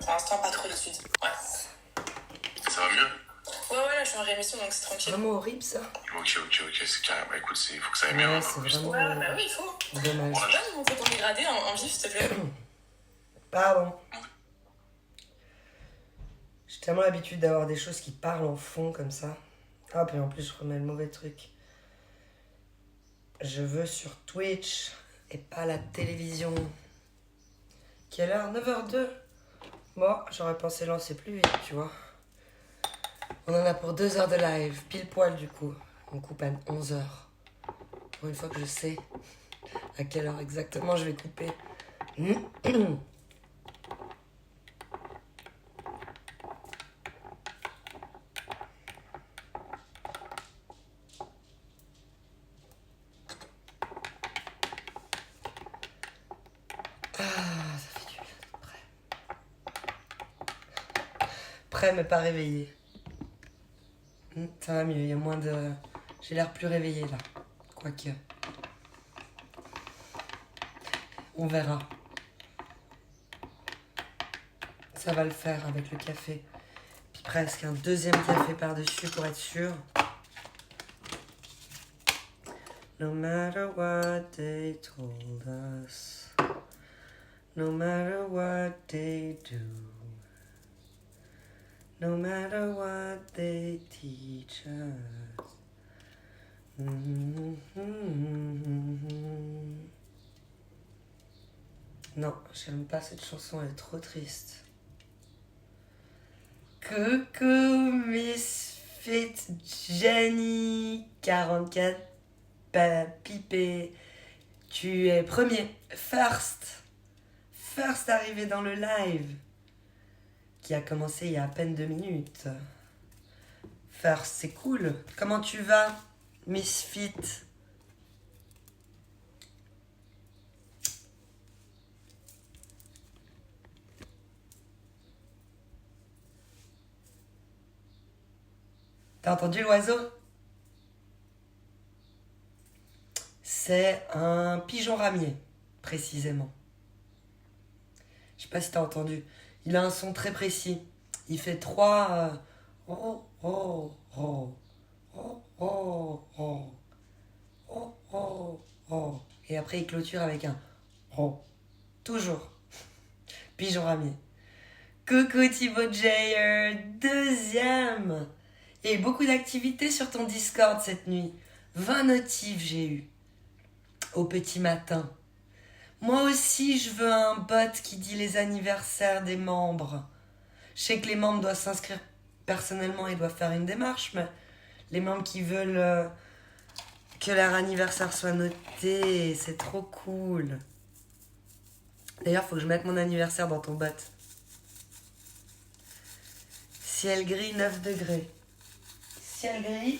Pour l'instant, pas trop de sud. Ouais. Ça va mieux? Ouais, là, je suis en rémission, donc c'est tranquille. Vraiment horrible, ça. Ok, c'est carré. Bah écoute, faut que ça aille Ouais, bien. c'est Juste. vraiment Ouais, bah oui, il faut. dommage. Tu peux nous montrer ton dégradé en vif, s'il te plaît? Pardon. J'ai tellement l'habitude d'avoir des choses qui parlent en fond comme ça. Ah, puis en plus, je remets le mauvais truc. Je veux sur Twitch et pas la télévision. Quelle heure? 9h02. Bon, j'aurais pensé lancer plus vite, tu vois. On en a pour 2 heures de live, pile poil du coup. On coupe à 11h. Pour une fois que je sais à quelle heure exactement je vais couper. Ah, ça fait du bien d'être prêt. Prêt mais pas réveillé. Ça va mieux, il y a moins de... J'ai l'air plus réveillé là. Quoique. On verra. Ça va le faire avec le café. Puis presque un deuxième café par-dessus pour être sûr. No matter what they told us, no matter what they do, no matter what they teach us. Non, j'aime pas cette chanson, elle est trop triste. Coucou Misfit Jenny 44 Pipé. Tu es premier, first arrivé dans le live qui a commencé il y a à peine 2 minutes. First, c'est cool. Comment tu vas, Misfit? T'as entendu l'oiseau? C'est un pigeon ramier, précisément. Je sais pas si t'as entendu. Il a un son très précis. Il fait 3... oh, oh, oh, oh, oh, oh, oh, oh, oh. Et après, il clôture avec un oh. Toujours. Pigeon ramier. Coucou Thibaut Jayer, deuxième. Il y a eu beaucoup d'activités sur ton Discord cette nuit. 20 notifs j'ai eu. Au petit matin. Moi aussi, je veux un bot qui dit les anniversaires des membres. Je sais que les membres doivent s'inscrire personnellement et doivent faire une démarche, mais les membres qui veulent que leur anniversaire soit noté, c'est trop cool. D'ailleurs, faut que je mette mon anniversaire dans ton bot. Ciel gris, 9 degrés. Ciel gris,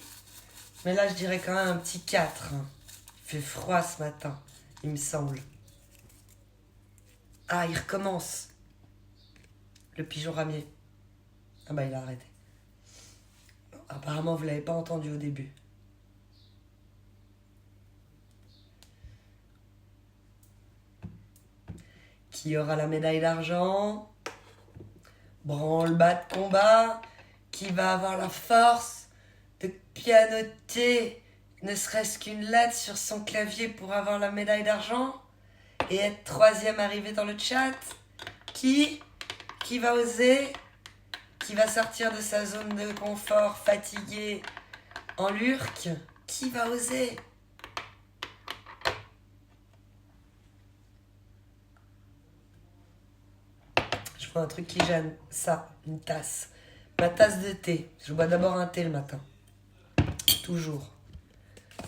mais là, je dirais quand même un petit 4. Il fait froid ce matin, il me semble. Ah, il recommence. Le pigeon ramier. Ah bah, il a arrêté. Apparemment, vous l'avez pas entendu au début. Qui aura la médaille d'argent? Branle-bas de combat? Qui va avoir la force de pianoter ne serait-ce qu'une lettre sur son clavier pour avoir la médaille d'argent? Et être troisième arrivé dans le chat? Qui va oser? Qui va sortir de sa zone de confort fatigué en lurk? Qui va oser? Je vois un truc qui gêne. Ça, une tasse. Ma tasse de thé. Je bois d'abord un thé le matin. Toujours.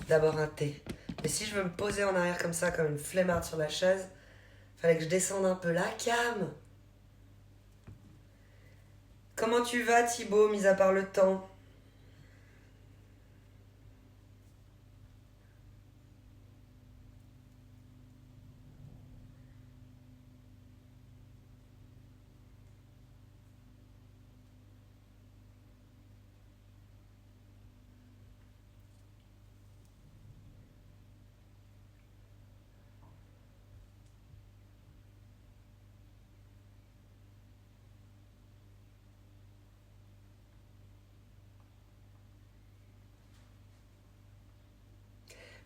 D'abord un thé. Mais si je veux me poser en arrière comme ça, comme une flemmarde sur la chaise, fallait que je descende un peu là. Cam! Comment tu vas, Thibaut, mis à part le temps?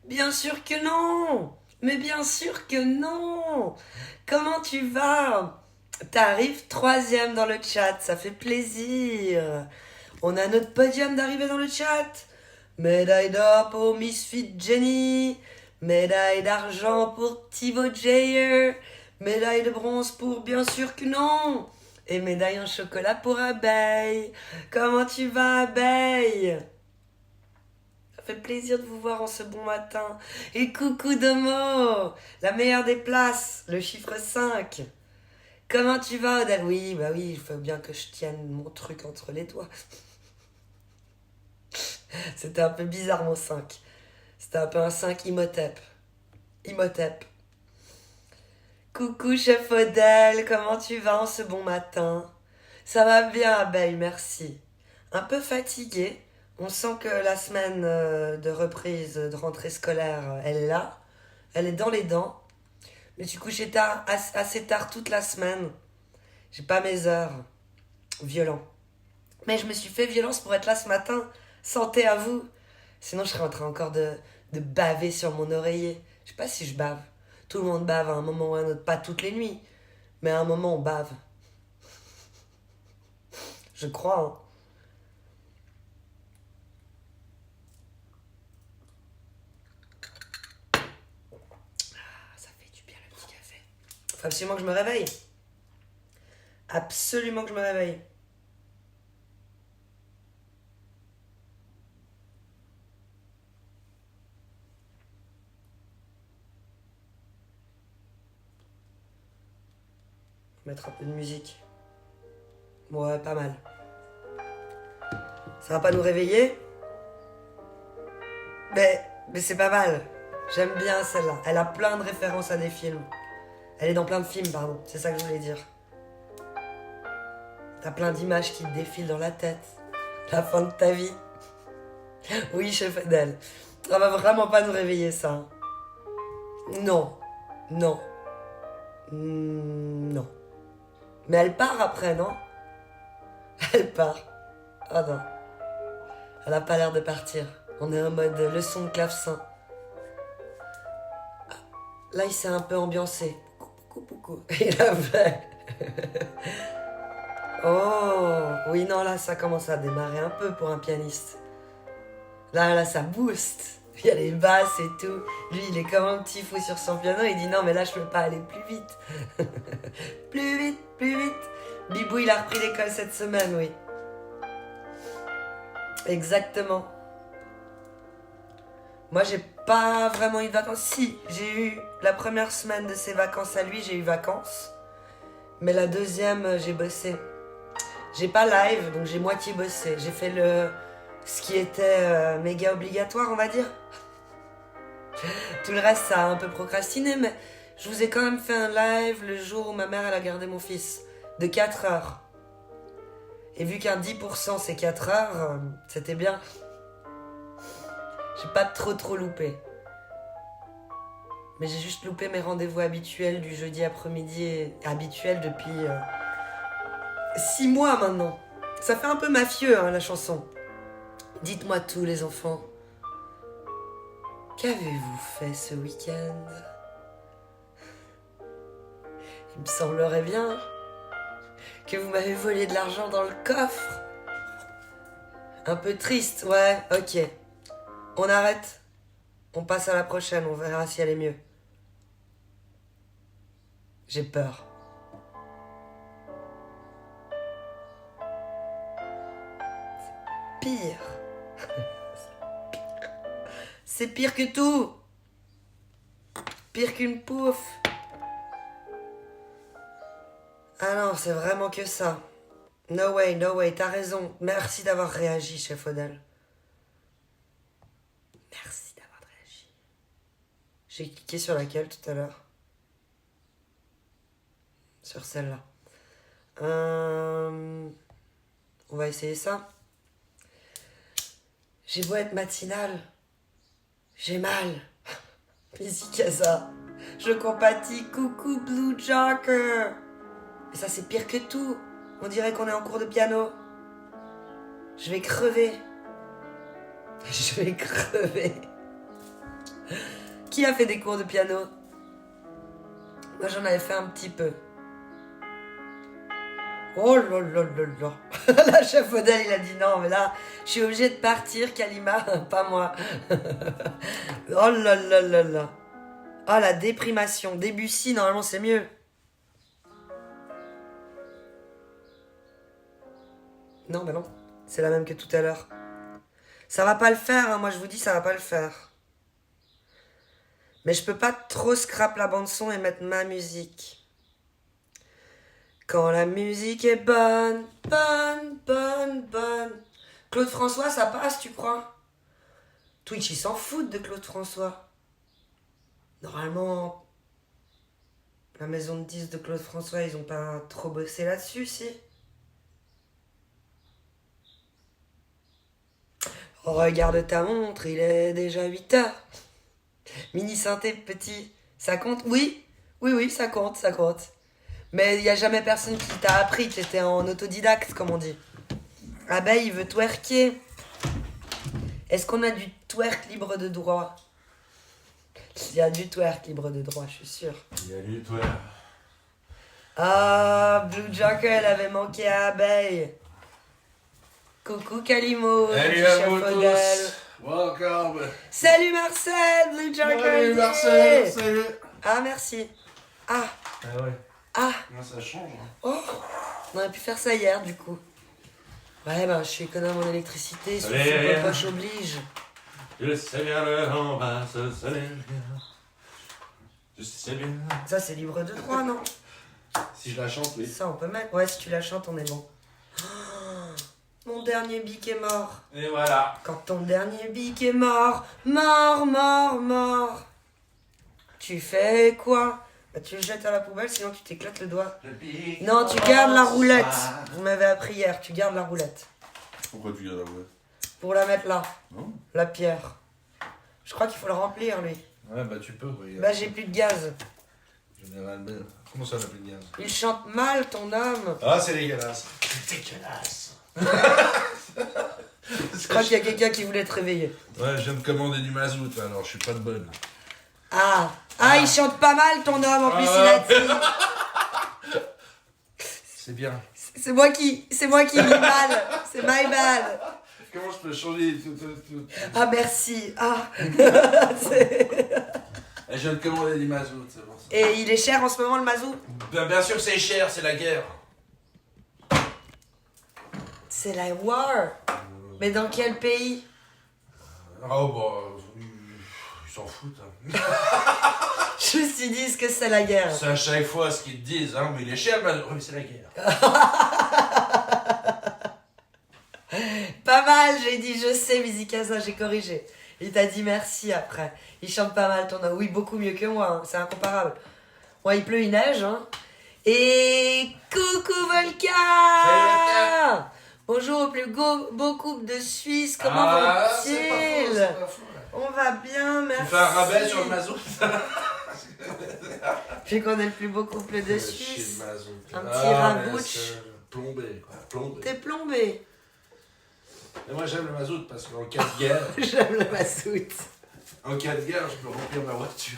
Bien sûr que non. Mais bien sûr que non. Comment tu vas? T'arrives troisième dans le chat, ça fait plaisir. On a notre podium d'arrivée dans le chat. Médaille d'or pour Misfit Jenny. Médaille d'argent pour Thibaut Jayer. Médaille de bronze pour Bien sûr que non. Et médaille en chocolat pour Abeille. Comment tu vas, Abeille? Ça fait plaisir de vous voir en ce bon matin. Et coucou Domo, la meilleure des places, le chiffre 5. Comment tu vas, Odile? Oui, bah oui, il faut bien que je tienne mon truc entre les doigts. C'était un peu bizarre mon 5. C'était un peu un 5 Imhotep. Imhotep. Coucou chef Odile, comment tu vas en ce bon matin? Ça va bien, Abeille, merci. Un peu fatiguée. On sent que la semaine de reprise, de rentrée scolaire, elle est là. Elle est dans les dents. Je me suis couchée tard, assez tard toute la semaine. J'ai pas mes heures. Violent. Mais je me suis fait violence pour être là ce matin. Santé à vous. Sinon, je serais en train encore de baver sur mon oreiller. Je sais pas si je bave. Tout le monde bave à un moment ou à un autre. Pas toutes les nuits. Mais à un moment, on bave. Je crois, hein. Ça fait du bien le petit café. Faut absolument que je me réveille. Absolument que je me réveille. Mettre un peu de musique. Ouais, pas mal. Ça va pas nous réveiller? Mais c'est pas mal. J'aime bien celle-là. Elle a plein de références à des films. Elle est dans plein de films, pardon. C'est ça que je voulais dire. T'as plein d'images qui te défilent dans la tête. La fin de ta vie. Oui, chef Adèle. Ça va vraiment pas nous réveiller, ça. Non. Non. Non. Mais elle part après, non? Elle part. Oh non. Elle a pas l'air de partir. On est en mode leçon de clavecin. Là, il s'est un peu ambiancé. Coucou. Il a fait... Oh, oui, non, là, ça commence à démarrer un peu pour un pianiste. Là, ça booste. Il y a les basses et tout. Lui, il est comme un petit fou sur son piano. Il dit non, mais là, je peux pas aller plus vite. Plus vite. Bibou, il a repris l'école cette semaine, oui. Exactement. Moi, j'ai pas vraiment eu de vacances. Si, j'ai eu la première semaine de ses vacances à lui, j'ai eu vacances. Mais la deuxième, j'ai bossé. J'ai pas live, donc j'ai moitié bossé. J'ai fait ce qui était méga obligatoire, on va dire. Tout le reste, ça a un peu procrastiné, mais je vous ai quand même fait un live le jour où ma mère, elle a gardé mon fils. De 4 heures. Et vu qu'un 10% c'est 4 heures, c'était bien. J'ai pas trop loupé. Mais j'ai juste loupé mes rendez-vous habituels du jeudi après-midi, habituels depuis 6 mois maintenant. Ça fait un peu mafieux, hein, la chanson. Dites-moi tout, les enfants. Qu'avez-vous fait ce week-end? Il me semblerait bien que vous m'avez volé de l'argent dans le coffre. Un peu triste, ouais, ok. On arrête. On passe à la prochaine, on verra si elle est mieux. J'ai peur. C'est pire. C'est pire que tout. Pire qu'une pouffe. Ah non, c'est vraiment que ça. No way, t'as raison. Merci d'avoir réagi, chef Odile. Merci d'avoir réagi. J'ai cliqué sur laquelle tout à l'heure? Sur celle-là. On va essayer ça. J'ai beau être matinale. J'ai mal. Missy Casa. Je compatis. Coucou Blue Joker. Mais ça c'est pire que tout. On dirait qu'on est en cours de piano. Je vais crever. Je vais crever. Qui a fait des cours de piano? Moi, j'en avais fait un petit peu. Oh là là là là. La chef Odell, il a dit non, mais là, je suis obligée de partir, Kalima, pas moi. Oh là là là là. Oh, la déprimation. Debussy, normalement, c'est mieux. Non, bah non. C'est la même que tout à l'heure. Ça va pas le faire, hein. Moi, je vous dis, ça va pas le faire. Mais je peux pas trop scrap la bande-son et mettre ma musique. Quand la musique est bonne, bonne, bonne, bonne. Claude François, ça passe, tu crois? Twitch, ils s'en foutent de Claude François. Normalement, la maison de 10 de Claude François, ils ont pas trop bossé là-dessus, si. Oh, regarde ta montre, il est déjà 8h. Mini synthé petit, ça compte? Oui, oui, oui, ça compte, ça compte. Mais il n'y a jamais personne qui t'a appris, tu étais en autodidacte, comme on dit. Abeille, il veut twerker. Est-ce qu'on a du twerk libre de droit? Il y a du twerk libre de droit, je suis sûre. Il y a du twerk. Ah, Blue Joker, elle avait manqué à Abeille. Coucou Kalimo. Salut à vous tous. Welcome. Salut Marcel, Blue Joker. Salut Marcel, salut. Ah, merci. Ah, Ah ouais, ah. ça change. Hein. Oh, on aurait pu faire ça hier, du coup. Ouais, bah, je suis économe en électricité, sous Allez, le poche oblige. Je sais bien le vent va se sonner bien. Je sais bien. Ça, c'est libre de droit, non? Si je la chante, oui. Ça, on peut mettre. Ouais, si tu la chantes, on est bon. Oh, mon dernier bic est mort. Et voilà. Quand ton dernier bic est mort, mort, mort, mort, tu fais quoi? Bah, tu le jettes à la poubelle, sinon tu t'éclates le doigt. Non, tu gardes la roulette. Vous m'avez appris hier, tu gardes la roulette. Pourquoi tu gardes la roulette? Pour la mettre là. Non. La pierre. Je crois qu'il faut le remplir, lui. Ouais, bah tu peux, oui. Bah, j'ai plus de gaz. Généralement. Comment ça, on a plus de gaz? Il chante mal, ton homme. Ah, c'est dégueulasse. C'est dégueulasse. Je crois qu'il y a quelqu'un qui voulait te réveiller. Ouais, je viens de commander du mazout, alors je suis pas de bonne. Ah, il chante pas mal, ton homme, en plus, il a dit. C'est bien. C'est moi qui lis mal. C'est my bad. Comment je peux changer Ah, merci. Ah. Je viens de commander du mazout, c'est bon ça. Et il est cher en ce moment, le mazout? Bien sûr c'est cher, c'est la guerre. C'est la war. Mais dans quel pays? Oh bah, ils s'en foutent. Hein. Je me suis dit que c'est la guerre. C'est à chaque fois ce qu'ils te disent, hein, mais il est cher le mazout. Oui, mais c'est la guerre. Pas mal, j'ai dit, je sais, Mizikasa, j'ai corrigé. Il t'a dit merci après. Il chante pas mal ton homme. Oui, beaucoup mieux que moi, hein. C'est incomparable. Moi, il pleut, il neige. Hein. Et coucou Volca. Salut, bonjour au plus beau couple de Suisse. Comment va-t-il? c'est pas faux. On va bien, merci. Tu fais un rabais sur le mazout? Puis qu'on est le plus beau couple de Suisse. Un petit mais rabouche. c'est plombé, quoi. Plombé. T'es plombé. Et moi j'aime le mazout parce qu'en cas de guerre, J'aime le mazout. en cas de guerre, je peux remplir ma voiture.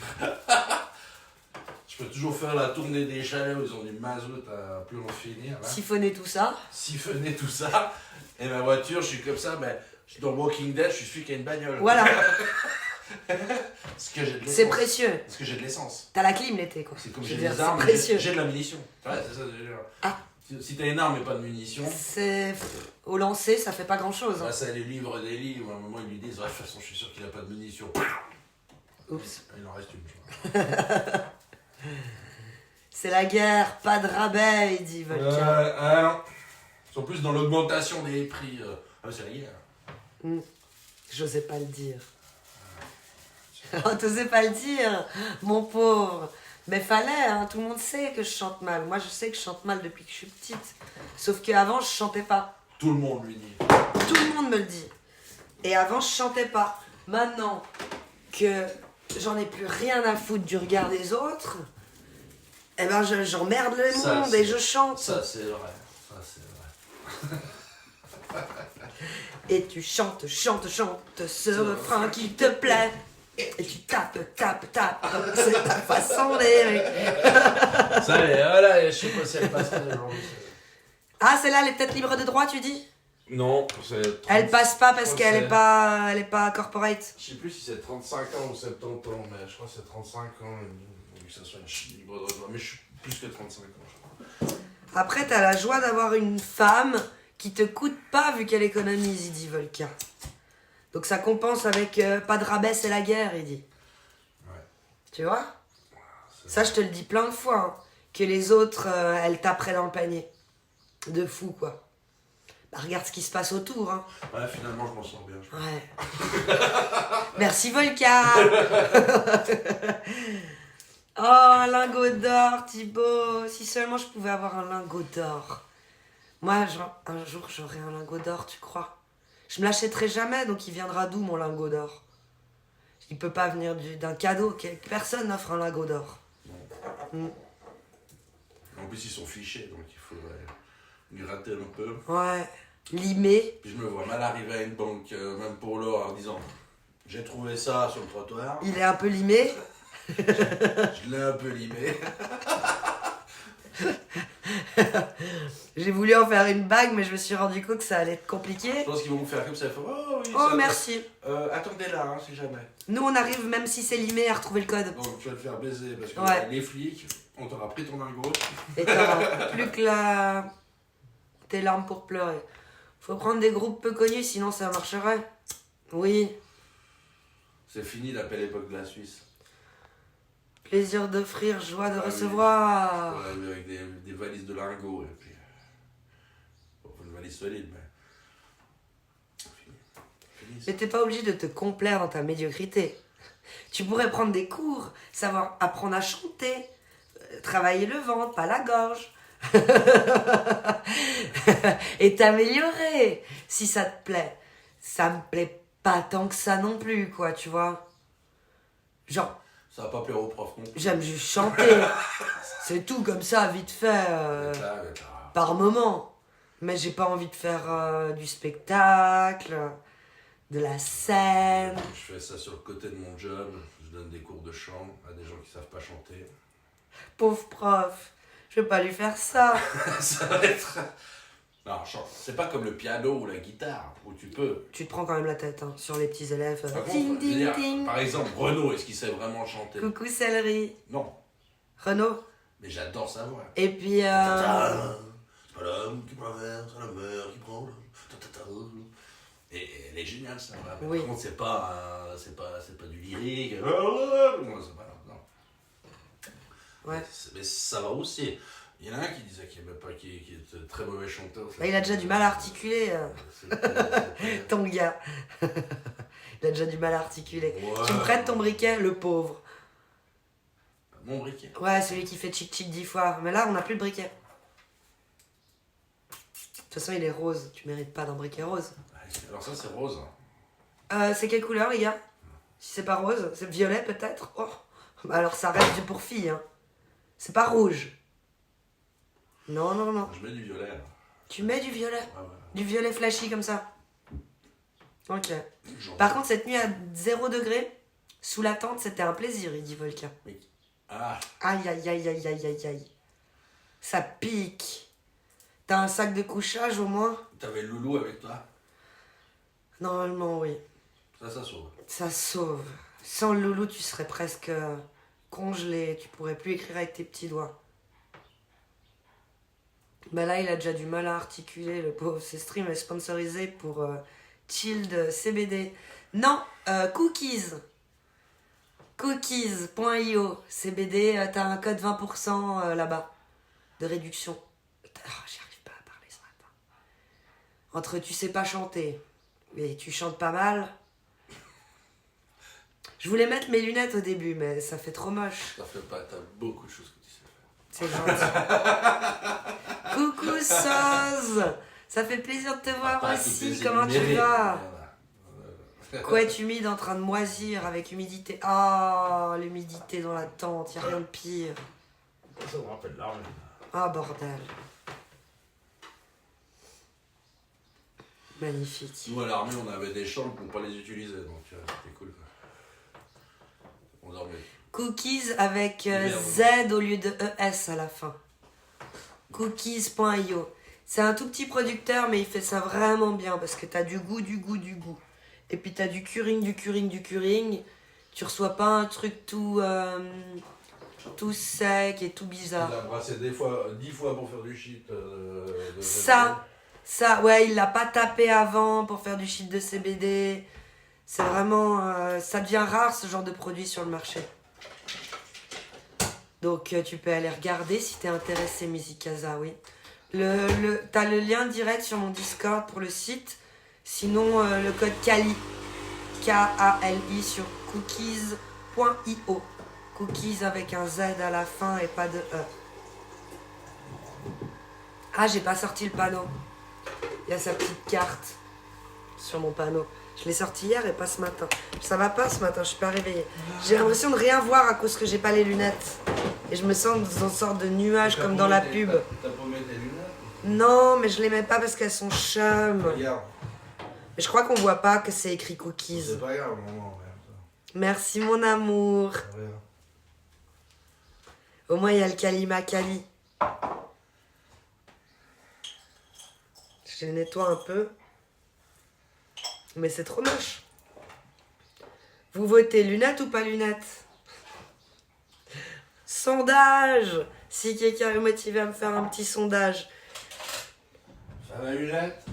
Je peux toujours faire la tournée des chalets où ils ont du mazout à plus en finir. Là. Siphonner tout ça. Siphonner tout ça. Et ma voiture, je suis comme ça, ben, je suis dans Walking Dead, je suis celui qui a une bagnole. Voilà. Parce que j'ai de l'essence. C'est précieux. Parce que j'ai de l'essence. T'as la clim l'été, quoi. C'est comme Je j'ai veux des dire, c'est armes, précieux. j'ai de la munition. Ouais, c'est ça, je veux dire. Ah. Si t'as une arme et pas de munition, C'est au lancer, ça fait pas grand chose. bah, ça les livre des livres. À un moment, ils lui disent, ouais, de toute façon, je suis sûr qu'il a pas de munitions. Oups. Il en reste une, je crois. C'est la guerre, pas de rabais, il dit Volca. Ah non. Ils sont plus dans l'augmentation des prix. Ah, c'est la guerre. J'osais pas le dire. Oh, t'osais pas le dire, mon pauvre. Mais fallait, hein, tout le monde sait que je chante mal. Moi, je sais que je chante mal depuis que je suis petite. Sauf qu'avant, je chantais pas. Tout le monde lui dit. Tout le monde me le dit. Et avant, je chantais pas. Maintenant que j'en ai plus rien à foutre du regard des autres, eh ben, j'emmerde le Ça, monde c'est- et je chante. Ça, c'est vrai. Ça, c'est vrai. Et tu chantes, chantes, chantes ce refrain qui te plaît. Et tu tapes. C'est ta façon d'aimer. Ça y est, voilà, je sais pas si elle passera aujourd'hui. Ah, celle-là, elle est peut-être libre de droit, tu dis? Non, c'est... Elle passe pas parce je crois qu'elle que est pas corporate. Je sais plus si c'est 35 ans ou 70 ans, mais je crois que c'est 35 ans, vu que ça soit une libre de droit. Mais je suis plus que 35 ans, je crois. Après, t'as la joie d'avoir une femme qui te coûte pas vu qu'elle économise, il dit Volca. Donc ça compense avec pas de rabais, c'est la guerre, il dit. Ouais. Tu vois? C'est- Ça, je te le dis plein de fois, hein, que les autres, elles taperaient dans le panier. De fou, quoi. Bah, regarde ce qui se passe autour, hein. Ouais, finalement, je m'en sors bien. Je crois. Ouais. Merci, Volca. Oh, un lingot d'or, Thibaut. Si seulement je pouvais avoir un lingot d'or. Moi, un jour, j'aurai un lingot d'or, tu crois? Je me l'achèterai jamais, donc il viendra d'où, mon lingot d'or? Il peut pas venir d'un cadeau. Personne n'offre un lingot d'or. Mm. En plus, ils sont fichés, donc il faudrait gratter un peu. Ouais. Limé. Puis je me vois mal arriver à une banque, même pour l'or, en disant j'ai trouvé ça sur le trottoir, Il est un peu limé. je l'ai un peu limé. J'ai voulu en faire une bague, mais je me suis rendu compte que ça allait être compliqué. Je pense qu'ils vont me faire comme ça. Oh oui, Oh, ça- merci. attendez là, hein, si jamais. Nous, on arrive, même si c'est limé, à retrouver le code. Donc tu vas te faire baiser parce que Ouais. les flics, on t'aura pris ton lingot. Et t'auras plus que tes larmes pour pleurer. Faut prendre des groupes peu connus, sinon ça marcherait. Oui. C'est fini la belle époque de la Suisse. Plaisir d'offrir, joie de Ah oui. recevoir. Ouais, avec des valises de lingots. Et puis, bon, pas une valise solide, mais. Fini. Fini, ça. Mais t'es pas obligé de te complaire dans ta médiocrité. Tu pourrais prendre des cours, savoir apprendre à chanter, travailler le ventre, pas la gorge. Et t'améliorer, si ça te plaît. Ça me plaît pas tant que ça non plus, quoi, tu vois. Genre, Ça va pas plaire aux profs non plus. j'aime juste chanter. C'est tout, comme ça, vite fait, Là, là. par moment. Mais j'ai pas envie de faire du spectacle, de la scène. Je fais ça sur le côté de mon job. Je donne des cours de chant à des gens qui savent pas chanter. Pauvre prof, je vais pas lui faire ça. Ça va être. Non, chant. C'est pas comme le piano ou la guitare où tu peux. Tu te prends quand même la tête, hein, sur les petits élèves. Par contre, Ding, je veux ding, dire, ding. par exemple, Renaud, est-ce qu'il sait vraiment chanter? Coucou céleri. Non, Renaud. mais j'adore sa voix. Et puis, C'est pas l'homme qui traverse, c'est la mer qui prend. Et elle est géniale, ça. Mais Oui. Par contre, c'est pas du lyrique. Moi, c'est pas. Non. ouais. Mais ça va aussi. Il y en a un qui disait qu'il aimait pas, qui était très mauvais chanteur. Bah, il a déjà du mal à articuler, C'était- ton gars. Il a déjà du mal à articuler. Ouais. Tu me prêtes ton briquet, le pauvre. Mon briquet. Ouais, celui qui fait chic-chic 10 fois. Mais là, on n'a plus de briquet. De toute façon, il est rose. Tu mérites pas d'un briquet rose. Alors ça, c'est rose. C'est quelle couleur, les gars? Si c'est pas rose, c'est violet peut-être? Oh. Bah alors ça reste du pour filles, hein. C'est pas rouge. Non, non, non. Je mets du violet. Là. Tu mets du violet. Ouais, ouais. Du violet flashy comme ça. Ok. Genre- Par contre, cette nuit à 0 degré, sous la tente, c'était un plaisir, il dit Volca. Ah, Aïe, aïe, aïe, aïe, aïe, aïe, aïe. Ça pique. T'as un sac de couchage au moins? t'avais le loulou avec toi? Normalement, oui. Ça sauve. Ça sauve. Sans le loulou, tu serais presque congelé. Tu pourrais plus écrire avec tes petits doigts. Mais là, il a déjà du mal à articuler, le pauvre. Ce stream est sponsorisé pour Chilled CBD. Non, Cookies. Cookies.io. CBD, t'as un code 20% là-bas. De réduction. Oh, j'y arrive pas à parler ce matin. Entre tu sais pas chanter, mais tu chantes pas mal. Je voulais mettre mes lunettes au début, mais ça fait trop moche. Ça fait pas, t'as beaucoup de choses que tu sais faire. C'est gentil. Coucou Soz. Ça fait plaisir de te voir Pas aussi. toutes les Comment tu énumérées. vas? Voilà. Couette humide en train de moisir avec humidité. Ah, l'humidité dans la tente, y a rien de pire. Ça me rappelle l'arme. Ah, bordel. Magnifique. Nous à l'armée, on avait des chambres pour pas les utiliser, donc c'était cool. Quoi. dormir. Cookies avec Z au lieu de ES à la fin. Cookies.io. C'est un tout petit producteur, mais il fait ça vraiment bien parce que t'as du goût. Et puis t'as du curing. Tu reçois pas un truc tout sec et tout bizarre. Il a brassé 10 fois pour faire du shit. Ça, ouais, il l'a pas tapé avant pour faire du shit de CBD. C'est vraiment... ça devient rare ce genre de produit sur le marché. Donc tu peux aller regarder si t'es intéressé, Mizikaza, oui. T'as le lien direct sur mon Discord pour le site. Sinon, le code KALI, K-A-L-I sur cookies.io. Cookies avec un Z à la fin et pas de E. Ah, j'ai pas sorti le panneau. Il y a sa petite carte sur mon panneau. Je l'ai sorti hier et pas ce matin. Ça va pas ce matin, je suis pas réveillée. J'ai l'impression de rien voir à cause que j'ai pas les lunettes. Et je me sens dans une sorte de nuage comme dans la pub. T'as paumé tes lunettes? Non, mais je les mets pas parce qu'elles sont chum. Regarde. Mais je crois qu'on voit pas que c'est écrit cookies. C'est pas grave, maman, regarde ça. Merci mon amour. Regarde. Au moins il y a le Kalima Kali. Je les nettoie un peu. Mais c'est trop moche. Vous votez lunettes ou pas lunettes? Sondage. Si quelqu'un est motivé à me faire un petit sondage. Femme à lunettes?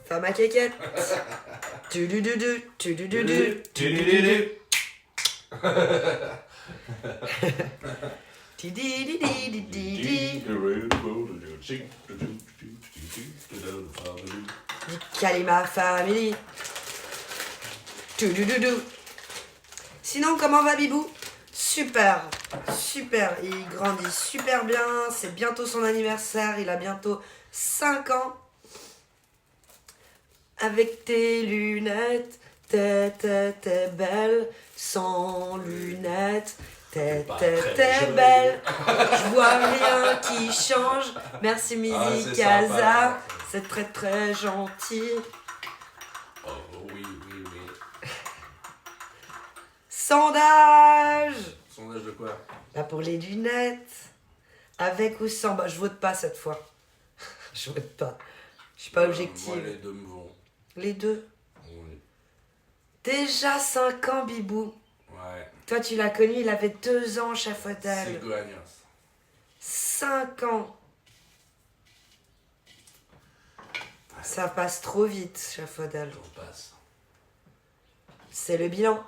Femme à quéquette. Tu-du-du-du, tu-du-du-du, tu-du-du-du. Ti-di-di-di-di-di-di. Kalima Family. Tu-du-du-du. Sinon, comment va Bibou? Super, il grandit super bien, c'est bientôt son anniversaire, il a bientôt 5 ans. Avec tes lunettes, t'es belle, sans lunettes, t'es belle. Je vois rien qui change, merci Mizikaza, c'est très gentil. Oh oui. Sondage. Sondage de quoi? Là pour les lunettes. Avec ou sans? Bah je vote pas cette fois. Je vote pas. Je suis pas objective. Moi les deux me vont. Les deux. Oui. Déjà 5 ans, Bibou. Ouais. Toi tu l'as connu, il avait 2 ans, chef hôtel. Cigognas. 5 ans. Ça passe trop vite, chef hôtel. On passe. C'est le bilan.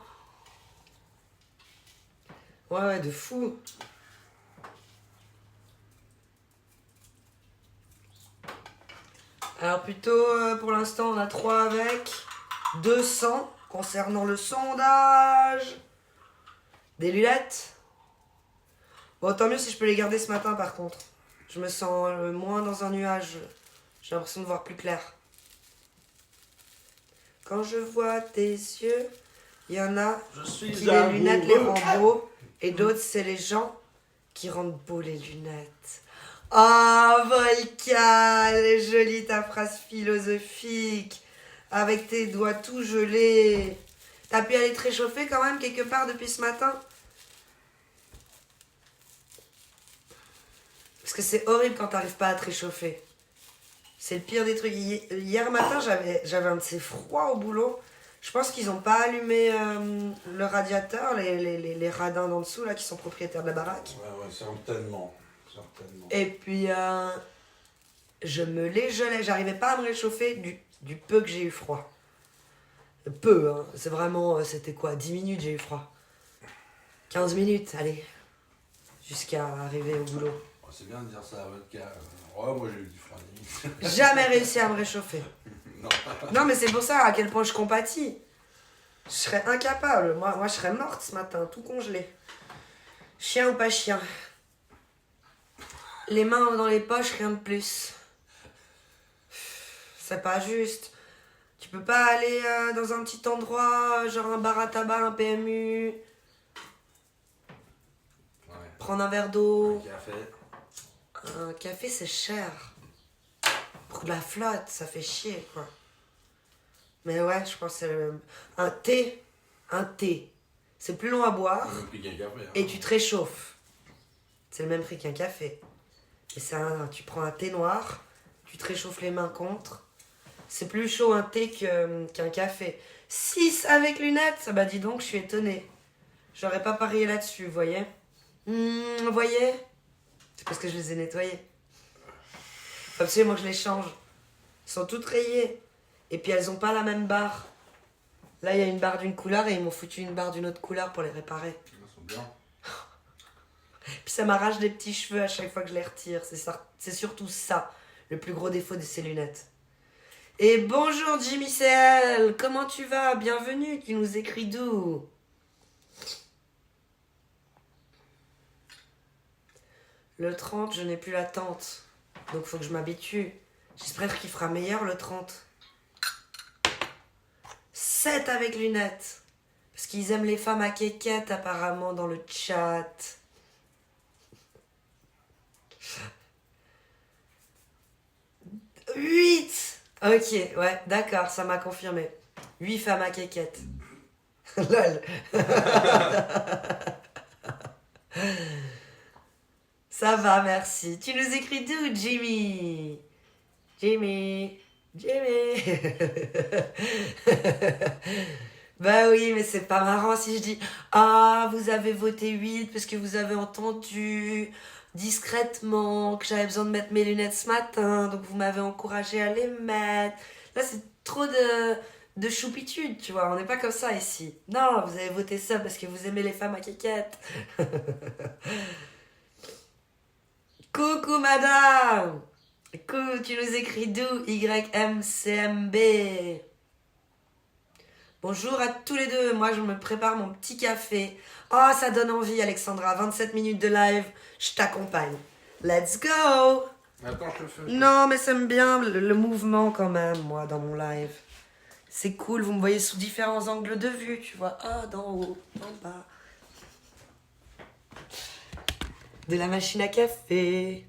Ouais, de fou. Alors plutôt, pour l'instant, on a 3 avec 200 concernant le sondage. Des lunettes. Bon, tant mieux si je peux les garder ce matin, par contre. Je me sens moins dans un nuage. J'ai l'impression de voir plus clair. Quand je vois tes yeux, il y en a qui les lunettes les rendent beaux. Et d'autres, c'est les gens qui rendent beaux les lunettes. Oh, Volca, elle est jolie ta phrase philosophique. Avec tes doigts tout gelés. T'as pu aller te réchauffer quand même quelque part depuis ce matin? Parce que c'est horrible quand t'arrives pas à te réchauffer. C'est le pire des trucs. Hier matin, j'avais un de ces froids au boulot. Je pense qu'ils n'ont pas allumé le radiateur, les radins d'en dessous, là, qui sont propriétaires de la baraque. Ouais, certainement. Et puis, je me les gelais. J'arrivais pas à me réchauffer du peu que j'ai eu froid. Peu, hein. C'est vraiment, c'était quoi, 10 minutes j'ai eu froid. 15 minutes, allez. Jusqu'à arriver au boulot. Oh, c'est bien de dire ça à votre cas. Ouais, moi j'ai eu du froid. Jamais réussi à me réchauffer. Non. Non, mais c'est pour ça à quel point je compatis. Je serais incapable. Moi, je serais morte ce matin, tout congelé. Chien ou pas chien. Les mains dans les poches, rien de plus. C'est pas juste. Tu peux pas aller dans un petit endroit, genre un bar à tabac, un PMU. Ouais. Prendre un verre d'eau. Un café. Un café, c'est cher. Pour de la flotte, ça fait chier, quoi. Mais ouais, je pense que c'est le même. Un thé. C'est plus long à boire. Le même prix qu'un café. Hein. Et tu te réchauffes. C'est le même prix qu'un café. Et tu prends un thé noir, tu te réchauffes les mains contre. C'est plus chaud un thé qu'un café. 6 avec lunettes, bah dis donc, je suis étonnée. J'aurais pas parié là-dessus, vous voyez. Vous voyez. C'est parce que je les ai nettoyées. Faut absolument que je les change. Elles sont toutes rayées. Et puis elles ont pas la même barre. Là, il y a une barre d'une couleur et ils m'ont foutu une barre d'une autre couleur pour les réparer. Elles sont bien. Puis ça m'arrache des petits cheveux à chaque fois que je les retire. C'est surtout ça, le plus gros défaut de ces lunettes. Et bonjour Jimmy CL, comment tu vas? Bienvenue, tu nous écris d'où? Le 30, je n'ai plus la tente. Donc faut que je m'habitue. J'espère qu'il fera meilleur le 30. 7 avec lunettes. Parce qu'ils aiment les femmes à quéquette apparemment dans le chat. 8. Ok, ouais, d'accord, ça m'a confirmé. 8 femmes à quéquette. Lol. Ça va, merci. Tu nous écris d'où, Jimmy? Jimmy. Bah oui, mais c'est pas marrant si je dis « Ah, vous avez voté 8 parce que vous avez entendu discrètement que j'avais besoin de mettre mes lunettes ce matin, donc vous m'avez encouragé à les mettre. » Là, c'est trop de choupitude, tu vois. On n'est pas comme ça ici. Non, vous avez voté ça parce que vous aimez les femmes à quéquette. Coucou, madame! Coucou, tu nous écris d'où? YMCMB. Bonjour à tous les deux, moi je me prépare mon petit café. Oh, ça donne envie, Alexandra. 27 minutes de live, je t'accompagne. Let's go! Attends, je te fais. Non, mais j'aime bien le mouvement quand même, moi, dans mon live. C'est cool, vous me voyez sous différents angles de vue, tu vois. Ah, d'en haut, d'en bas. De la machine à café.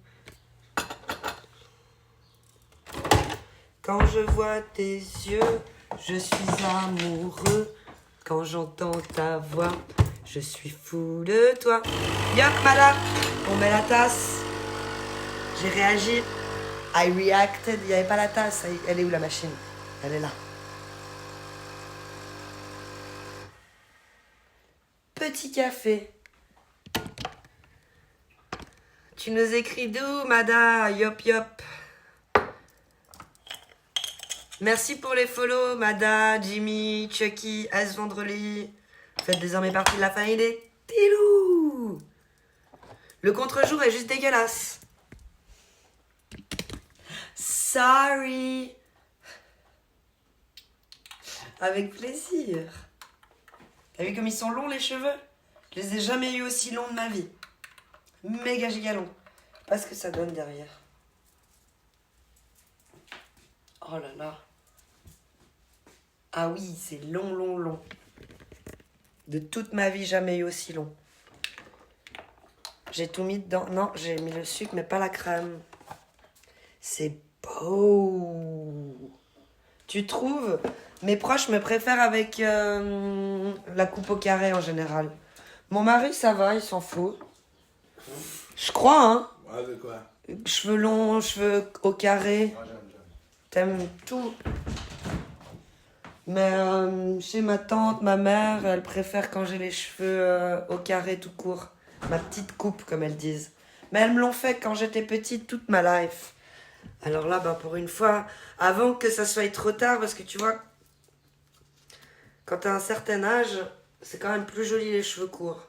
Quand je vois tes yeux, je suis amoureux. Quand j'entends ta voix, je suis fou de toi. Yup, madame, on met la tasse. J'ai réagi. I reacted. Il n'y avait pas la tasse. Elle est où la machine? Elle est là. Petit café. Tu nous écris d'où, Mada? Yop, yop. Merci pour les follow, Mada, Jimmy, Chucky, S. Vendredi. Faites désormais partie de la famille des Tilou. Le contre-jour est juste dégueulasse. Sorry. Avec plaisir. T'as vu comme ils sont longs les cheveux? Je les ai jamais eu aussi longs de ma vie. Méga giga long. Je sais pas ce que ça donne derrière. Oh là là. Ah oui, c'est long, long, long. De toute ma vie, jamais eu aussi long. J'ai tout mis dedans. Non, j'ai mis le sucre, mais pas la crème. C'est beau. Tu trouves? Mes proches me préfèrent avec la coupe au carré en général. Mon mari, ça va, il s'en fout. Je crois, hein. Ouais, de quoi? Cheveux longs, cheveux au carré. Moi, j'aime. T'aimes tout. Mais chez ma tante, ma mère, elle préfère quand j'ai les cheveux au carré tout court. Ma petite coupe, comme elles disent. Mais elles me l'ont fait quand j'étais petite, toute ma life. Alors là, ben, pour une fois, avant que ça soit trop tard, parce que tu vois, quand t'as un certain âge, c'est quand même plus joli les cheveux courts.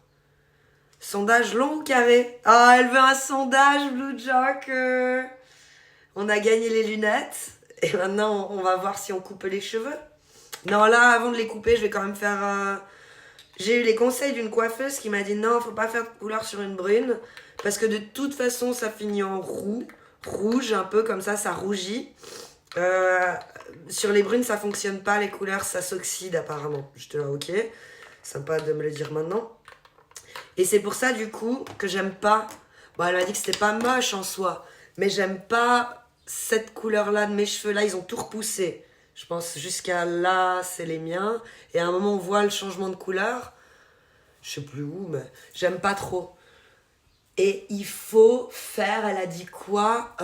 Sondage long ou carré? Ah, elle veut un sondage, Blue Jack. On a gagné les lunettes. Et maintenant, on va voir si on coupe les cheveux. Non, là, avant de les couper, je vais quand même faire... J'ai eu les conseils d'une coiffeuse qui m'a dit non, faut pas faire de couleur sur une brune. Parce que de toute façon, ça finit en rouge, un peu comme ça rougit. Sur les brunes, ça fonctionne pas, les couleurs, ça s'oxyde apparemment. J'étais là, ok. Sympa de me le dire maintenant. Et c'est pour ça, du coup, que j'aime pas... Bon, elle m'a dit que c'était pas moche en soi. Mais j'aime pas cette couleur-là de mes cheveux. Là, ils ont tout repoussé. Je pense jusqu'à là, c'est les miens. Et à un moment, on voit le changement de couleur. Je sais plus où, mais j'aime pas trop. Et il faut faire, elle a dit quoi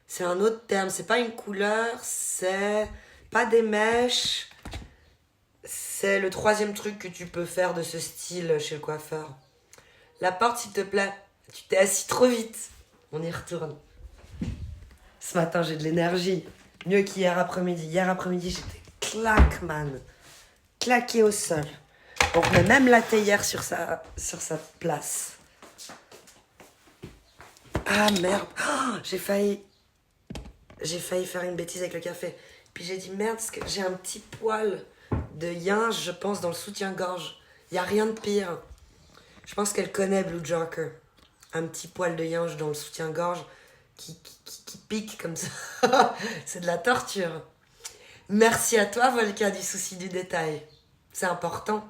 C'est un autre terme, c'est pas une couleur, c'est pas des mèches. C'est le troisième truc que tu peux faire de ce style chez le coiffeur. La porte, s'il te plaît. Tu t'es assis trop vite. On y retourne. Ce matin, j'ai de l'énergie. Mieux qu'hier après-midi. Hier après-midi, j'étais claque, man. Claqué au sol. On remet même la théière sur sa place. Ah, merde. Oh, j'ai failli faire une bêtise avec le café. Puis j'ai dit merde, parce que j'ai un petit poil de yinge, je pense, dans le soutien-gorge. Il n'y a rien de pire. Je pense qu'elle connaît Blue Joker. Un petit poil de yinge dans le soutien-gorge qui pique comme ça. C'est de la torture. Merci à toi, Volca, du souci du détail. C'est important.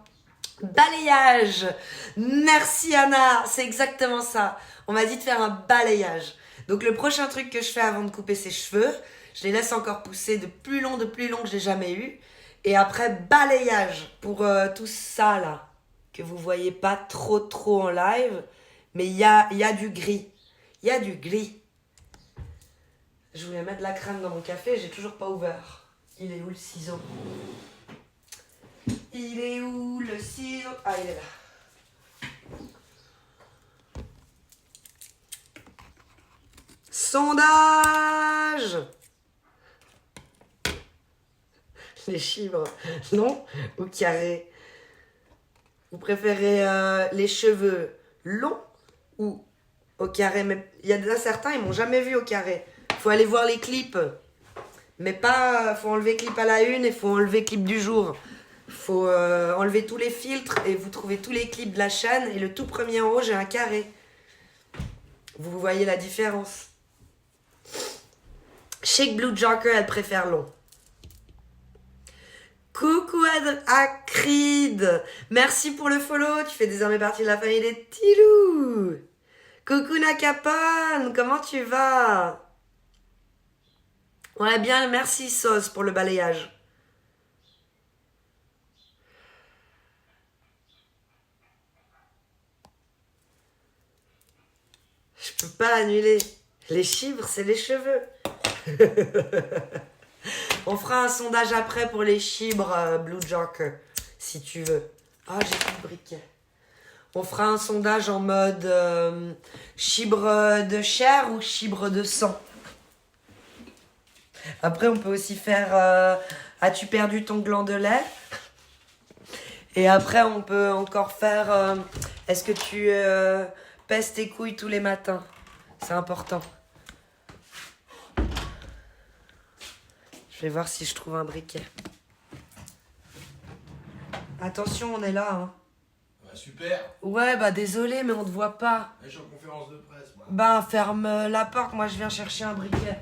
Balayage. Merci, Anna. C'est exactement ça. On m'a dit de faire un balayage. Donc, le prochain truc que je fais avant de couper ses cheveux, je les laisse encore pousser de plus long que j'ai jamais eu. Et après, balayage pour tout ça, là, que vous voyez pas trop en live. Mais il y a du gris. Il y a du gris. Je voulais mettre de la crème dans mon café, j'ai toujours pas ouvert. Il est où le ciseau? Il est où le ciseau? Ah, il est là. Sondage! Les chibres, longs ou carrés? Vous préférez les cheveux longs ou au carré? Mais il y en a certains, ils m'ont jamais vu au carré. Faut aller voir les clips. Mais pas... Faut enlever clip à la une et faut enlever clip du jour. Faut enlever tous les filtres et vous trouvez tous les clips de la chaîne. Et le tout premier en haut, j'ai un carré. Vous voyez la différence. Chez Blue Joker, elle préfère long. Coucou Acrid. Merci pour le follow. Tu fais désormais partie de la famille des Tilou. Coucou Nakapon. Comment tu vas? Ouais, bien, merci Sauce pour le balayage. Je peux pas annuler. Les chibres, c'est les cheveux. On fera un sondage après pour les chibres Blue Joker, si tu veux. Ah, j'ai plus de briquet. On fera un sondage en mode chibre de chair ou chibre de sang. Après, on peut aussi faire as-tu perdu ton gland de lait? Et après, on peut encore faire est-ce que tu pèses tes couilles tous les matins? C'est important. Je vais voir si je trouve un briquet. Attention, on est là. Hein. Ouais, super. Ouais, bah désolé, mais on te voit pas. Je suis en conférence de presse, moi. Bah, ferme la porte, moi je viens chercher un briquet.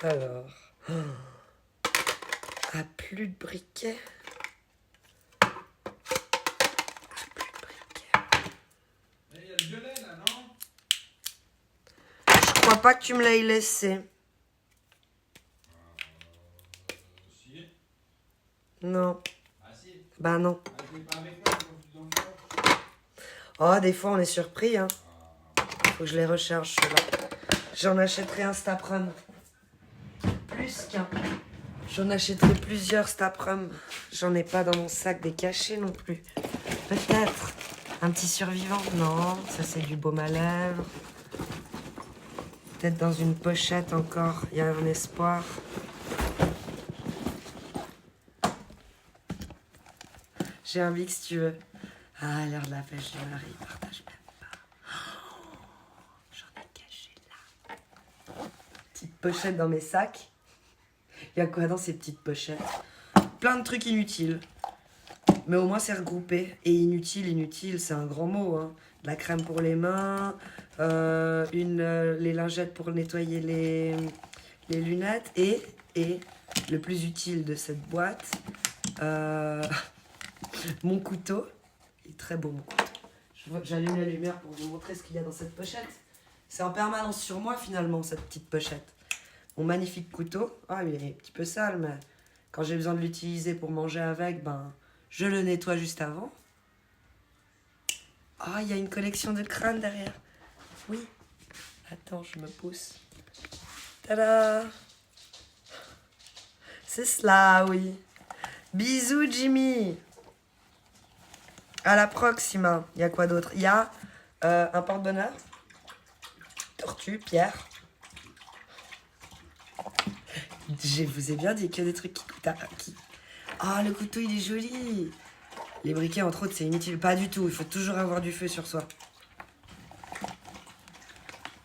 Alors. Ah, plus de briquet. Il y a le violet là, non? Je crois pas que tu me l'aies laissé. Si. Non. Ah si. Bah non. Ah, je l'ai pas avec moi, je l'ai dans le coffre. Oh, des fois on est surpris, hein. Faut que je les recharge, ceux-là. J'en achèterai un Staprum. Plus qu'un. J'en achèterai plusieurs Staprum. J'en ai pas dans mon sac des cachets non plus. Peut-être. Un petit survivant? Non, ça c'est du baume à lèvres. Peut-être dans une pochette encore. Il y a un espoir. J'ai un Vic si tu veux. Ah, l'heure de la pêche de Marie, partage même pas. Oh, j'en ai caché là. Petite pochette dans mes sacs. Il y a quoi dans ces petites pochettes? Plein de trucs inutiles. Mais au moins c'est regroupé. Et inutile, c'est un grand mot. Hein. De la crème pour les mains, les lingettes pour nettoyer les lunettes. Et le plus utile de cette boîte, mon couteau. Il est très beau mon couteau. J'allume la lumière pour vous montrer ce qu'il y a dans cette pochette. C'est en permanence sur moi finalement, cette petite pochette. Mon magnifique couteau. Ah, il est un petit peu sale, mais quand j'ai besoin de l'utiliser pour manger avec, ben, je le nettoie juste avant. Ah, il y a une collection de crânes derrière. Oui. Attends, je me pousse. Tada! C'est cela, oui. Bisous, Jimmy. À la proxima. Il y a quoi d'autre? Il y a un porte-bonheur. Tortue, pierre. Je vous ai bien dit que des trucs qui coûtent qui... Ah, le couteau, il est joli. Les briquets, entre autres, c'est inutile. Pas du tout. Il faut toujours avoir du feu sur soi.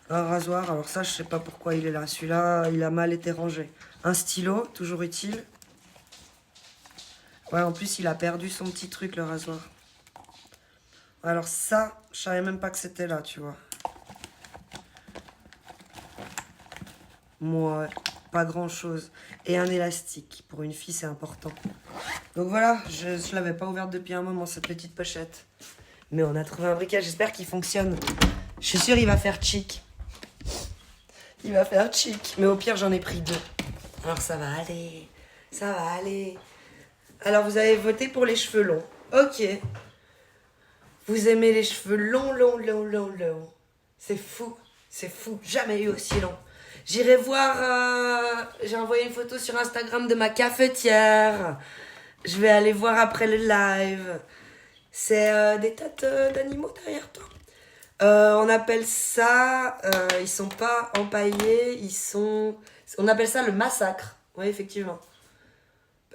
Un rasoir. Alors ça, je sais pas pourquoi il est là. Celui-là, il a mal été rangé. Un stylo, toujours utile. Ouais, en plus, il a perdu son petit truc, le rasoir. Alors ça, je savais même pas que c'était là, tu vois. Moi, pas grand-chose. Et un élastique. Pour une fille, c'est important. Donc voilà, je l'avais pas ouverte depuis un moment, cette petite pochette. Mais on a trouvé un briquet, j'espère qu'il fonctionne. Je suis sûre il va faire chic. Il va faire chic. Mais au pire, j'en ai pris 2. Alors ça va aller. Ça va aller. Alors vous avez voté pour les cheveux longs. Ok. Vous aimez les cheveux longs. C'est fou. C'est fou. Jamais eu aussi long. J'irai voir... j'ai envoyé une photo sur Instagram de ma cafetière. Je vais aller voir après le live. C'est des têtes d'animaux derrière toi. On appelle ça... ils sont pas empaillés. Ils sont... On appelle ça le massacre. Oui, effectivement.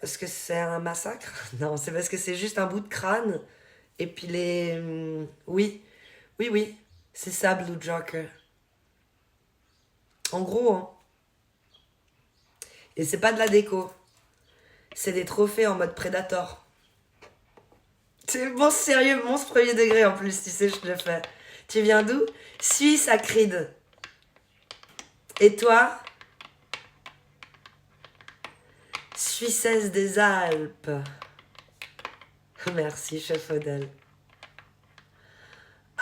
Parce que c'est un massacre? Non, c'est parce que c'est juste un bout de crâne. Et puis les... Oui. C'est ça, Blue Joker. En gros, hein. Et c'est pas de la déco. C'est des trophées en mode Predator. C'est bon, sérieux, monstre premier degré en plus, tu sais, je te le fais. Tu viens d'où? Suisse à Cride. Et toi? Suissesse des Alpes. Merci, chef Odell.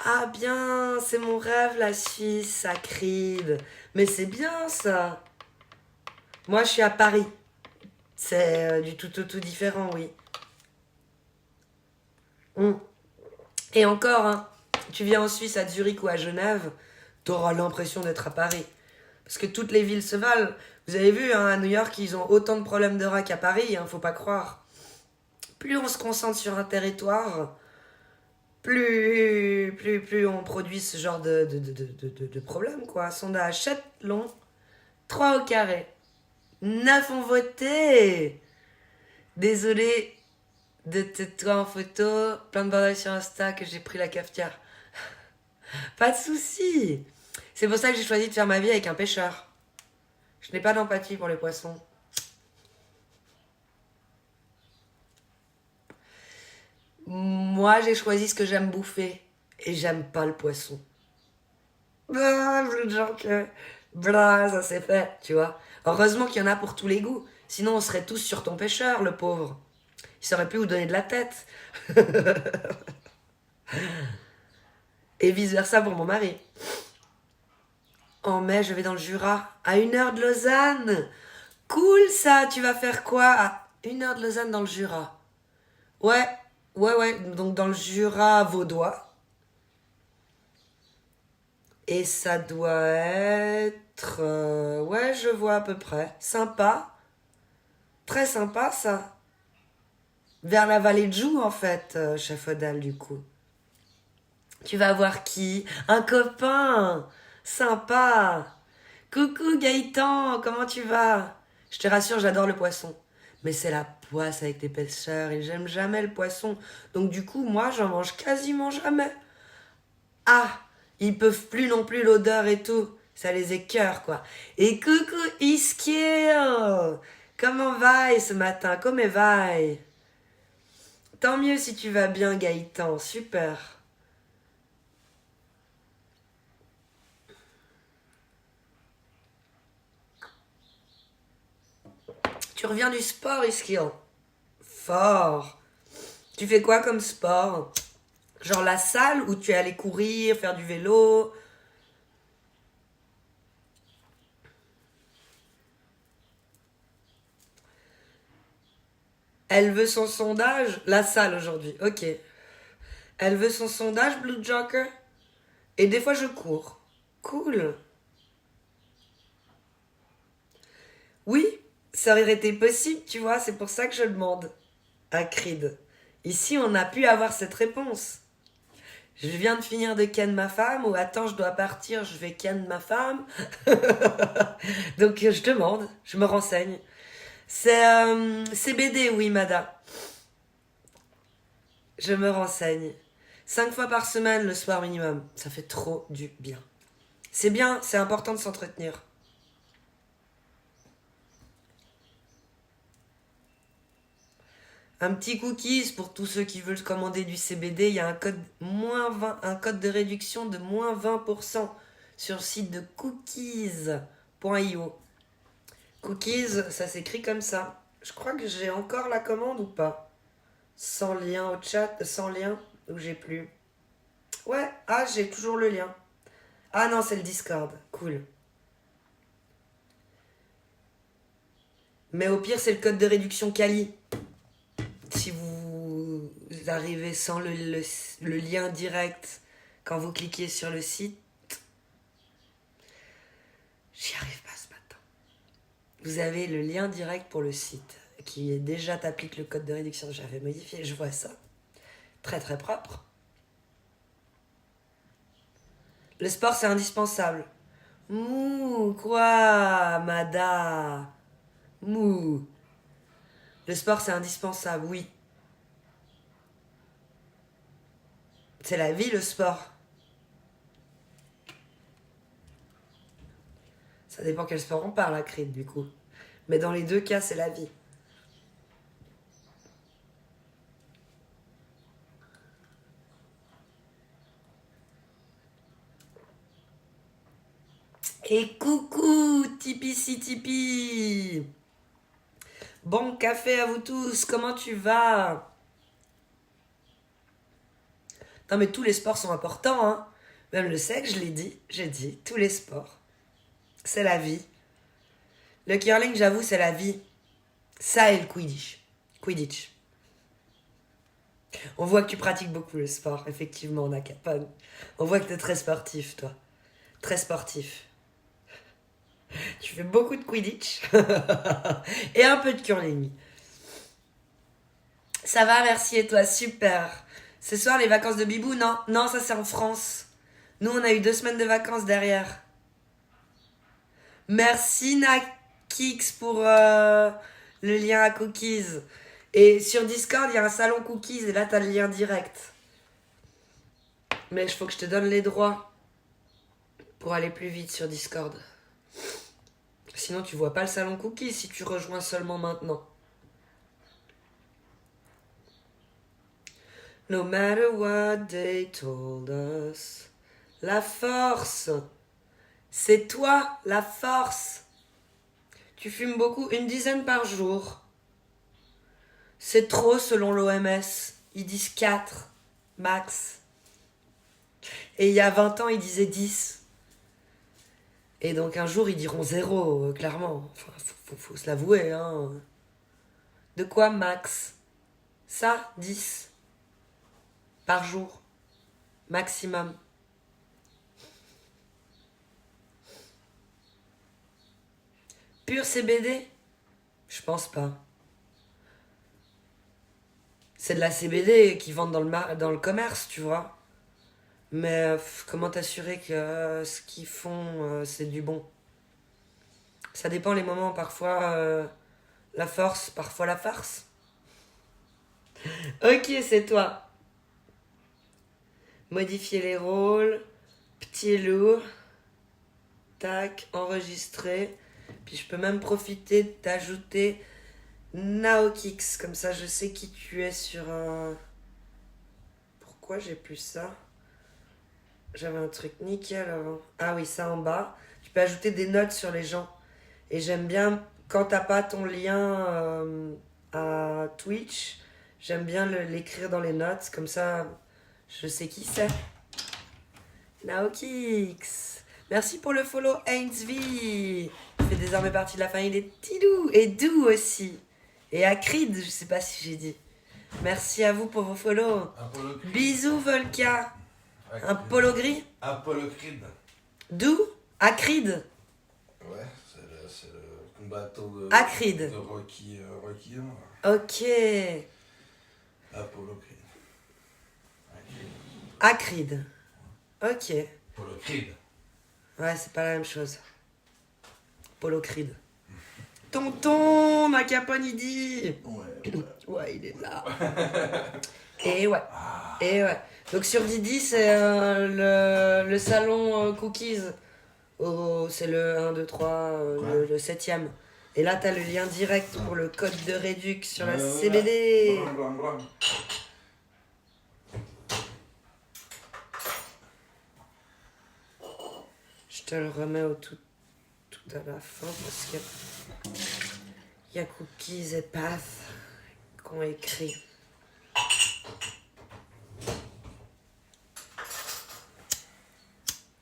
Ah bien, c'est mon rêve, la Suisse, à Cride. Mais c'est bien, ça. Moi, je suis à Paris. C'est du tout différent, oui. Et encore, hein, tu viens en Suisse, à Zurich ou à Genève, t'auras l'impression d'être à Paris. Parce que toutes les villes se valent. Vous avez vu, hein, à New York, ils ont autant de problèmes de rats qu'à Paris, hein, faut pas croire. Plus on se concentre sur un territoire, plus on produit ce genre de problèmes, quoi. Sondage Châtellon, 3 au carré. 9 ont voté. Désolée de toi en photo. Plein de bordel sur Insta que j'ai pris la cafetière. Pas de soucis. C'est pour ça que j'ai choisi de faire ma vie avec un pêcheur. Je n'ai pas d'empathie pour les poissons. Moi, j'ai choisi ce que j'aime bouffer. Et j'aime pas le poisson. Genre que... ça c'est fait, tu vois. Heureusement qu'il y en a pour tous les goûts. Sinon, on serait tous sur ton pêcheur, le pauvre. Il saurait plus où donner de la tête. Et vice-versa pour mon mari. En mai, je vais dans le Jura, à 1 heure de Lausanne. Cool, ça. Tu vas faire quoi à 1 heure de Lausanne dans le Jura? Ouais. Donc, dans le Jura vaudois. Et ça doit être... ouais, je vois à peu près. Sympa. Très sympa, ça. Vers la vallée de Joux, en fait, chef Odal, du coup. Tu vas voir qui? Un copain. Sympa. Coucou Gaëtan, comment tu vas? Je te rassure, j'adore le poisson. Mais c'est la poisse avec tes pêcheurs et j'aime jamais le poisson. Donc du coup, moi, j'en mange quasiment jamais. Ah, ils peuvent plus non plus l'odeur et tout. Ça les écœure, quoi. Et coucou Iskiel. Comment va ce matin? Comment va? Tant mieux si tu vas bien, Gaëtan. Super. Tu reviens du sport, Iskiel? Fort. Tu fais quoi comme sport? Genre la salle où tu es allé courir, faire du vélo? Elle veut son sondage. La salle aujourd'hui, ok. Elle veut son sondage, Blue Joker. Et des fois, je cours. Cool. Oui, ça aurait été possible, tu vois. C'est pour ça que je demande à Creed. Ici, on a pu avoir cette réponse. Je viens de finir de ken ma femme, ou attends, je dois partir, je vais ken ma femme. Donc, je demande, je me renseigne. C'est CBD, oui, Mada. Je me renseigne. 5 fois par semaine, le soir minimum. Ça fait trop du bien. C'est bien, c'est important de s'entretenir. Un petit cookies pour tous ceux qui veulent commander du CBD. Il y a un code, un code de réduction de moins 20% sur le site de cookies.io. Cookies, ça s'écrit comme ça. Je crois que j'ai encore la commande ou pas. Sans lien au chat, sans lien, ou j'ai plus. Ouais, ah, j'ai toujours le lien. Ah non, c'est le Discord. Cool. Mais au pire, c'est le code de réduction Kali. Si vous arrivez sans le lien direct quand vous cliquez sur le site, j'y arrive pas ce matin. Vous avez le lien direct pour le site qui est déjà t'applique le code de réduction. J'avais modifié, je vois ça. Très très propre. Le sport, c'est indispensable. Mouh, quoi, Mada? Mouh. Le sport, c'est indispensable, oui. C'est la vie, le sport. Ça dépend quel sport on parle, à Creed, du coup. Mais dans les deux cas, c'est la vie. Et coucou, Tipeee si Tipeee. Bon café à vous tous, comment tu vas? Non mais tous les sports sont importants, hein. Même le sexe, je l'ai dit, j'ai dit, tous les sports. C'est la vie. Le curling, j'avoue, c'est la vie. Ça et le Quidditch. Quidditch. On voit que tu pratiques beaucoup le sport, effectivement, Nakapon. On voit que t'es très sportif, toi. Très sportif. Tu fais beaucoup de Quidditch. Et un peu de curling. Ça va, merci, et toi? Super. Ce soir, les vacances de Bibou? Non, non, ça c'est en France. Nous, on a eu 2 semaines de vacances derrière. Merci, Nakix, pour le lien à Cookies. Et sur Discord, il y a un salon Cookies, et là, t'as le lien direct. Mais il faut que je te donne les droits pour aller plus vite sur Discord. Sinon, tu vois pas le salon Cookies si tu rejoins seulement maintenant. No matter what they told us. La force. C'est toi, la force. Tu fumes beaucoup, 10 par jour. C'est trop selon l'OMS. Ils disent 4, max. Et il y a 20 ans, ils disaient 10. Et donc un jour, ils diront 0, clairement. Enfin, faut se l'avouer, hein. De quoi, max? Ça, 10. Par jour. Maximum. Pur CBD? Je pense pas. C'est de la CBD qu'ils vendent dans le commerce, tu vois. Mais comment t'assurer que ce qu'ils font, c'est du bon? Ça dépend les moments, parfois la force, parfois la farce. Ok, c'est toi. Modifier les rôles, petit loup, tac, enregistrer. Puis je peux même profiter de t'ajouter Naokix, comme ça je sais qui tu es sur un... Pourquoi j'ai plus ça? J'avais un truc nickel avant. Ah oui, ça en bas. Tu peux ajouter des notes sur les gens. Et j'aime bien, quand t'as pas ton lien à Twitch, j'aime bien l'écrire dans les notes. Comme ça, je sais qui c'est. Naokix. Merci pour le follow, Ainsv. Tu fais désormais partie de la famille des Tidou. Et Dou aussi. Et Acrid, je sais pas si j'ai dit. Merci à vous pour vos follow. Apollo Bisous Volca. Un polo gris. Apollo Creed. D'où Acrid. Ouais, c'est le combattant de... Acrid. De Rocky 1. Ok. Apollo Creed. Acrid. Ok. Apollo Creed. Ouais, c'est pas la même chose. Polo Creed. Tonton, ma caponidi. Ouais. Ouais, il est là. Et ouais. Et ouais. Donc sur Didi, c'est le salon Cookies. Oh, c'est le 1, 2, 3, le 7ème. Et là, t'as le lien direct pour le code de réduc sur la CBD. Je te le remets tout à la fin parce que il y a Cookies et Path qui ont écrit.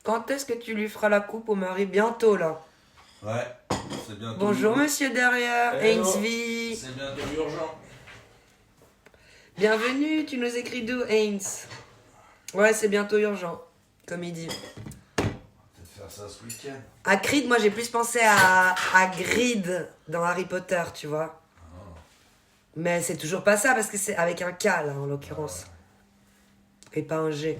Quand est-ce que tu lui feras la coupe au mari? Bientôt là. Ouais, c'est bientôt. Bonjour monsieur derrière, Hello. Ainsby. C'est bientôt urgent. Bienvenue, tu nous écris d'où, Ains? Ouais, c'est bientôt urgent, comme il dit. Peut-être faire ça ce week-end. À Creed, moi j'ai plus pensé à Grid dans Harry Potter, tu vois. Mais c'est toujours pas ça parce que c'est avec un K là en l'occurrence. Et pas un G.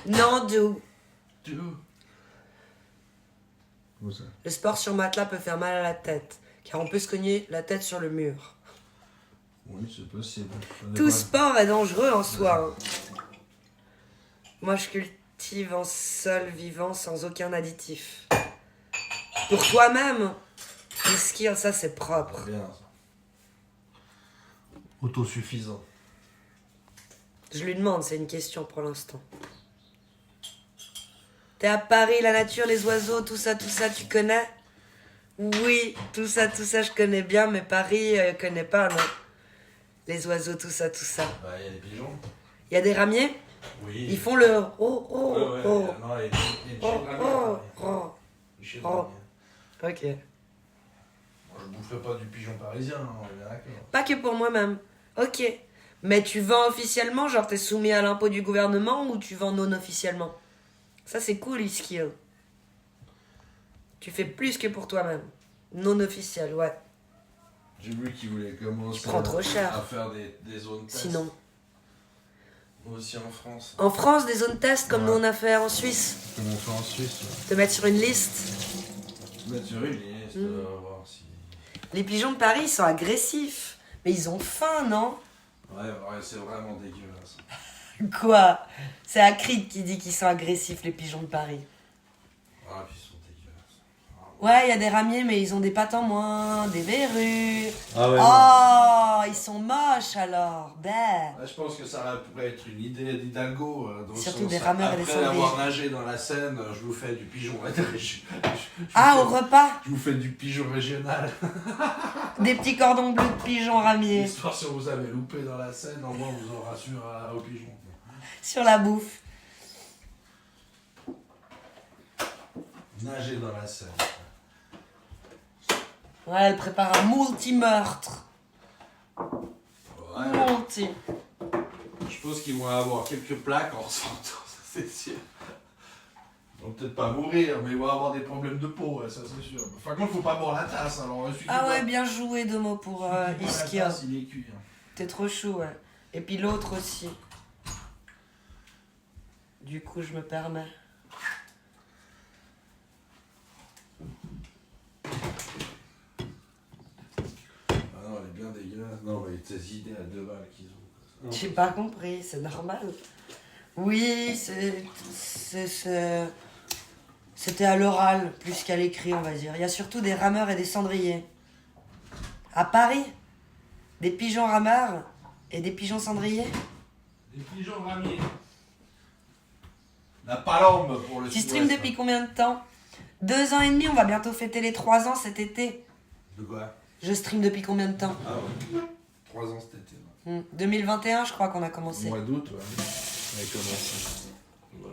Non, d'où? Où ça? Le sport sur matelas peut faire mal à la tête, car on peut se cogner la tête sur le mur. Oui, c'est possible. Tout sport est dangereux en soi. Hein. Moi, je cultive en sol vivant sans aucun additif. Pour toi-même, les skills, ça c'est propre. Bien ça. Autosuffisant. Je lui demande, c'est une question pour l'instant. T'es à Paris, la nature, les oiseaux, tout ça, tu connais? Oui, tout ça, je connais bien, mais Paris, je connais pas, non. Les oiseaux, tout ça. Bah, il y a des pigeons. Il y a des ramiers? Oui. Ils font le oh, oh, Ouais, ouais, oh. non, il y a une Oh, chaîne de oh, ramiers. oh. Une chaîne de Oh. ramiers. Ok. Moi, je boufferai pas du pigeon parisien, hein, on est bien d'accord. Pas que pour moi-même. Ok. Mais tu vends officiellement, genre t'es soumis à l'impôt du gouvernement ou tu vends non officiellement? Ça c'est cool, Iskill. Tu fais plus que pour toi-même. Non officiel, ouais. J'ai vu qu'ils voulaient commencer Tu prends trop cher. à faire des zones test. Sinon. Aussi en France. En France, des zones test comme Ouais. nous on a fait en Suisse. Comme on fait en Suisse. Te mettre sur une liste. Mettre sur une liste, voir si... Les pigeons de Paris, ils sont agressifs. Mais ils ont faim, non? Ouais, c'est vraiment dégueulasse. Quoi? C'est Acrid qui dit qu'ils sont agressifs, les pigeons de Paris. Ah, puis ils sont dégueulasses. Ouais, il y a des ramiers, mais ils ont des pattes en moins, des verrues. Ah ouais. Oh, ils sont moches alors. Bah. Je pense que ça pourrait être une idée d'Hidalgo. Dans le Surtout sens, des rameurs et des après avoir sangliers. nagé dans la Seine, je vous fais du pigeon. Ah, au repas, Je vous fais du pigeon régional. des petits cordons bleus de pigeons ramiers Histoire si vous avez loupé dans la Seine, au moins on vous en rassure au pigeon. sur la bouffe. Nager dans la Seine. Ouais, elle prépare un multi-meurtre. Ouais. Multi. Je pense qu'ils vont avoir quelques plaques en ressortant, ça c'est sûr. Ils vont peut-être pas mourir, mais ils vont avoir des problèmes de peau, ouais, ça c'est sûr. Par contre, faut pas boire la tasse, alors celui qui Ah ouais, boit- bien joué, Domo, pour celui qui boit la Iskia. tasse, il est cuit. Hein. T'es trop chou, ouais. Et puis l'autre aussi. Du coup, je me permets. Ah non, elle est bien dégueulasse. Non, mais tes idées à 2 balles qu'ils ont. J'ai pas compris, c'est normal. Oui, c'était à l'oral plus qu'à l'écrit, on va dire. Il y a surtout des rameurs et des cendriers. À Paris, des pigeons rameurs et des pigeons cendriers. Des pigeons ramiers. La palombe pour le Tu sud-ouest, streams depuis combien de temps? 2 ans et demi, on va bientôt fêter les 3 ans cet été. De quoi? Je stream depuis combien de temps? Ah ouais. 3 ans cet été. Ouais. 2021, je crois qu'on a commencé. Au mois d'août, ouais. On a commencé. Ouais.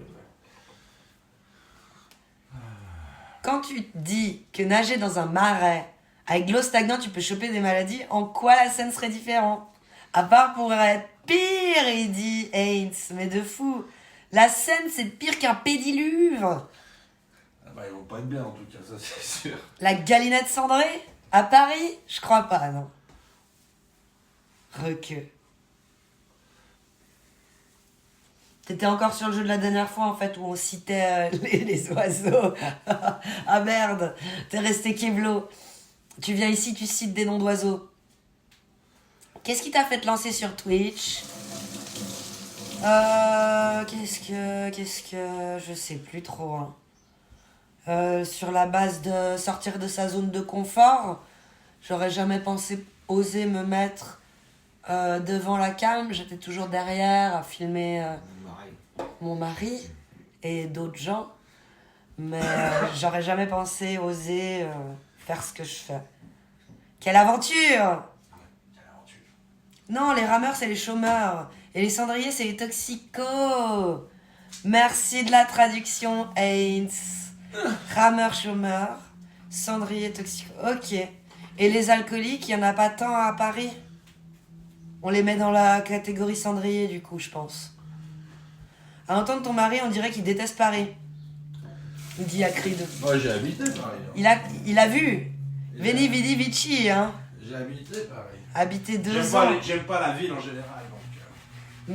quand tu dis que nager dans un marais avec de l'eau stagnante, tu peux choper des maladies, en quoi la scène serait différente? À part pour être pire, il dit Haynes, mais de fou. La scène, c'est pire qu'un pédiluve. Ah bah, ils vont pas être bien en tout cas, ça c'est sûr. La galinette cendrée à Paris? Je crois pas, non. Requeux. T'étais encore sur le jeu de la dernière fois, en fait, où on citait les oiseaux. Ah merde, t'es resté Kevlo. Tu viens ici, tu cites des noms d'oiseaux. Qu'est-ce qui t'a fait te lancer sur Twitch? Qu'est-ce que... Je sais plus trop, hein. Sur la base de sortir de sa zone de confort, j'aurais jamais pensé oser me mettre devant la cam. J'étais toujours derrière à filmer mon mari et d'autres gens. Mais j'aurais jamais pensé oser faire ce que je fais. Quelle aventure! Non, les rameurs, c'est les chômeurs. Et les cendriers, c'est les toxicos. Merci de la traduction, Haynes. Rameur, chômeur, cendrier, toxico. Ok. Et les alcooliques, il n'y en a pas tant à Paris? On les met dans la catégorie cendrier, du coup, je pense. À entendre ton mari, on dirait qu'il déteste Paris. Il dit à Creed. Moi j'ai habité Paris. Hein. Il a vu. Veni, vidi, vici, hein. J'ai habité Paris. Habité 2 ans. J'aime pas la ville en général. Donc,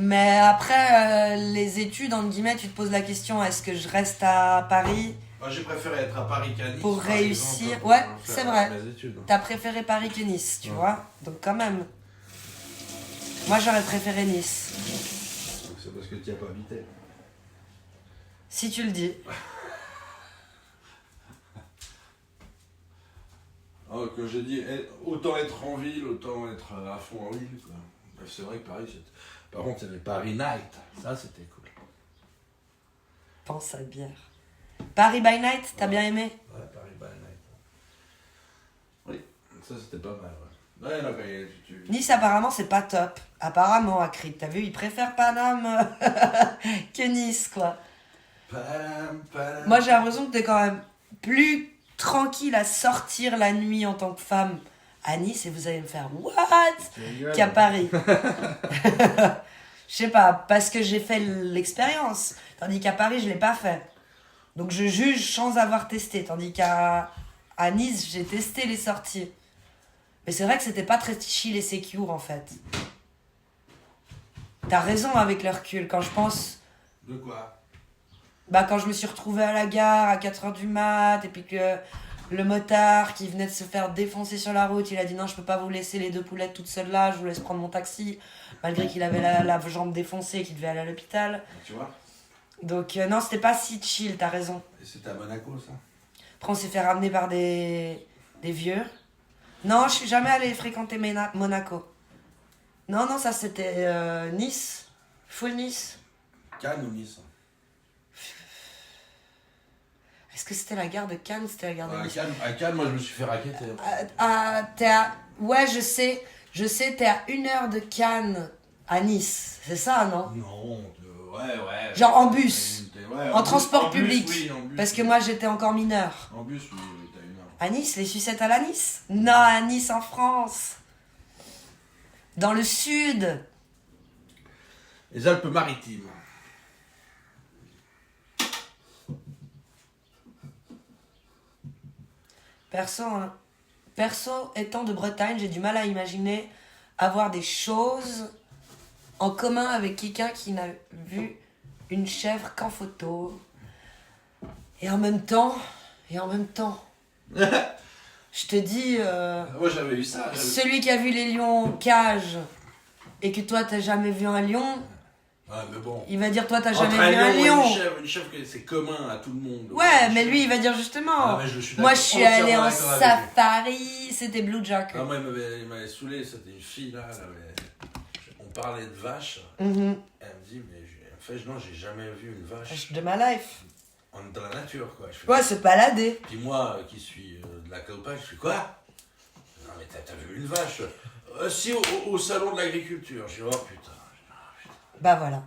Mais après les études, entre guillemets, tu te poses la question, est-ce que je reste à Paris moi j'ai préféré être à Paris qu'à Nice. pour par réussir? exemple, Ouais, pour c'est faire vrai. mes études. T'as préféré Paris que Nice, tu Ouais. vois? Donc quand même. Moi, j'aurais préféré Nice. Donc, c'est parce que tu n'y as pas habité. Si tu le dis. Oh, que j'ai dit, autant être en ville, autant être à fond en ville. Quoi. C'est vrai que Paris, c'était... Par contre, il y avait Paris Night. Ça, c'était cool. Pense à bière. Paris by Night, t'as bien aimé? Ouais, Paris by Night. Oui, ça, c'était pas mal. Ouais, ouais là, Nice, apparemment, c'est pas top. Apparemment, à Creed. T'as vu, ils préfèrent Paname que Nice, quoi. Moi, j'ai l'impression que t'es quand même plus tranquille à sortir la nuit en tant que femme à Nice et vous allez me faire what qu'à Paris. Je sais pas, parce que j'ai fait l'expérience. Tandis qu'à Paris, je l'ai pas fait. Donc je juge sans avoir testé. Tandis qu'à Nice, j'ai testé les sorties. Mais c'est vrai que c'était pas très chill et secure en fait. T'as raison avec le recul. Quand je pense... De quoi? Bah quand je me suis retrouvée à la gare à 4h du mat et puis que le motard qui venait de se faire défoncer sur la route, il a dit non je peux pas vous laisser les 2 poulettes toutes seules là, je vous laisse prendre mon taxi, malgré qu'il avait la jambe défoncée et qu'il devait aller à l'hôpital. Tu vois? Donc non c'était pas si chill, t'as raison. Et c'était à Monaco ça? Après on s'est fait ramener par des vieux. Non je suis jamais allée fréquenter Monaco. Non ça c'était Nice, full Nice. Cannes ou Nice? Est-ce que c'était la gare de Cannes ou c'était la gare de Nice? À Cannes, moi je me suis fait raqueter. Ouais, je sais, t'es à 1 heure de Cannes à Nice, c'est ça, non? Non, ouais. Genre en bus, Ouais, en transport bus, public, oui, en bus, parce que oui. moi j'étais encore mineure. En bus, oui, t'as 1 heure. À Nice, les sucettes à la Nice? Non, à Nice en France. Dans le sud. Les Alpes-Maritimes. Perso, étant de Bretagne, j'ai du mal à imaginer avoir des choses en commun avec quelqu'un qui n'a vu une chèvre qu'en photo. Et en même temps, je te dis, Moi j'avais eu ça. celui qui a vu les lions en cage et que toi t'as jamais vu un lion, Ouais, mais bon. il va dire toi t'as Entre jamais vu un et lion. une chèvre, c'est commun à tout le monde. Ouais, mais lui il va dire justement. Ah, mais je suis Moi d'accord, je suis allée en entièrement d'accord avec lui. safari, c'était Blue Jack. Ah, moi il m'avait saoulé, c'était une fille là. On parlait de vaches. Mhm. Elle me dit, mais en fait, non, j'ai jamais vu une vache De ma life. dans la nature quoi. Je fais, Ouais, se balader. Puis moi qui suis de la campagne, je fais quoi? Non, mais t'as vu une vache? Si, au salon de l'agriculture. Je dis, oh putain. Bah voilà.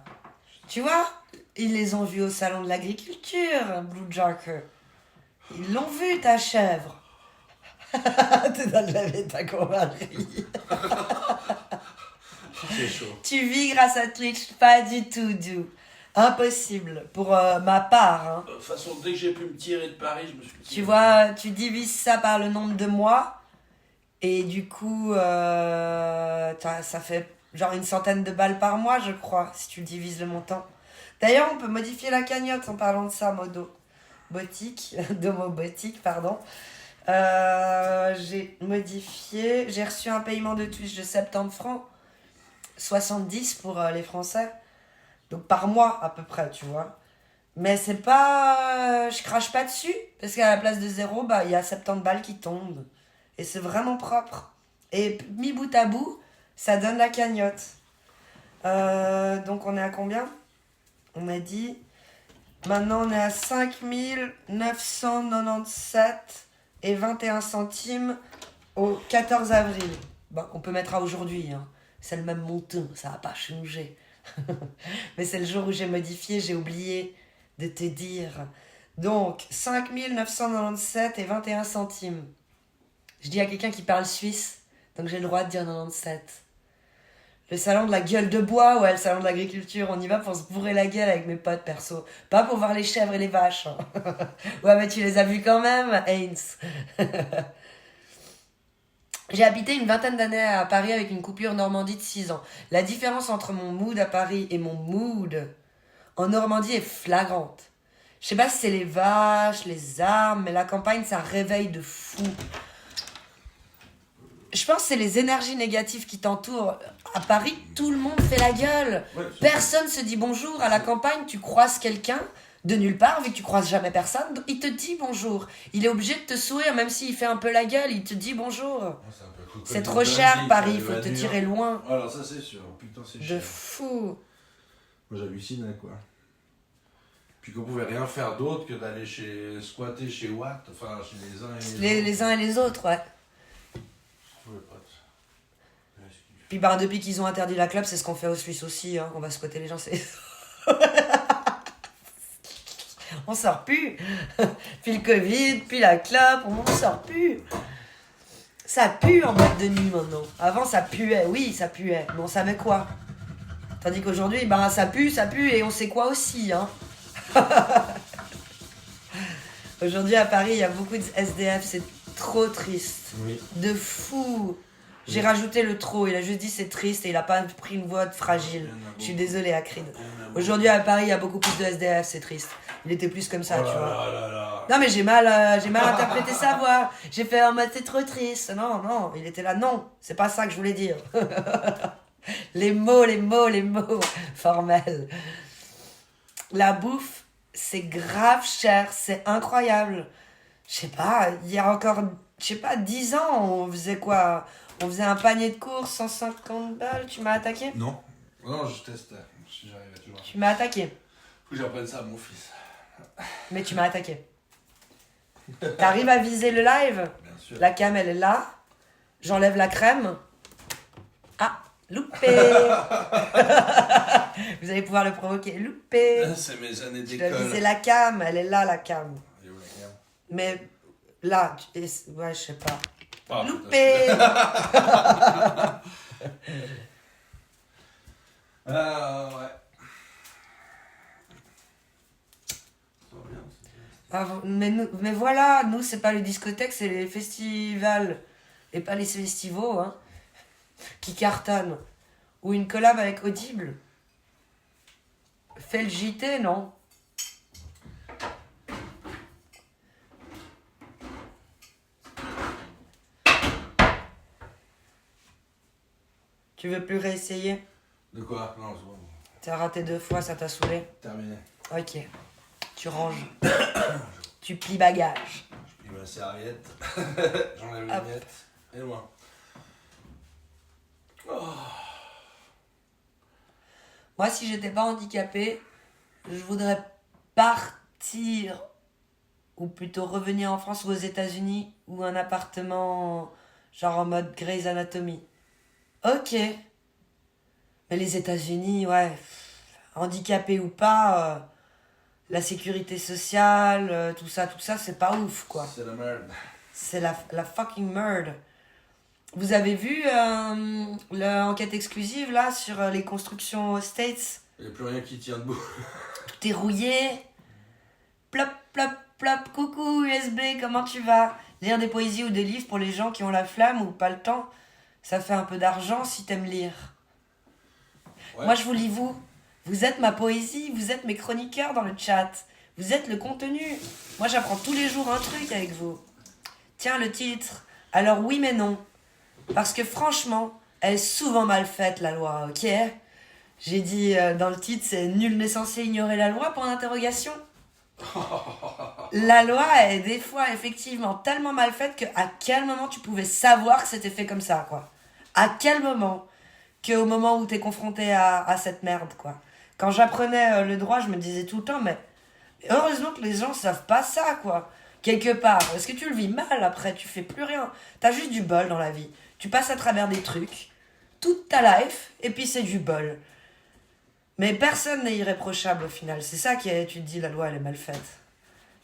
Tu vois, ils les ont vus au salon de l'agriculture, Blue Jack. Ils l'ont vu, ta chèvre. Tu dois te laver ta connerie. C'est chaud. Tu vis grâce à Twitch, pas du tout, du. Impossible, pour ma part. Hein. De toute façon, dès que j'ai pu me tirer de Paris, je me suis tiré. Tu vois, tu divises ça par le nombre de mois, et du coup, ça fait genre une centaine de balles par mois, je crois, si tu divises le montant. D'ailleurs, on peut modifier la cagnotte en parlant de ça, Domobotique, pardon. J'ai modifié, j'ai reçu un paiement de Twitch de 70 francs, 70 pour les Français. Donc par mois à peu près, tu vois. Mais c'est pas... je crache pas dessus, parce qu'à la place de 0, bah, il y a 70 balles qui tombent. Et c'est vraiment propre. Et mis bout à bout, ça donne la cagnotte. Donc on est à combien ? On m'a dit... Maintenant on est à 5997 et 21 centimes au 14 avril. Bon, on peut mettre à aujourd'hui, hein. C'est le même montant, ça va pas changer. Mais c'est le jour où j'ai modifié, j'ai oublié de te dire. Donc, 5997 et 21 centimes. Je dis à quelqu'un qui parle suisse, donc j'ai le droit de dire 97. Le salon de la gueule de bois, ouais, le salon de l'agriculture, on y va pour se bourrer la gueule avec mes potes perso. Pas pour voir les chèvres et les vaches. Hein. Ouais, mais tu les as vus quand même, Haynes. J'ai habité une vingtaine d'années à Paris avec une coupure Normandie de 6 ans. La différence entre mon mood à Paris et mon mood en Normandie est flagrante. Je sais pas si c'est les vaches, les armes, mais la campagne, ça réveille de fou. Je pense que c'est les énergies négatives qui t'entourent. À Paris, tout le monde fait la gueule. Ouais, Personne se dit bonjour. À la campagne, tu croises quelqu'un de nulle part, vu que tu croises jamais personne. Donc il te dit bonjour. Il est obligé de te sourire, même s'il fait un peu la gueule, il te dit bonjour. C'est trop cher, Paris, il faut te tirer loin. Alors ça c'est sûr, putain c'est cher. De fou. Moi j'hallucinais quoi. Puis qu'on pouvait rien faire d'autre que d'aller squatter chez Watt, enfin chez les uns et les autres. Les uns et les autres, ouais. Ouais, pote. Puis bah, depuis qu'ils ont interdit la clope, c'est ce qu'on fait aux Suisses aussi. Hein. On va squatter les gens, c'est... On sort plus. Puis le Covid, puis la clope, on sort plus. Ça pue en boîte de nuit maintenant. Avant ça puait, oui ça puait, mais on savait quoi. Tandis qu'aujourd'hui, bah, ça pue et on sait quoi aussi. Hein. Aujourd'hui à Paris, il y a beaucoup de SDF, c'est trop triste. Oui. De fou. J'ai rajouté le trop, il a juste dit c'est triste et il a pas pris une voix fragile. Je suis désolée Akrid. Aujourd'hui à Paris, il y a beaucoup plus de SDF, c'est triste. Il était plus comme ça, tu vois. Non mais j'ai mal interprété sa voix. J'ai fait en mode c'est trop triste. Non, il était là, non, c'est pas ça que je voulais dire. les mots formels. La bouffe, c'est grave cher, c'est incroyable. Je sais pas, il y a encore, 10 ans, on faisait quoi ? On faisait un panier de courses, 150 balles, tu m'as attaqué ? Non, je testais, si j'arrivais toujours. Tu m'as attaqué. Faut que j'apprenne ça à mon fils. Mais tu m'as attaqué. T'arrives à viser le live ? Bien sûr. La cam, elle est là. J'enlève la crème. Ah, loupé. Vous allez pouvoir le provoquer. Loupé. C'est mes années Tu dois d'école. viser la cam. Elle est là, la cam. Elle est où, la cam ? Mais là, ouais, je sais pas. Ah, Loupé. Ouais. Ah, mais voilà, nous, c'est pas les discothèques, c'est les festivals. Et pas les festivals, hein. Qui cartonnent. Ou une collab avec Audible. Fais le JT, non ? Tu veux plus réessayer ? De quoi ? Non, c'est bon. T'as raté 2 fois, ça t'a saoulé ? Terminé. Ok. Tu ranges. Tu plies bagage. Je plie ma serviette. J'enlève les Hop. miettes. Et loin. Oh. Moi, si j'étais pas handicapée, je voudrais partir, ou plutôt revenir en France ou aux États-Unis, ou un appartement, genre en mode Grey's Anatomy. Ok. Mais les États-Unis, ouais, handicapé ou pas, la sécurité sociale, tout ça, c'est pas ouf, quoi. C'est la merde. C'est la fucking merde. Vous avez vu l'enquête exclusive, là, sur les constructions aux States? Il n'y a plus rien qui tient debout. Tout est rouillé. Plop, plop, plop. Coucou USB, comment tu vas? Lire des poésies ou des livres pour les gens qui ont la flamme ou pas le temps. Ça fait un peu d'argent si t'aimes lire. Ouais. Moi, je vous lis vous. Vous êtes ma poésie, vous êtes mes chroniqueurs dans le chat. Vous êtes le contenu. Moi, j'apprends tous les jours un truc avec vous. Tiens, le titre. Alors oui, mais non. Parce que franchement, elle est souvent mal faite, la loi, ok? J'ai dit dans le titre, c'est « Nul n'est censé ignorer la loi » pour l'interrogation. La loi est des fois effectivement tellement mal faite qu'à quel moment tu pouvais savoir que c'était fait comme ça, quoi. À quel moment? Qu'au moment où t'es confronté à cette merde, quoi. Quand j'apprenais le droit, je me disais tout le temps, mais heureusement que les gens savent pas ça, quoi. Quelque part. Parce que tu le vis mal après, tu fais plus rien. T'as juste du bol dans la vie. Tu passes à travers des trucs, toute ta life, et puis c'est du bol. Mais personne n'est irréprochable au final. C'est ça qui est, tu te dis, la loi, elle est mal faite.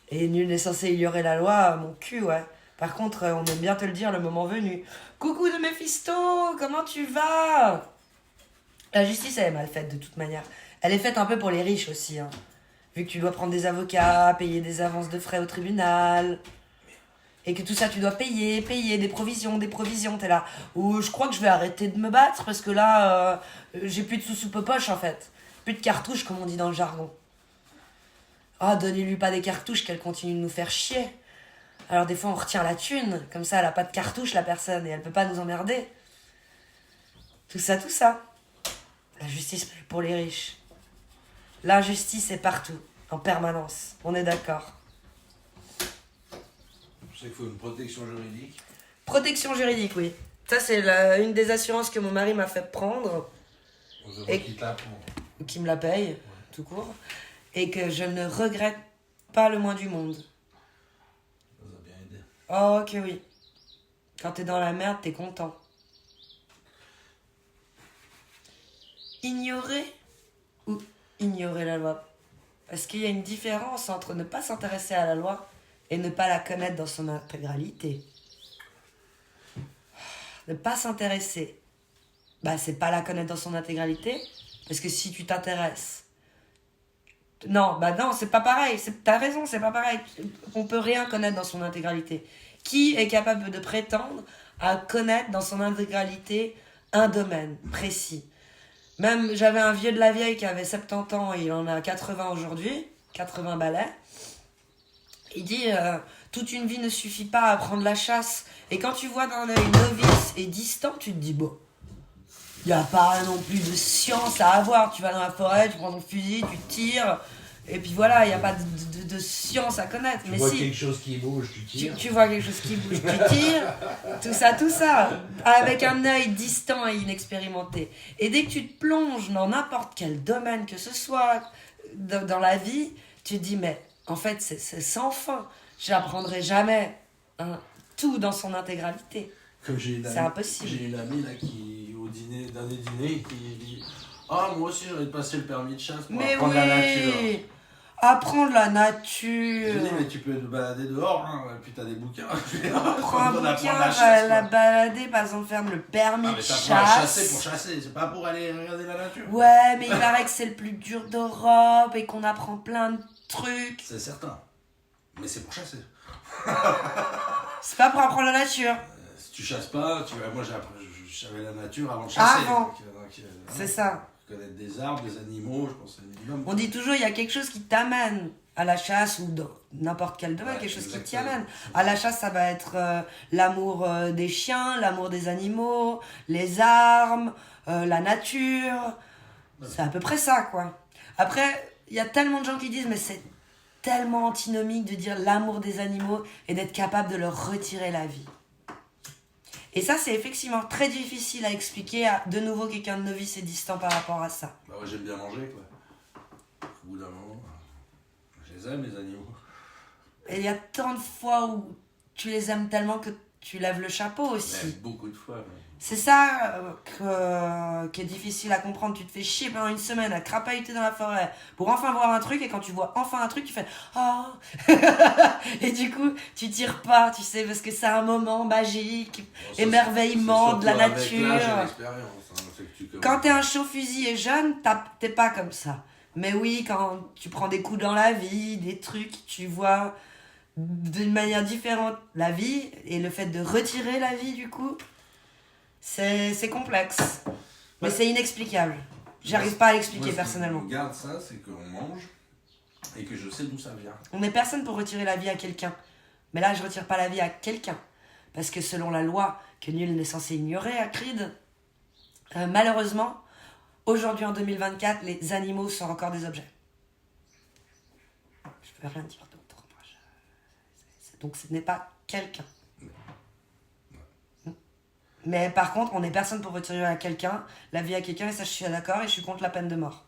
Et nul n'est censé ignorer la loi, mon cul, ouais. Par contre, on aime bien te le dire le moment venu. Coucou de Mephisto, comment tu vas? La justice, elle est mal faite de toute manière. Elle est faite un peu pour les riches aussi, hein. Vu que tu dois prendre des avocats, payer des avances de frais au tribunal. Et que tout ça, tu dois payer des provisions, t'es là. Ou je crois que je vais arrêter de me battre parce que là, j'ai plus de sous aux poches en fait. Plus de cartouches, comme on dit dans le jargon. Ah, donnez-lui pas des cartouches qu'elle continue de nous faire chier. Alors des fois, on retient la thune. Comme ça, elle a pas de cartouche, la personne, et elle peut pas nous emmerder. Tout ça. La justice pour les riches. L'injustice est partout, en permanence. On est d'accord. Je sais qu'il faut une protection juridique. Protection juridique, oui. Ça, c'est une des assurances que mon mari m'a fait prendre. Et qui tape. Qui me la paye, tout court. Et que je ne regrette pas le moins du monde. Ça nous a bien aidé. Oh, que oui. Quand t'es dans la merde, t'es content. Ignorer ou ignorer la loi? Parce qu'il y a une différence entre ne pas s'intéresser à la loi et ne pas la connaître dans son intégralité. Ne pas s'intéresser, bah c'est pas la connaître dans son intégralité, parce que si tu t'intéresses... Non, c'est pas pareil, t'as raison, c'est pas pareil. On peut rien connaître dans son intégralité. Qui est capable de prétendre à connaître dans son intégralité un domaine précis? Même, j'avais un vieux de la vieille qui avait 70 ans, il en a 80 aujourd'hui, 80 balais. Il dit, toute une vie ne suffit pas à apprendre la chasse. Et quand tu vois d'un œil novice et distant, tu te dis, bon, il n'y a pas non plus de science à avoir. Tu vas dans la forêt, tu prends ton fusil, tu tires, et puis voilà, il n'y a pas de science à connaître. Tu mais vois si quelque chose qui bouge, tu tires. tu vois quelque chose qui bouge, tu tires, tout ça, avec un œil distant et inexpérimenté. Et dès que tu te plonges dans n'importe quel domaine que ce soit dans la vie, tu te dis, mais en fait, c'est sans fin. J'apprendrai jamais tout dans son intégralité. Comme C'est impossible. J'ai une amie là qui, au dernier dîner, qui dit « Ah, moi aussi, j'aurais passer le permis de chasse pour Mais apprendre oui, la nature. » apprendre la Je nature. lui dis « Mais tu peux te balader dehors, hein, et puis t'as des bouquins. » Prends un bouquin, chasse, la balader, par exemple, faire le permis Ah, de mais t'apprends à chasser chasse. pour chasser, c'est pas pour aller regarder la nature. Ouais, mais il paraît que c'est le plus dur d'Europe et qu'on apprend plein de trucs. C'est certain. Mais c'est pour chasser. C'est pas pour apprendre la nature. Si tu chasses pas, moi je savais la nature avant de chasser. Avant. Donc, C'est ça. Connaître des arbres, des animaux, je pense que c'est le minimum. On dit toujours, il y a quelque chose qui t'amène à la chasse ou dans n'importe quel domaine, Ouais, quelque chose qui t'y exactement. amène. À la chasse, ça va être l'amour des chiens, l'amour des animaux, les armes, la nature. Ouais. C'est à peu près ça, quoi. Après, il y a tellement de gens qui disent, mais c'est tellement antinomique de dire l'amour des animaux et d'être capable de leur retirer la vie. Et ça, c'est effectivement très difficile à expliquer à de nouveau quelqu'un de novice et distant par rapport à ça. Bah ouais, j'aime bien manger, quoi. Au bout d'un moment, je les aime, les animaux. Et il y a tant de fois où tu les aimes tellement que tu lèves le chapeau Mais aussi. beaucoup de fois. C'est ça qui est difficile à comprendre. Tu te fais chier pendant une semaine à crapahuter dans la forêt pour enfin voir un truc, et quand tu vois enfin un truc, tu fais « Oh !» Et du coup, tu tires pas, tu sais, parce que c'est un moment magique, Bon, ça, émerveillement c'est de la surtout avec l'âge et nature. l'expérience, hein, c'est que tu commences. Quand t'es un chaud fusil et jeune, t'es pas comme ça. Mais oui, quand tu prends des coups dans la vie, des trucs, tu vois d'une manière différente la vie, et le fait de retirer la vie, du coup, c'est complexe. Mais Ouais. c'est inexplicable. J'arrive pas à l'expliquer Moi, personnellement. Ce qui me garde ça, c'est qu'on mange et que je sais d'où ça vient. On n'est personne pour retirer la vie à quelqu'un. Mais là, je retire pas la vie à quelqu'un. Parce que selon la loi que nul n'est censé ignorer à Creed, malheureusement, aujourd'hui en 2024, les animaux sont encore des objets. Je peux rien dire d'autre. Donc ce n'est pas quelqu'un. Mais par contre, on n'est personne pour retirer à quelqu'un la vie à quelqu'un, et ça je suis d'accord, et je suis contre la peine de mort.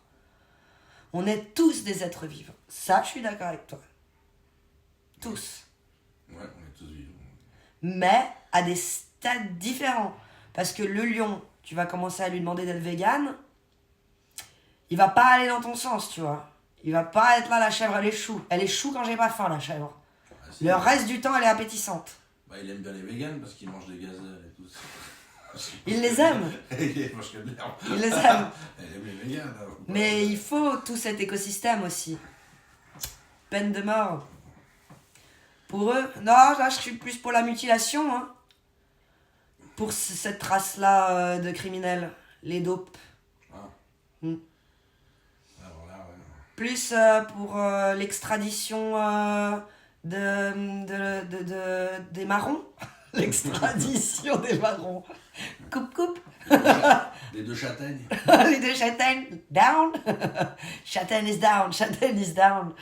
On est tous des êtres vivants. Ça, je suis d'accord avec toi. Tous. Ouais, on est tous vivants. Mais à des stades différents. Parce que le lion, tu vas commencer à lui demander d'être vegan, il va pas aller dans ton sens, tu vois. Il va pas être là, la chèvre, elle est chou. Elle est chou quand j'ai pas faim, la chèvre. Ah, si, Le reste du temps, elle est appétissante. Bah, il aime bien les végans parce qu'il mange des gazelles et tout ça. Il les aime. Il mange que de l'herbe. Il les aime. Elle aime les végans. Hein. Mais il faut tout cet écosystème aussi. Peine de mort. Pour eux, non, là je suis plus pour la mutilation. Hein. Pour cette race-là de criminels. Les dopes. Ah. Mm. Alors là, ouais. Plus pour l'extradition des marrons. L'extradition des marrons. Coupe. Les deux châtaignes. Les deux châtaignes, down. Châtaigne is down, châtaigne is down.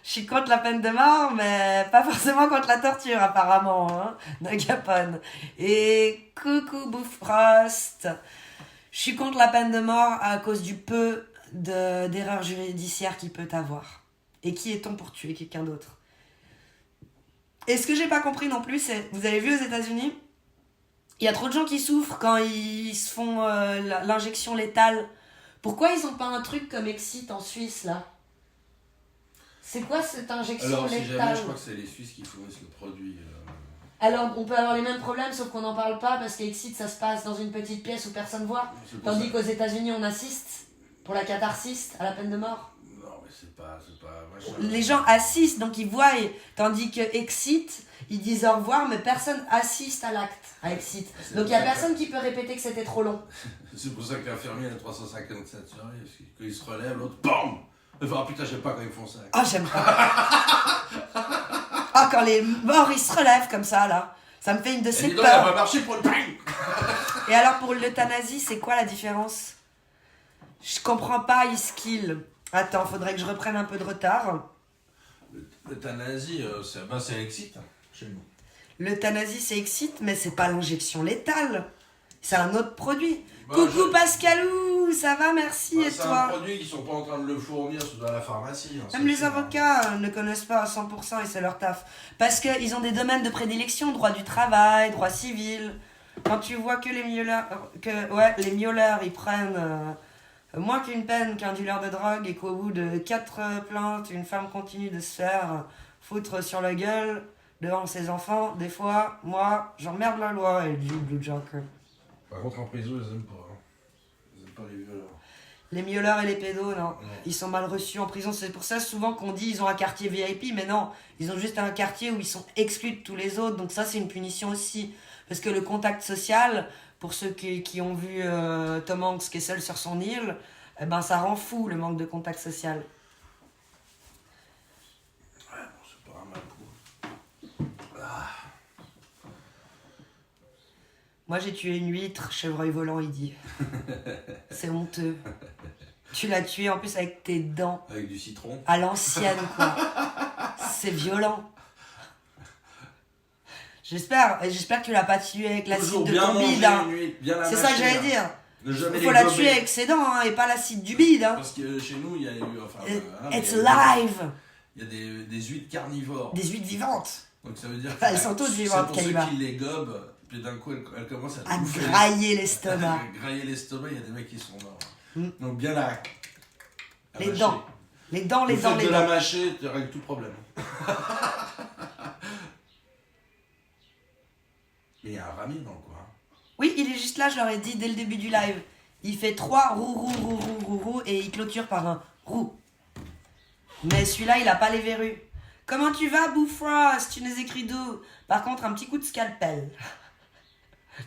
Je suis contre la peine de mort, mais pas forcément contre la torture, apparemment. Hein, de Capone. Et coucou Bouffrost. Je suis contre la peine de mort à cause du peu d'erreurs judiciaires qu'il peut avoir. Et qui est-on pour tuer quelqu'un d'autre? Et ce que j'ai pas compris non plus, c'est, vous avez vu aux États-Unis, il y a trop de gens qui souffrent quand ils se font l'injection létale. Pourquoi ils ont pas un truc comme Exit en Suisse, là? C'est quoi cette injection Alors, si létale? jamais, je crois que c'est les Suisses qui fournissent le produit. Alors, on peut avoir les mêmes problèmes, sauf qu'on n'en parle pas, parce qu'Exit, ça se passe dans une petite pièce où personne voit. C'est pour Tandis ça. qu'aux États-Unis, on assiste pour la catharsis à la peine de mort. Non, mais c'est pas machin. Les gens assistent, donc ils voient, tandis que Exit, ils disent au revoir, mais personne assiste à l'acte, à Exit. C'est Donc il pour n'y a ça personne qui peut répéter que c'était trop long. C'est pour ça que l'infirmier a 357 sur lui, parce que quand il se relève, l'autre, BAM! Il fait, ah putain, j'aime pas quand ils font ça. Ah, j'aime pas. Ah, quand les morts, ils se relèvent comme ça, là. Ça me fait une de Et ces dis donc, ça va peurs. marcher pour le bang! Et alors, pour l'euthanasie, c'est quoi la différence? Je comprends pas, Iskill. Attends, faudrait que je reprenne un peu de retard. L'euthanasie, c'est Exit, hein, chez nous. L'euthanasie, c'est Exit, mais c'est pas l'injection létale. C'est un autre produit. Bah, Coucou Pascalou, ça va, merci, Bah, et c'est un toi? produit qu'ils sont pas en train de le fournir dans la pharmacie. Hein, Même c'est les sûr. avocats ne connaissent pas à 100% et c'est leur taf. Parce qu'ils ont des domaines de prédilection, droit du travail, droit civil. Quand tu vois que les miauleurs, ils prennent moins qu'une peine qu'un dealer de drogue et qu'au bout de 4 plaintes, une femme continue de se faire foutre sur la gueule devant ses enfants, des fois, moi, j'emmerde la loi et dit Blue Joker. Par contre, en prison, ils aiment pas. Hein. Ils aiment pas les violeurs. Les miauleurs et les pédos, non. Ils sont mal reçus en prison. C'est pour ça souvent qu'on dit ils ont un quartier VIP, mais non. Ils ont juste un quartier où ils sont exclus de tous les autres. Donc ça, c'est une punition aussi. Parce que le contact social, pour ceux qui ont vu Tom Hanks qui est seul sur son île, eh ben, ça rend fou le manque de contact social. Ouais, bon, c'est pas un mal coup. Ah. Moi, j'ai tué une huître, chevreuil volant, il dit. C'est honteux. Tu l'as tué en plus avec tes dents. Avec du citron. À l'ancienne, quoi. C'est violent. J'espère que tu l'as pas tué avec l'acide Toujours de bien ton manger bide. Hein. une huître, bien la C'est ça que mâcher, j'allais hein. dire. Ne jamais Il faut les la gober. tuer avec ses dents, hein, et pas l'acide du bide. Hein. Parce que chez nous, il y a eu. Enfin, It's alive. il y a des huîtres carnivores. Des huîtres vivantes. Donc ça veut dire Elles sont toutes c'est vivantes, pour ceux Kalima. qui les gobent, puis d'un coup elles commencent à À bouffer grailler l'estomac. grailler l'estomac, il y a des mecs qui sont morts. Mm. Donc bien la Les mâcher. dents. Les dents, les Le dents, fait les de la dents. mâcher, tu règles tout problème. Mais il y a un Rami dans le coin. Oui, il est juste là, je leur ai dit dès le début du live. Il fait 3 roux et il clôture par un roux. Mais celui-là, il a pas les verrues. Comment tu vas, Bouffrost? Tu nous écris d'où? Par contre, un petit coup de scalpel.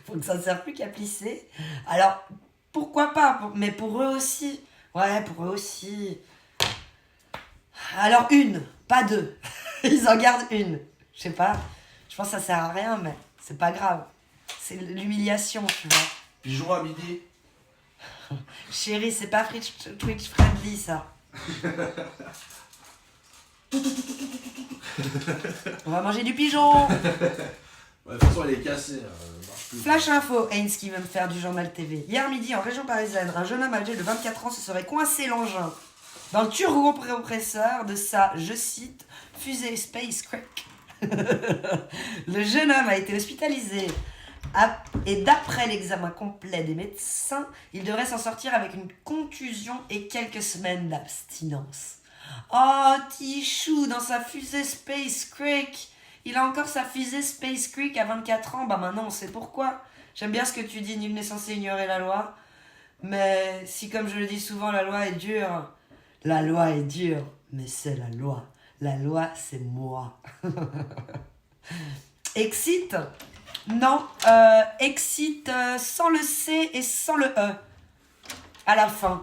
Faut que ça ne sert plus qu'à plisser. Alors, pourquoi pas? Mais pour eux aussi. Ouais, pour eux aussi. Alors, une, pas deux. Ils en gardent une. Je sais pas. Je pense que ça sert à rien, mais c'est pas grave. C'est l'humiliation, tu vois. Pigeon à midi. Chérie, c'est pas Twitch friendly, ça. On va manger du pigeon. Ouais, de toute façon, elle est cassée. Elle marche plus. Flash info, Haynes qui veut me faire du journal TV. Hier midi, en région parisienne, un jeune homme âgé de 24 ans se serait coincé l'engin dans le turbocompresseur de sa, je cite, fusée Space Crack. Le jeune homme a été hospitalisé et d'après l'examen complet des médecins, il devrait s'en sortir avec une contusion et quelques semaines d'abstinence. Oh, Tichou, dans sa fusée Space Creek. Il a encore sa fusée Space Creek à 24 ans. Bah maintenant, on sait pourquoi. J'aime bien ce que tu dis, nul n'est censé ignorer la loi. Mais si, comme je le dis souvent, la loi est dure, mais c'est la loi. La loi, c'est moi. Exit? Non, exit sans le C et sans le E. À la fin.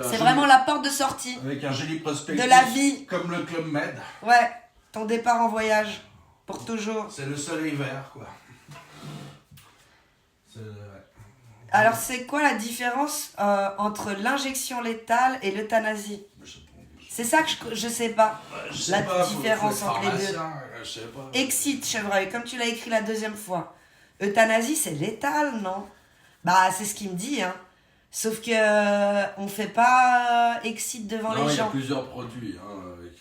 C'est vraiment la porte de sortie. Avec un joli prospectus. De la vie. Comme le Club Med. Ouais, ton départ en voyage. Pour toujours. C'est le soleil vert, quoi. Ouais. Alors, c'est quoi la différence entre l'injection létale et l'euthanasie? C'est ça que je sais pas. Je sais La pas, différence faut être entre les deux. pharmacien, je sais pas. Exit, chevreuil, comme tu l'as écrit la deuxième fois. Euthanasie, c'est létal, non? Bah, c'est ce qu'il me dit, hein. Sauf que on fait pas exit devant Non, les il y a gens. plusieurs produits, hein, avec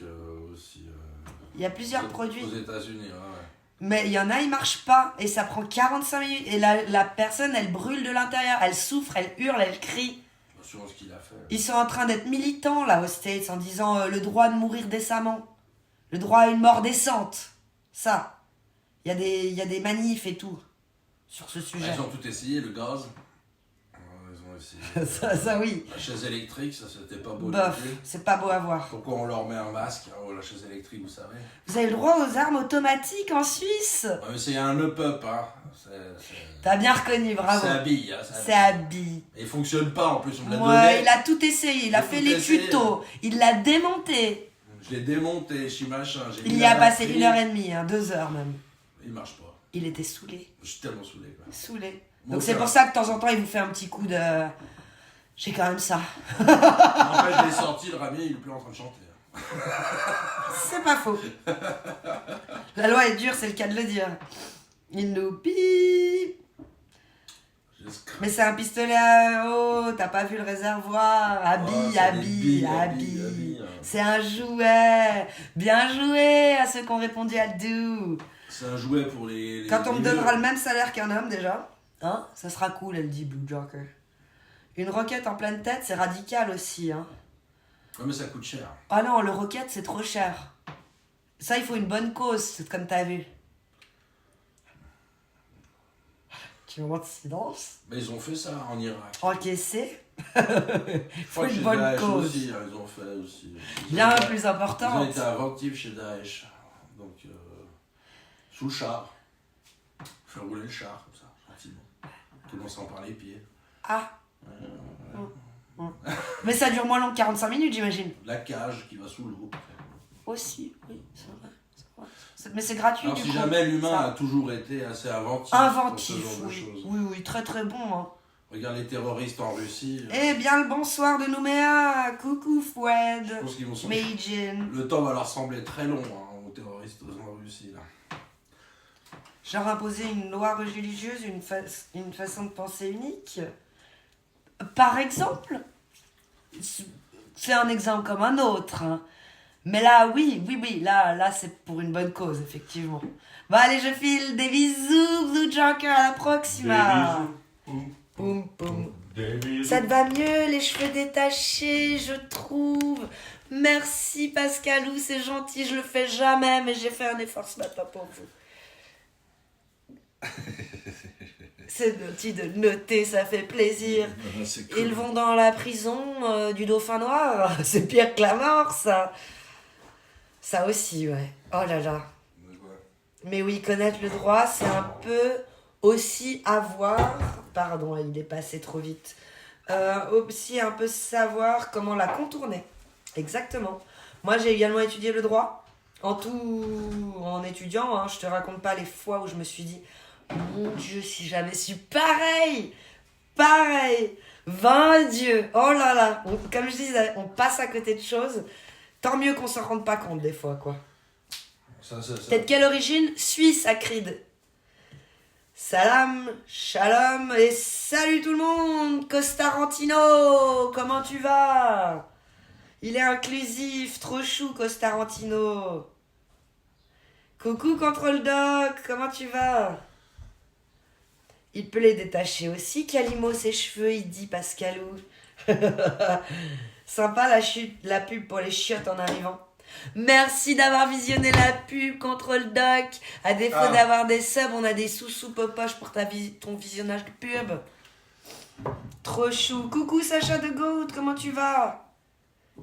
aussi. Il y a plusieurs produits. Aux États-Unis, ouais. Mais il y en a, ils marchent pas. Et ça prend 45 minutes. Et la personne, elle brûle de l'intérieur. Elle souffre, elle hurle, elle crie. Sur ce qu'il a fait. Ils sont en train d'être militants, là, aux States, en disant le droit de mourir décemment. Le droit à une mort décente. Ça. Il y a des manifs et tout. Sur ce sujet. Ils ont tout essayé, le gaz. Ils ont essayé. ça, oui. La chaise électrique, ça c'était pas beau. Bof, c'est pas beau à voir. Pourquoi on leur met un masque? Oh, la chaise électrique, vous savez. Vous avez le droit aux armes automatiques en Suisse? Ouais, mais c'est un up-up, hein. T'as bien reconnu, bravo. C'est habille, hein. C'est habille. Et il fonctionne pas en plus, on me l'a Ouais, donné. il a tout essayé, il a fait tout les essayé. tutos, il l'a démonté. Je l'ai démonté, chez machin. Il y a passé 1h30, hein, 2 heures même. Il marche pas. Il était saoulé. Je suis tellement saoulé, quoi. Saoulé. Mon Donc c'est cœur. pour ça que de temps en temps, il vous fait un petit coup de... J'ai quand même ça. En fait, je l'ai sorti, le Rami, il est plus en train de chanter. C'est pas faux. La loi est dure, c'est le cas de le dire. Il nous bip. Mais c'est un pistolet à eau, t'as pas vu le réservoir? Habille, c'est des billes, habille. hein. C'est un jouet. Bien joué à ceux qui ont répondu à do. C'est un jouet pour les Quand on me vieux. donnera le même salaire qu'un homme déjà, hein, ça sera cool, elle dit Blue Joker. Une roquette en pleine tête, c'est radical aussi, hein. Ouais, mais ça coûte cher. Ah non, le roquette, c'est trop cher. Ça, il faut une bonne cause, c'est comme t'as vu. Tu vois de silence? Mais ils ont fait ça en Irak. Encaissé. Je Faut crois que une chez bonne Daesh cause. aussi, hein, ils ont fait aussi. Bien Ils ont- plus Ils ont importante. été inventifs chez Daesh. Donc, sous le char. Faire rouler le char, comme ça, gentiment. Commençant par les pieds. Ah. Mais ça dure moins long que 45 minutes, j'imagine. La cage qui va sous l'eau. Aussi, oui, c'est vrai. Mais c'est gratuit, Alors, du si coup. jamais l'humain Ça. a toujours été assez inventif, Inventif, pour ce genre de oui. choses. Oui, oui, très très bon, hein. Regarde les terroristes en Russie. Eh bien, le bonsoir de Nouméa. Coucou, Je Foued. pense qu'ils vont s'en- Meijin. Le temps va leur sembler très long, hein, aux terroristes en Russie. Là. Genre imposer une loi religieuse, une façon de penser unique. Par exemple, c'est un exemple comme un autre, hein. Mais là, oui, là c'est pour une bonne cause, effectivement. Bon, allez, je file des bisous, Blue Joker, à la proxima. Boum, boum. Ça te va mieux, les cheveux détachés, je trouve. Merci Pascalou, c'est gentil, je le fais jamais, mais j'ai fait un effort ce matin pour vous. C'est gentil de noter, ça fait plaisir. C'est cool. Ils vont dans la prison du Dauphin Noir. C'est pire que la mort, ça. Ça aussi, ouais. Oh là là. Mais oui, connaître le droit, c'est un peu aussi avoir... Pardon, il est passé trop vite. Aussi un peu savoir comment la contourner. Exactement. Moi, j'ai également étudié le droit. En étudiant, hein, je te raconte pas les fois où je me suis dit... Mon Dieu, si j'avais su pareil, 20 Dieu, oh là là, comme je disais, on passe à côté de choses, tant mieux qu'on s'en rende pas compte des fois, quoi. Ça. T'es de quelle origine? Suisse, Acrid. Salam, shalom, et salut tout le monde, Costarantino, comment tu vas? Il est inclusif, trop chou, Costarantino. Coucou, Control Doc, comment tu vas? Il peut les détacher aussi, Calimo, ses cheveux, il dit Pascalou. Sympa la pub pour les chiottes en arrivant. Merci d'avoir visionné la pub, Control Doc. À défaut d'avoir des subs, on a des sous-sous popoches pour ton visionnage de pub. Trop chou. Coucou Sacha de Goat, comment tu vas?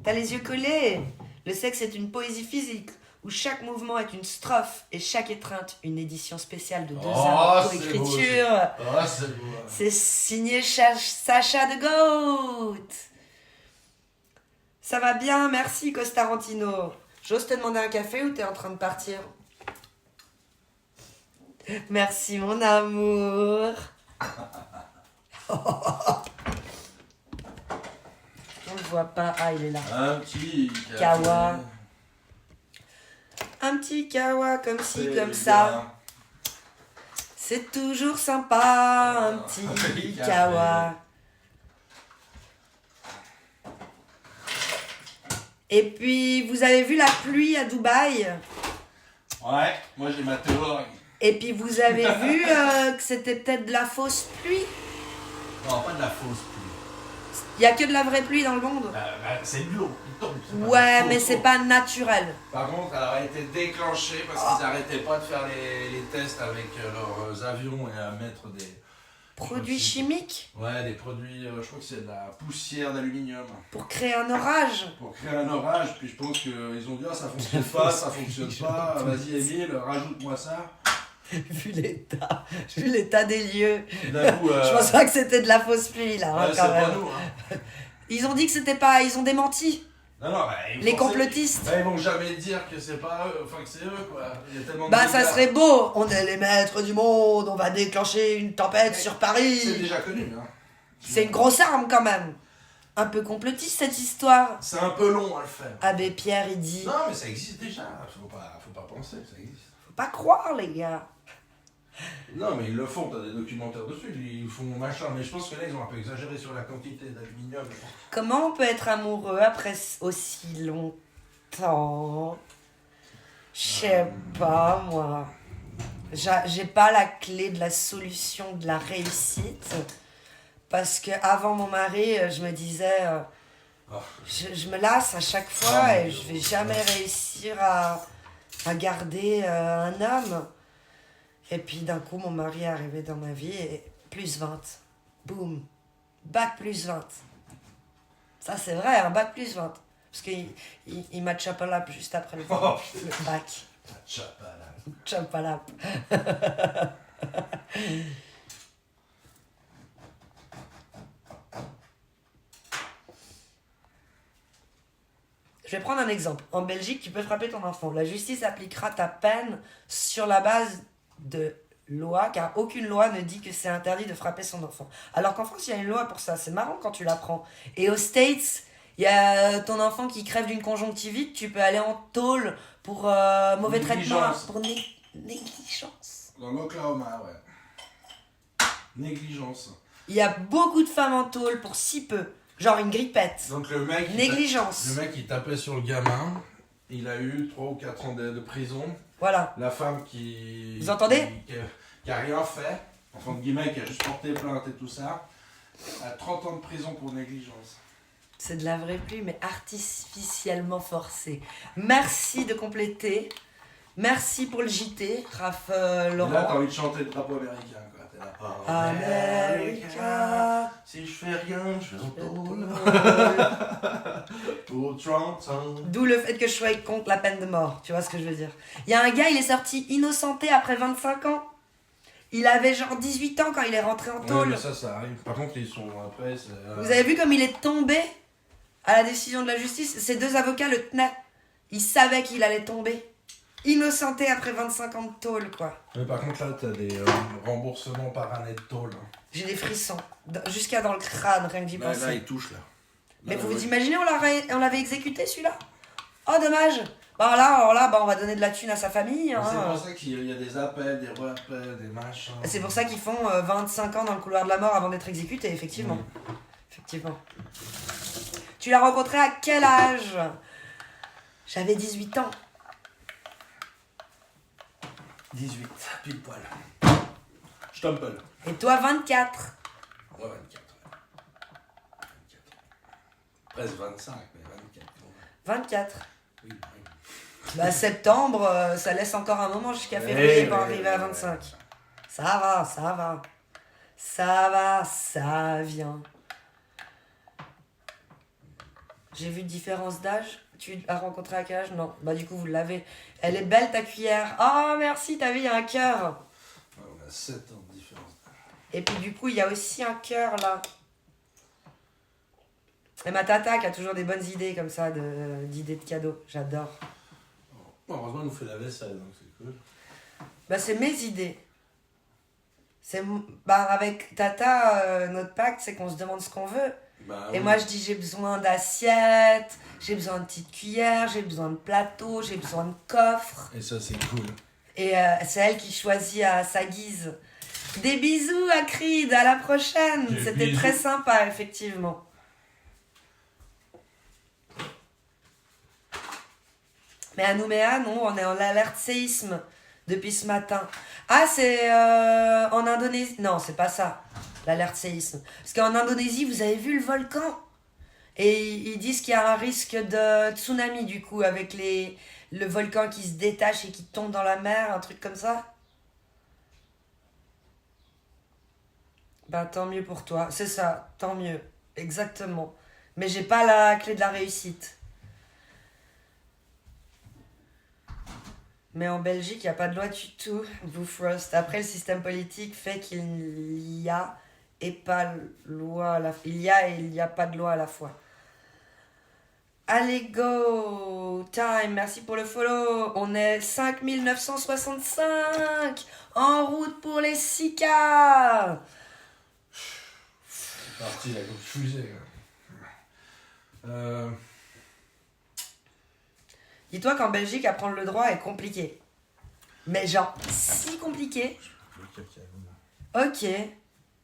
T'as les yeux collés. Le sexe est une poésie physique où chaque mouvement est une strophe et chaque étreinte une édition spéciale de 2 heures de coécriture. C'est beau. C'est signé Sacha de Goat. Ça va bien, merci Costarantino. J'ose te demander un café ou t'es en train de partir? Merci mon amour. On le voit pas. Ah, il est là. Un petit Kawa. Un petit kawa comme ci, comme ça. C'est toujours sympa, un petit kawa. Et puis, vous avez vu la pluie à Dubaï? Ouais, moi j'ai ma théorie. Et puis, vous avez vu que c'était peut-être de la fausse pluie? Non, pas de la fausse pluie. Il n'y a que de la vraie pluie dans le monde? C'est de l'eau, il tombe. Ouais, mais c'est pas naturel. Par contre, elle aurait été déclenchée parce qu'ils arrêtaient pas de faire les tests avec leurs avions et à mettre des... Produits chimiques? Ouais, des produits, je crois que c'est de la poussière d'aluminium. Pour créer un orage? Pour créer un orage, puis je pense qu'ils ont dit « Ah, ça fonctionne pas, vas-y Emile, rajoute-moi ça. » Vu l'état des lieux. D'un coup, Je pense pas que c'était de la fausse pluie là. ouais, Hein, c'est quand pas même. nous. Hein. Ils ont dit que c'était pas. Ils ont démenti. Non, bah, Les complotistes. Ils vont jamais dire que c'est pas eux, enfin que c'est eux quoi. Il y a tellement de Bah ça dégâts. serait beau. On est les maîtres du monde. On va déclencher une tempête sur C'est Paris. déjà connu. Hein. C'est une grosse arme quand même. Un peu complotiste cette histoire. C'est un peu long à le faire. Abbé Pierre il dit. Non, mais ça existe déjà. Faut pas penser, ça existe. Faut pas croire les gars. Non, mais ils le font, t'as des documentaires dessus, ils font machin, mais je pense que là ils ont un peu exagéré sur la quantité d'aluminium. Comment on peut être amoureux après aussi longtemps? Je sais pas moi. J'ai pas la clé de la solution de la réussite. Parce que avant mon mari, je me disais, je me lasse à chaque fois et je vais jamais réussir à garder un homme. Et puis d'un coup, mon mari est arrivé dans ma vie et plus 20. Boum. Bac plus 20. Ça, c'est vrai, un bac plus 20. Parce qu'il m'a chapalap juste après le bac. Chapalap. Je vais prendre un exemple. En Belgique, tu peux frapper ton enfant. La justice appliquera ta peine sur la base de loi, car aucune loi ne dit que c'est interdit de frapper son enfant. Alors qu'en France, il y a une loi pour ça. C'est marrant quand tu l'apprends. Et aux States, il y a ton enfant qui crève d'une conjonctivite, tu peux aller en tôle pour mauvais traitement, pour négligence. Dans l'Oklahoma, ouais. Négligence. Il y a beaucoup de femmes en tôle pour si peu. Genre une grippette. Donc le mec... Négligence. Le mec il tapait sur le gamin, il a eu 3 ou 4 ans de prison. Voilà. La femme qui... Vous entendez ? Qui a rien fait, enfin de guillemets, qui a juste porté plainte et tout ça, a 30 ans de prison pour négligence. C'est de la vraie pluie, mais artificiellement forcée. Merci de compléter. Merci pour le JT, Raph Laurent. Et là, t'as envie de chanter le drapeau américain, quoi. T'es là, oh, America. Si je fais rien, je vais en tôle. Pour 30 ans. D'où le fait que je sois contre la peine de mort, tu vois ce que je veux dire. Il y a un gars, il est sorti innocenté après 25 ans. Il avait genre 18 ans quand il est rentré en Ouais, tôle. mais ça arrive. Par contre, ils sont après. Vous avez vu comme il est tombé à la décision de la justice ? Ces 2 avocats le tenaient. Ils savaient qu'il allait tomber. Innocenté après 25 ans de tôle, quoi. Mais par contre, là, t'as des remboursements par année de tôle. J'ai des frissons. Jusqu'à dans le crâne, rien que d'y penser. Là, il touche, là. Mais Là, vous ouais. vous imaginez, on l'avait exécuté, celui-là ? Oh, dommage. Alors là, on va donner de la thune à sa famille. Hein. C'est pour ça qu'il y a des appels, des re-appels, des machins. C'est pour ça qu'ils font 25 ans dans le couloir de la mort avant d'être exécutés, effectivement. Effectivement. Tu l'as rencontré à quel âge ? J'avais 18 ans. 18, pile poil. Stumple. Et toi, 24. Ouais, 24. 24. Presque 25, mais 24. 24. Oui, oui. Bah, septembre, ça laisse encore un moment jusqu'à février pour arriver à 25. Ça va, ça va. Ça va, ça vient. J'ai vu différence d'âge. Tu l'as rencontrée à quel âge ? Non. Bah, du coup, vous l'avez. Elle est belle, ta cuillère. Oh, merci, t'as vu, il y a un cœur. Ouais, on a 7 ans de différence d'âge. Et puis, du coup, il y a aussi un cœur, là. Et ma tata qui a toujours des bonnes idées comme ça, d'idées de cadeaux. J'adore. Bon, heureusement, elle nous fait la vaisselle, donc c'est cool. Bah, c'est mes idées. Avec Tata, notre pacte, c'est qu'on se demande ce qu'on veut. Bah, Et oui. moi, je dis, j'ai besoin d'assiettes, j'ai besoin de petites cuillères, j'ai besoin de plateaux, j'ai besoin de coffres. Et ça, c'est cool. Et c'est elle qui choisit à sa guise. Des bisous à Creed, à la prochaine. Des C'était bisous. très sympa, effectivement. Mais à Nouméa, non, on est en alerte séisme depuis ce matin. Ah, c'est en Indonésie. Non, c'est pas ça, l'alerte séisme. Parce qu'en Indonésie, vous avez vu le volcan ? Et ils disent qu'il y a un risque de tsunami, du coup, avec le volcan qui se détache et qui tombe dans la mer, un truc comme ça. Bah, tant mieux pour toi. C'est ça, tant mieux. Exactement. Mais j'ai pas la clé de la réussite. Mais en Belgique, il n'y a pas de loi du tout, Bufrost. Après, le système politique fait qu'il y a et pas loi à la fois. Il y a et il n'y a pas de loi à la fois. Allez, go! Time, merci pour le follow. On est 5965 en route pour les 6K. C'est parti, là, comme fusée. Dis-toi qu'en Belgique, apprendre le droit est compliqué. Mais genre, si compliqué. Ok,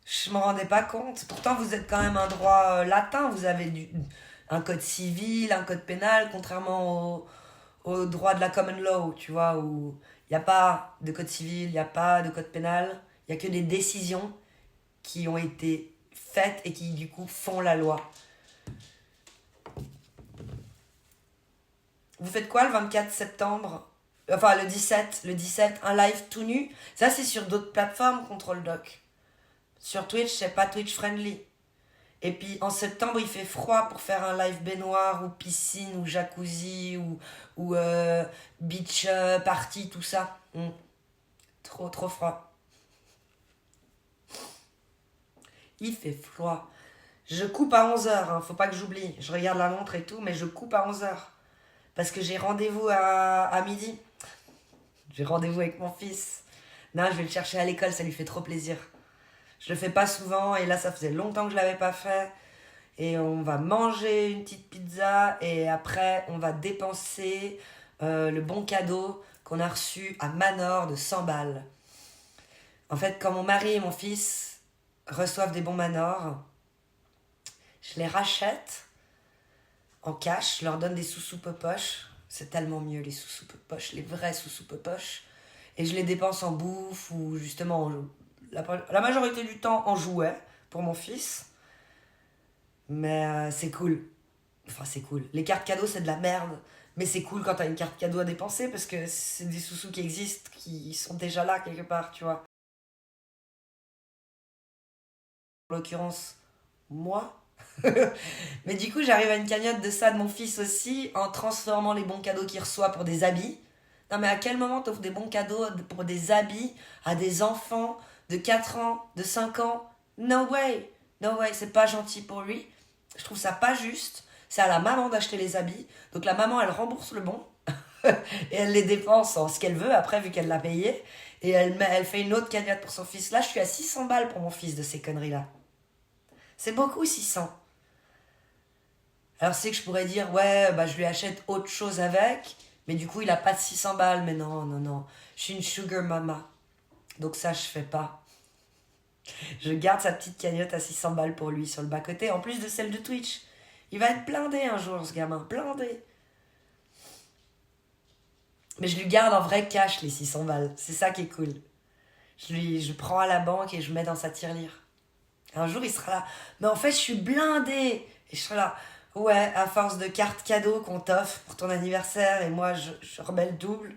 je m'en rendais pas compte. Pourtant, vous êtes quand même un droit latin. Vous avez un code civil, un code pénal, contrairement au droit de la common law, tu vois, où il n'y a pas de code civil, il n'y a pas de code pénal. Il n'y a que des décisions qui ont été faites et qui, du coup, font la loi. Vous faites quoi le 24 septembre ? Enfin, le 17, un live tout nu. Ça, c'est sur d'autres plateformes, Control Doc. Sur Twitch, c'est pas Twitch friendly. Et puis, en septembre, il fait froid pour faire un live baignoire ou piscine ou jacuzzi ou beach party, tout ça. Trop froid. Il fait froid. Je coupe à 11h, hein, faut pas que j'oublie. Je regarde la montre et tout, mais je coupe à 11h. Parce que j'ai rendez-vous à midi. J'ai rendez-vous avec mon fils. Non, je vais le chercher à l'école, ça lui fait trop plaisir. Je le fais pas souvent et là, ça faisait longtemps que je l'avais pas fait. Et on va manger une petite pizza et après, on va dépenser le bon cadeau qu'on a reçu à Manor de 100 balles. En fait, quand mon mari et mon fils reçoivent des bons Manor, je les rachète en cash, je leur donne des sous-sous poches. C'est tellement mieux les sous-soupes poches, les vrais sous-soupes poches. Et je les dépense en bouffe ou justement la majorité du temps en jouets pour mon fils. Mais c'est cool. Enfin, c'est cool. Les cartes cadeaux, c'est de la merde. Mais c'est cool quand t'as une carte cadeau à dépenser parce que c'est des sous-sous qui existent, qui sont déjà là quelque part, tu vois. En l'occurrence, moi. Mais du coup, j'arrive à une cagnotte de ça de mon fils aussi en transformant les bons cadeaux qu'il reçoit pour des habits. Non, mais à quel moment t'offres des bons cadeaux pour des habits à des enfants de 4 ans, de 5 ans? No way! No way, c'est pas gentil pour lui. Je trouve ça pas juste. C'est à la maman d'acheter les habits. Donc la maman, elle rembourse le bon. Et elle les dépense en ce qu'elle veut, après, vu qu'elle l'a payé. Et elle fait une autre cagnotte pour son fils. Là, je suis à 600 balles pour mon fils de ces conneries-là. C'est beaucoup, 600. Alors, c'est que je pourrais dire, ouais, bah, je lui achète autre chose avec. Mais du coup, il a pas de 600 balles. Mais non, non, non. Je suis une sugar mama. Donc ça, je fais pas. Je garde sa petite cagnotte à 600 balles pour lui sur le bas-côté, en plus de celle de Twitch. Il va être blindé un jour, ce gamin. Blindé. Mais je lui garde en vrai cash, les 600 balles. C'est ça qui est cool. Je prends à la banque et je mets dans sa tirelire. Un jour, il sera là. Mais en fait, je suis blindé. Et je serai là. Ouais, à force de cartes cadeaux qu'on t'offre pour ton anniversaire, et moi, je remets le double.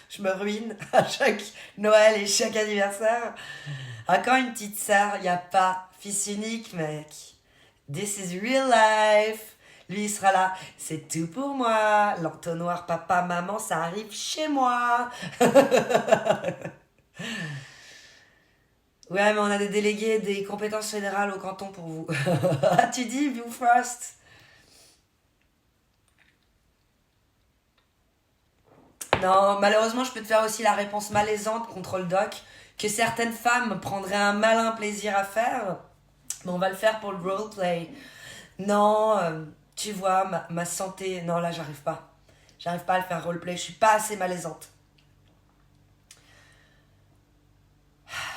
Je me ruine à chaque Noël et chaque anniversaire. Ah, quand une petite sœur, il n'y a pas fils unique, mec. This is real life. Lui, il sera là. C'est tout pour moi. L'entonnoir papa, maman, ça arrive chez moi. Ouais, mais on a des délégués des compétences fédérales au canton pour vous. Ah, tu dis, View First. Non, malheureusement, je peux te faire aussi la réponse malaisante, contrôle doc, que certaines femmes prendraient un malin plaisir à faire. Mais on va le faire pour le roleplay. Non, tu vois, ma santé... Non, là, j'arrive pas. J'arrive pas à le faire roleplay. Je suis pas assez malaisante.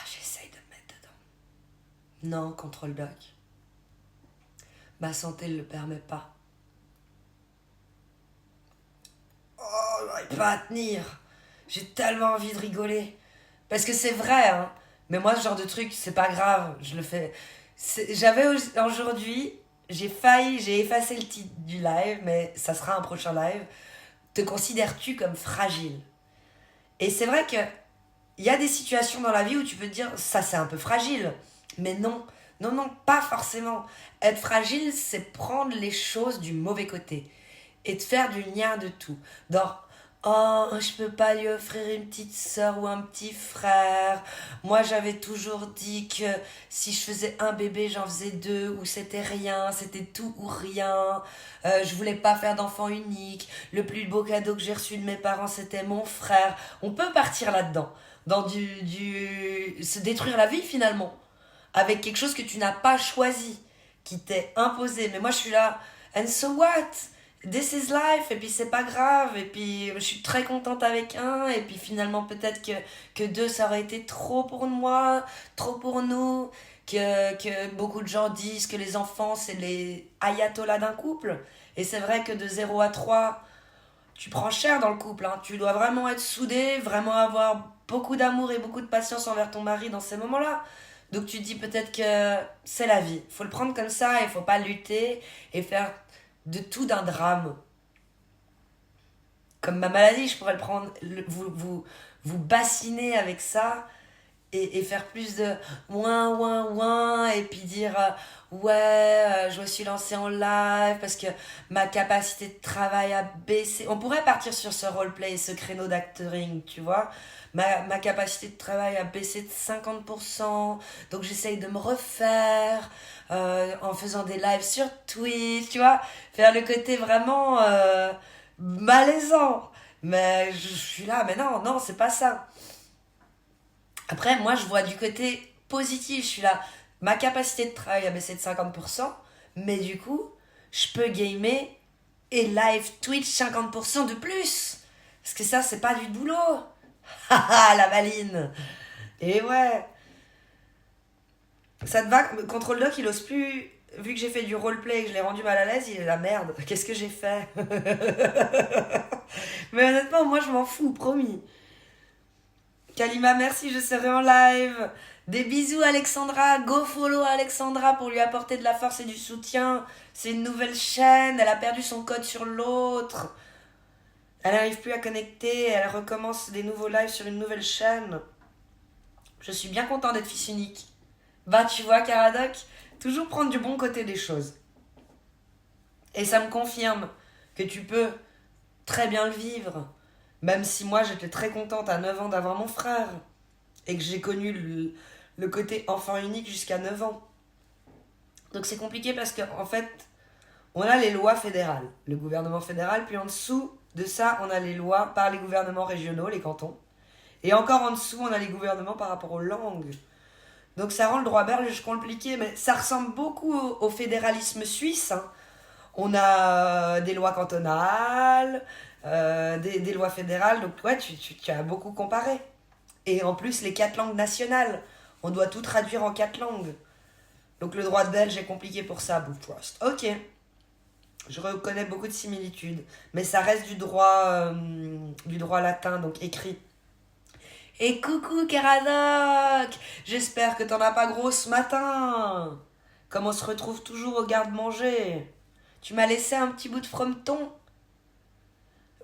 J'essaye de me mettre dedans. Non, contrôle doc. Ma santé ne le permet pas. Oh, j'arrive pas à tenir. J'ai tellement envie de rigoler. Parce que c'est vrai, hein. Mais moi, ce genre de truc, c'est pas grave. Je le fais. J'avais aujourd'hui... J'ai effacé le titre du live, mais ça sera un prochain live. Te considères-tu comme fragile? Et c'est vrai que il y a des situations dans la vie où tu peux te dire, ça c'est un peu fragile. Mais non, non, non, pas forcément. Être fragile, c'est prendre les choses du mauvais côté. Et de faire du lien de tout. Oh, je peux pas lui offrir une petite sœur ou un petit frère. Moi, j'avais toujours dit que si je faisais un bébé, j'en faisais 2, ou c'était rien, c'était tout ou rien. Je voulais pas faire d'enfant unique. Le plus beau cadeau que j'ai reçu de mes parents, c'était mon frère. On peut partir là-dedans, dans se détruire la vie finalement, avec quelque chose que tu n'as pas choisi, qui t'est imposé. Mais moi, je suis là, and so what? This is life, et puis c'est pas grave, et puis je suis très contente avec un, et puis finalement peut-être que 2 ça aurait été trop pour moi, trop pour nous, que beaucoup de gens disent que les enfants c'est les ayatollahs d'un couple, et c'est vrai que de 0 à 3, tu prends cher dans le couple, hein. Tu dois vraiment être soudé, vraiment avoir beaucoup d'amour et beaucoup de patience envers ton mari dans ces moments-là. Donc tu te dis peut-être que c'est la vie, faut le prendre comme ça, il faut pas lutter et faire de tout d'un drame. Comme ma maladie, je pourrais le prendre, vous bassiner avec ça et faire plus de ouin, et puis dire je me suis lancée en live parce que ma capacité de travail a baissé. On pourrait partir sur ce roleplay, ce créneau d'acting, tu vois. Ma capacité de travail a baissé de 50%, donc j'essaye de me refaire en faisant des lives sur Twitch, tu vois, faire le côté vraiment malaisant. Mais je suis là, mais non, c'est pas ça. Après, moi, je vois du côté positif, je suis là, ma capacité de travail a baissé de 50%, mais du coup, je peux gamer et live Twitch 50% de plus. Parce que ça, c'est pas du boulot. Haha, la maline. Et ouais. Ça te va? Contrôle Doc, il ose plus vu que j'ai fait du roleplay et que je l'ai rendu mal à l'aise, il est la merde. Qu'est-ce que j'ai fait? Mais honnêtement, moi je m'en fous, promis. Kalima, merci, je serai en live. Des bisous Alexandra, go follow Alexandra pour lui apporter de la force et du soutien. C'est une nouvelle chaîne, elle a perdu son code sur l'autre. Elle n'arrive plus à connecter, elle recommence des nouveaux lives sur une nouvelle chaîne. Je suis bien content d'être fils unique. Bah tu vois Caradoc, toujours prendre du bon côté des choses. Et ça me confirme que tu peux très bien le vivre. Même si moi j'étais très contente à 9 ans d'avoir mon frère. Et que j'ai connu le côté enfant unique jusqu'à 9 ans. Donc c'est compliqué parce qu'en fait, on a les lois fédérales, le gouvernement fédéral, puis en dessous de ça, on a les lois par les gouvernements régionaux, les cantons. Et encore en dessous, on a les gouvernements par rapport aux langues. Donc ça rend le droit belge compliqué, mais ça ressemble beaucoup au fédéralisme suisse. Hein. On a des lois cantonales, des lois fédérales, donc ouais, tu as beaucoup comparé. Et en plus, les 4 langues nationales, on doit tout traduire en 4 langues. Donc le droit belge est compliqué pour ça, Boothrost. Ok, je reconnais beaucoup de similitudes, mais ça reste du droit latin, donc écrit. Et coucou Caradoc, j'espère que t'en as pas gros ce matin. Comme on se retrouve toujours au garde-manger. Tu m'as laissé un petit bout de frometon.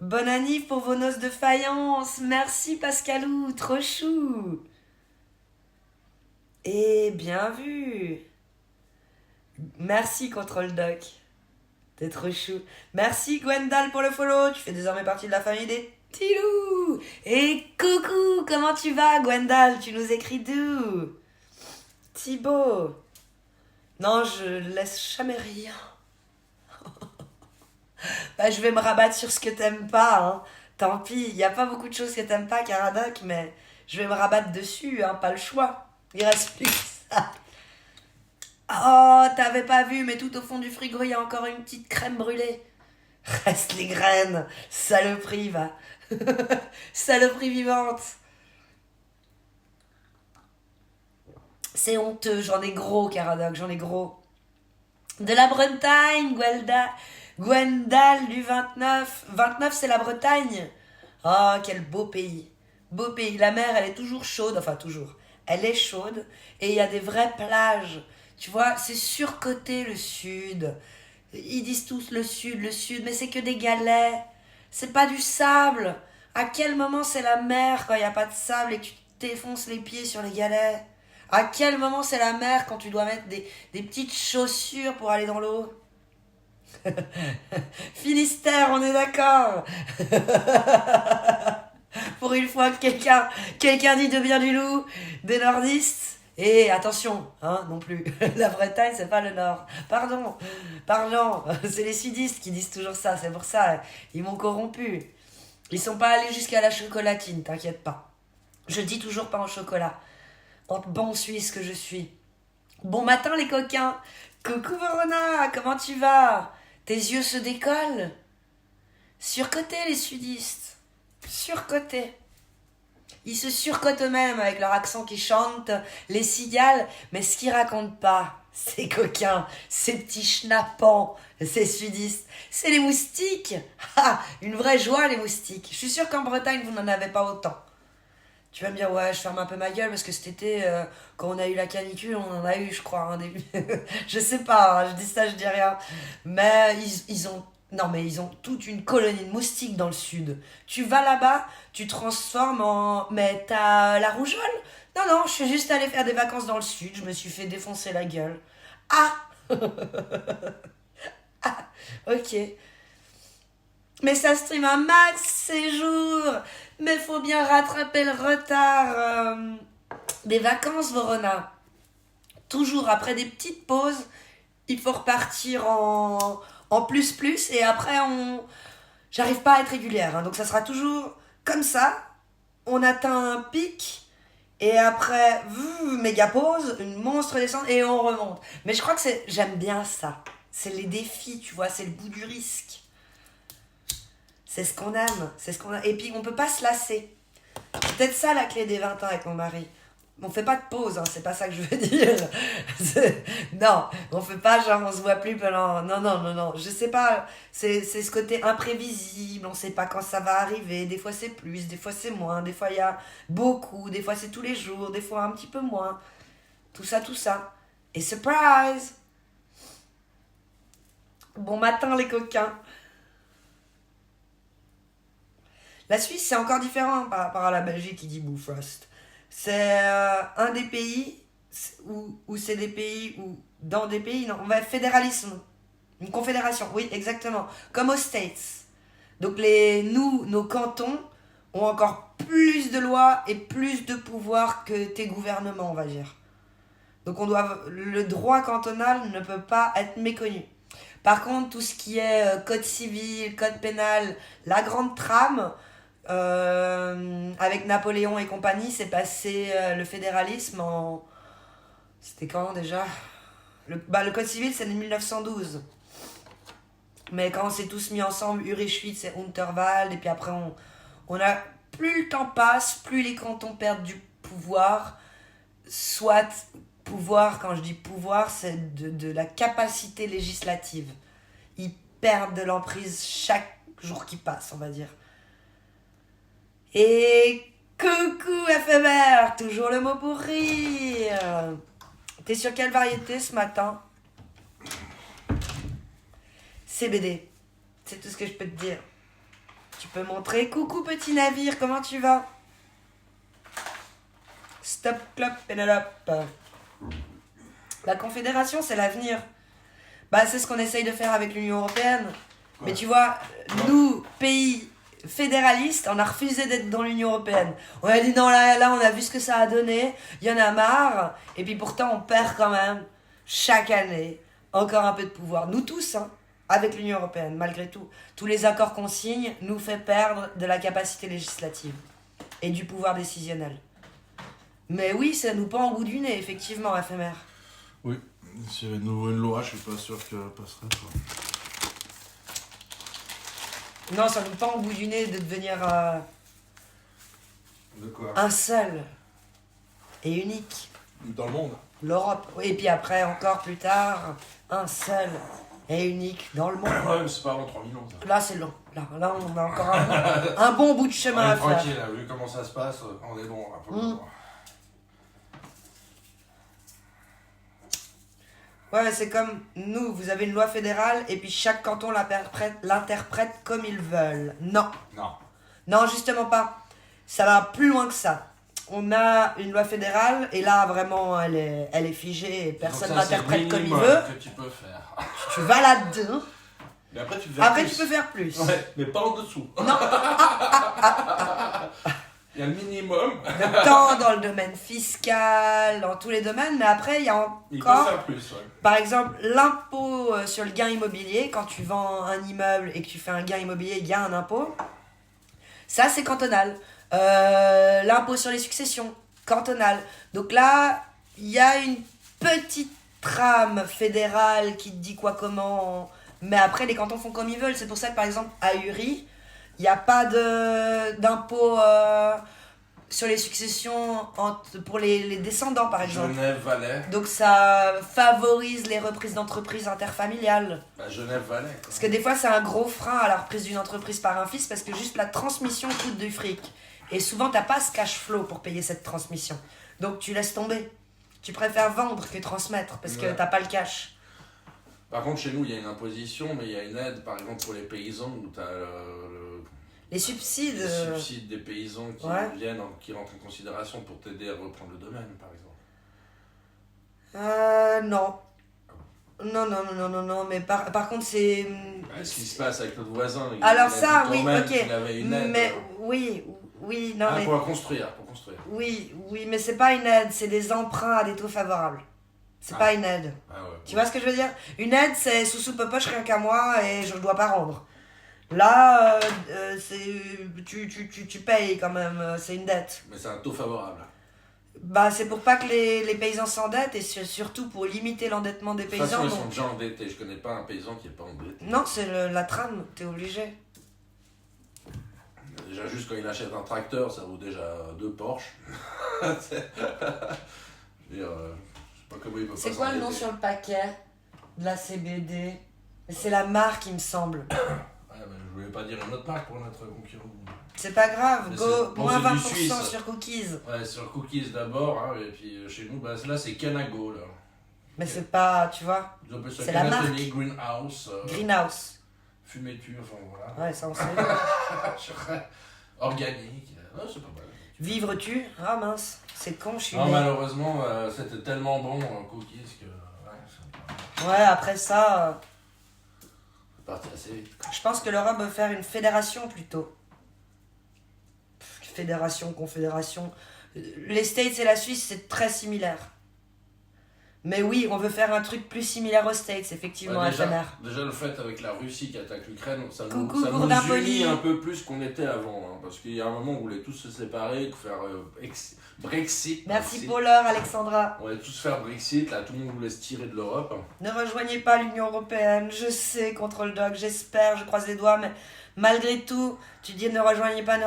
Bonne année pour vos noces de faïence. Merci Pascalou, trop chou. Et bien vu. Merci Control Doc. T'es trop chou. Merci Gwendal pour le follow. Tu fais désormais partie de la famille des Tilou. Et coucou, comment tu vas Gwendal? Tu nous écris d'où? Thibaut. Non, je laisse jamais rien. Bah, je vais me rabattre sur ce que t'aimes pas, hein. Tant pis, il n'y a pas beaucoup de choses que t'aimes pas, Caradoc, mais je vais me rabattre dessus, hein, pas le choix. Il reste plus que ça. Oh, t'avais pas vu, mais tout au fond du frigo, il y a encore une petite crème brûlée. Reste les graines, saloperie, va. Saloperie vivante. C'est honteux, j'en ai gros, Caradoc, j'en ai gros. De la Bretagne, Gwendal du 29. 29, c'est la Bretagne. Oh, quel beau pays. Beau pays. La mer, elle est toujours chaude. Enfin, toujours. Elle est chaude. Et il y a des vraies plages. Tu vois, c'est surcoté le sud. Ils disent tous le sud. Mais c'est que des galets. C'est pas du sable. À quel moment c'est la mer quand il n'y a pas de sable et que tu t'effonces les pieds sur les galets? À quel moment c'est la mer quand tu dois mettre des petites chaussures pour aller dans l'eau? Finistère, on est d'accord. Pour une fois que quelqu'un dit de bien du loup, des nordistes. Et attention, hein, non plus. La Bretagne, c'est pas le nord. Pardon. C'est les sudistes qui disent toujours ça. C'est pour ça, ils m'ont corrompu. Ils sont pas allés jusqu'à la chocolatine, t'inquiète pas. Je dis toujours pas en chocolat. En bon suisse que je suis. Bon matin les coquins. Coucou Verona, comment tu vas? Tes yeux se décollent? Surcotés les sudistes. Surcotés. Ils se surcotent eux-mêmes avec leur accent qui chante, les cigales, mais ce qu'ils racontent pas, ces coquins, ces petits schnappants, ces sudistes, c'est les moustiques. Ah, une vraie joie les moustiques. Je suis sûre qu'en Bretagne vous n'en avez pas autant. Tu vas me dire, ouais, je ferme un peu ma gueule parce que cet été, quand on a eu la canicule, on en a eu, je crois, un début. Je sais pas, hein, je dis ça, je dis rien. Mais ils ont toute une colonie de moustiques dans le sud. Tu vas là-bas, tu transformes en... Mais t'as la rougeole? Non, je suis juste allée faire des vacances dans le sud, je me suis fait défoncer la gueule. Ah Ah, ok. Mais ça stream un max ces jours. Mais faut bien rattraper le retard des vacances, Verona. Toujours après des petites pauses, il faut repartir en plus. Et après, j'arrive pas à être régulière. Hein, donc ça sera toujours comme ça. On atteint un pic. Et après, méga pause, une monstre descente et on remonte. Mais je crois que j'aime bien ça. C'est les défis, tu vois, c'est le bout du risque. C'est ce qu'on aime, Et puis, on peut pas se lasser. C'est peut-être ça la clé des 20 ans avec mon mari. On fait pas de pause, hein, c'est pas ça que je veux dire. Non, on fait pas genre on se voit plus pendant... Non, je sais pas, c'est ce côté imprévisible, on sait pas quand ça va arriver, des fois c'est plus, des fois c'est moins, des fois il y a beaucoup, des fois c'est tous les jours, des fois un petit peu moins. Tout ça. Et surprise! Bon matin les coquins. La Suisse c'est encore différent par rapport à la Belgique qui dit Bofrost. C'est un des pays où c'est des pays où dans des pays non on va fédéralisme, une confédération, oui exactement, comme aux States. Donc nos cantons ont encore plus de lois et plus de pouvoir que tes gouvernements, on va dire. Donc le droit cantonal ne peut pas être méconnu. Par contre, tout ce qui est code civil, code pénal, la grande trame, avec Napoléon et compagnie, c'est passé le fédéralisme en... C'était quand déjà le code civil, c'est de 1912. Mais quand on s'est tous mis ensemble, Uri-Schwytz et Unterwald, et puis après, on a... Plus le temps passe, plus les cantons perdent du pouvoir. Soit pouvoir, quand je dis pouvoir, c'est de la capacité législative. Ils perdent de l'emprise chaque jour qui passe, on va dire. Et coucou éphémère, toujours le mot pour rire. T'es sur quelle variété ce matin? CBD, c'est tout ce que je peux te dire. Tu peux montrer. Coucou petit navire, comment tu vas? Stop, clope, Pénélope. La confédération, c'est l'avenir. Bah, c'est ce qu'on essaye de faire avec l'Union Européenne. Ouais. Mais tu vois, nous, pays fédéralistes, on a refusé d'être dans l'Union Européenne. On a dit non, là, on a vu ce que ça a donné, il y en a marre, et puis pourtant on perd quand même, chaque année, encore un peu de pouvoir. Nous tous, hein, avec l'Union Européenne, malgré tout. Tous les accords qu'on signe nous fait perdre de la capacité législative et du pouvoir décisionnel. Mais oui, ça nous pend au bout du nez, effectivement, éphémère. Oui, s'il y avait de nouveau une loi, je suis pas sûr qu'elle passerait. Non, ça nous pend au bout du nez de devenir De quoi? un seul et unique. Dans le monde. L'Europe. Et puis après, encore plus tard, un seul et unique dans le monde. Ouais, mais c'est pas avant 3000 ans, ça. Là, c'est long. Là, on a encore un bon bout de chemin à faire. Tranquille, là, vu comment ça se passe, on est bon. Ouais, c'est comme nous, vous avez une loi fédérale et puis chaque canton l'interprète comme ils veulent. Non. Non, justement pas. Ça va plus loin que ça. On a une loi fédérale et là, vraiment, elle est figée et personne l'interprète comme il veut. Que tu peux faire. Tu vas là-dedans. Mais après, tu peux faire plus. Ouais, mais pas en dessous. Non. Il y a le minimum. Tant dans le domaine fiscal, dans tous les domaines, mais après, il y a encore... Il peut faire plus, ouais. Par exemple, l'impôt sur le gain immobilier, quand tu vends un immeuble et que tu fais un gain immobilier, il y a un impôt. Ça, c'est cantonal. L'impôt sur les successions, cantonal. Donc là, il y a une petite trame fédérale qui te dit quoi, comment... Mais après, les cantons font comme ils veulent. C'est pour ça que, par exemple, à Uri, il n'y a pas d'impôt sur les successions pour les descendants, par exemple. Genève-Valais. Donc ça favorise les reprises d'entreprises interfamiliales. Bah, Genève-Valais. Parce que des fois, c'est un gros frein à la reprise d'une entreprise par un fils, parce que juste la transmission coûte du fric. Et souvent, tu n'as pas ce cash flow pour payer cette transmission. Donc tu laisses tomber. Tu préfères vendre que transmettre, parce que tu n'as pas le cash. Par contre, chez nous, il y a une imposition, mais il y a une aide, par exemple, pour les paysans, où tu as les subsides. Les subsides des paysans qui rentrent en considération pour t'aider à reprendre le domaine, par exemple. Non. Non, mais par contre, c'est... Ce qui se passe avec notre voisin. Alors ça, oui, ok. Mais oui, non, mais... Pour construire. Oui, mais c'est pas une aide, c'est des emprunts à des taux favorables. C'est pas une aide. Ah ouais, tu vois ce que je veux dire? Une aide, c'est sous popoche rien qu'à moi et je ne dois pas rendre. Là, tu payes quand même, c'est une dette. Mais c'est un taux favorable. Bah, c'est pour pas que les paysans s'endettent et surtout pour limiter l'endettement des paysans. De toute façon, ils sont déjà endettés. Je connais pas un paysan qui est pas endetté. Non, c'est la trame, t'es obligé. Déjà, juste quand il achète un tracteur, ça vaut déjà 2 Porsche. Je veux dire, je sais pas comment il peut pas C'est quoi le nom s'endetter. sur le paquet de la CBD? C'est la marque, il me semble. Ouais, mais je voulais pas dire une autre marque pour notre concurrent. C'est pas grave, Mais go, c'est- bon, moins c'est du 20% Suisse. sur cookies. Ouais, sur Cookies d'abord, hein, et puis chez nous, bah, là c'est Canago. Là. Mais c'est pas, tu vois, Ils appellent ça C'est la Canatonic, Greenhouse, greenhouse. fumeture, enfin voilà. Ouais, ça on sait. Organique. Ouais, c'est pas mal. Vivres-tu? Ah mince, c'est con, je suis Non, né. malheureusement, c'était tellement bon Cookies que Ouais, après ça, c'est parti assez vite. je pense que l'Europe veut faire une fédération plutôt. Fédération, confédération. Les States et la Suisse, c'est très similaire. Mais oui, on veut faire un truc plus similaire aux States, effectivement, Ouais, FNR. déjà, le fait avec la Russie qui attaque l'Ukraine, ça Coucou, nous Gourdin unit Poli. un peu plus qu'on était avant. Hein, parce qu'il y a un moment où on voulait tous se séparer, faire Brexit. Merci Brexit. Pauleur, Alexandra. On voulait tous faire Brexit, là tout le monde voulait se tirer de l'Europe. Ne rejoignez pas l'Union Européenne, je sais, Control Dog, j'espère, je croise les doigts, mais malgré tout, tu dis ne rejoignez pas,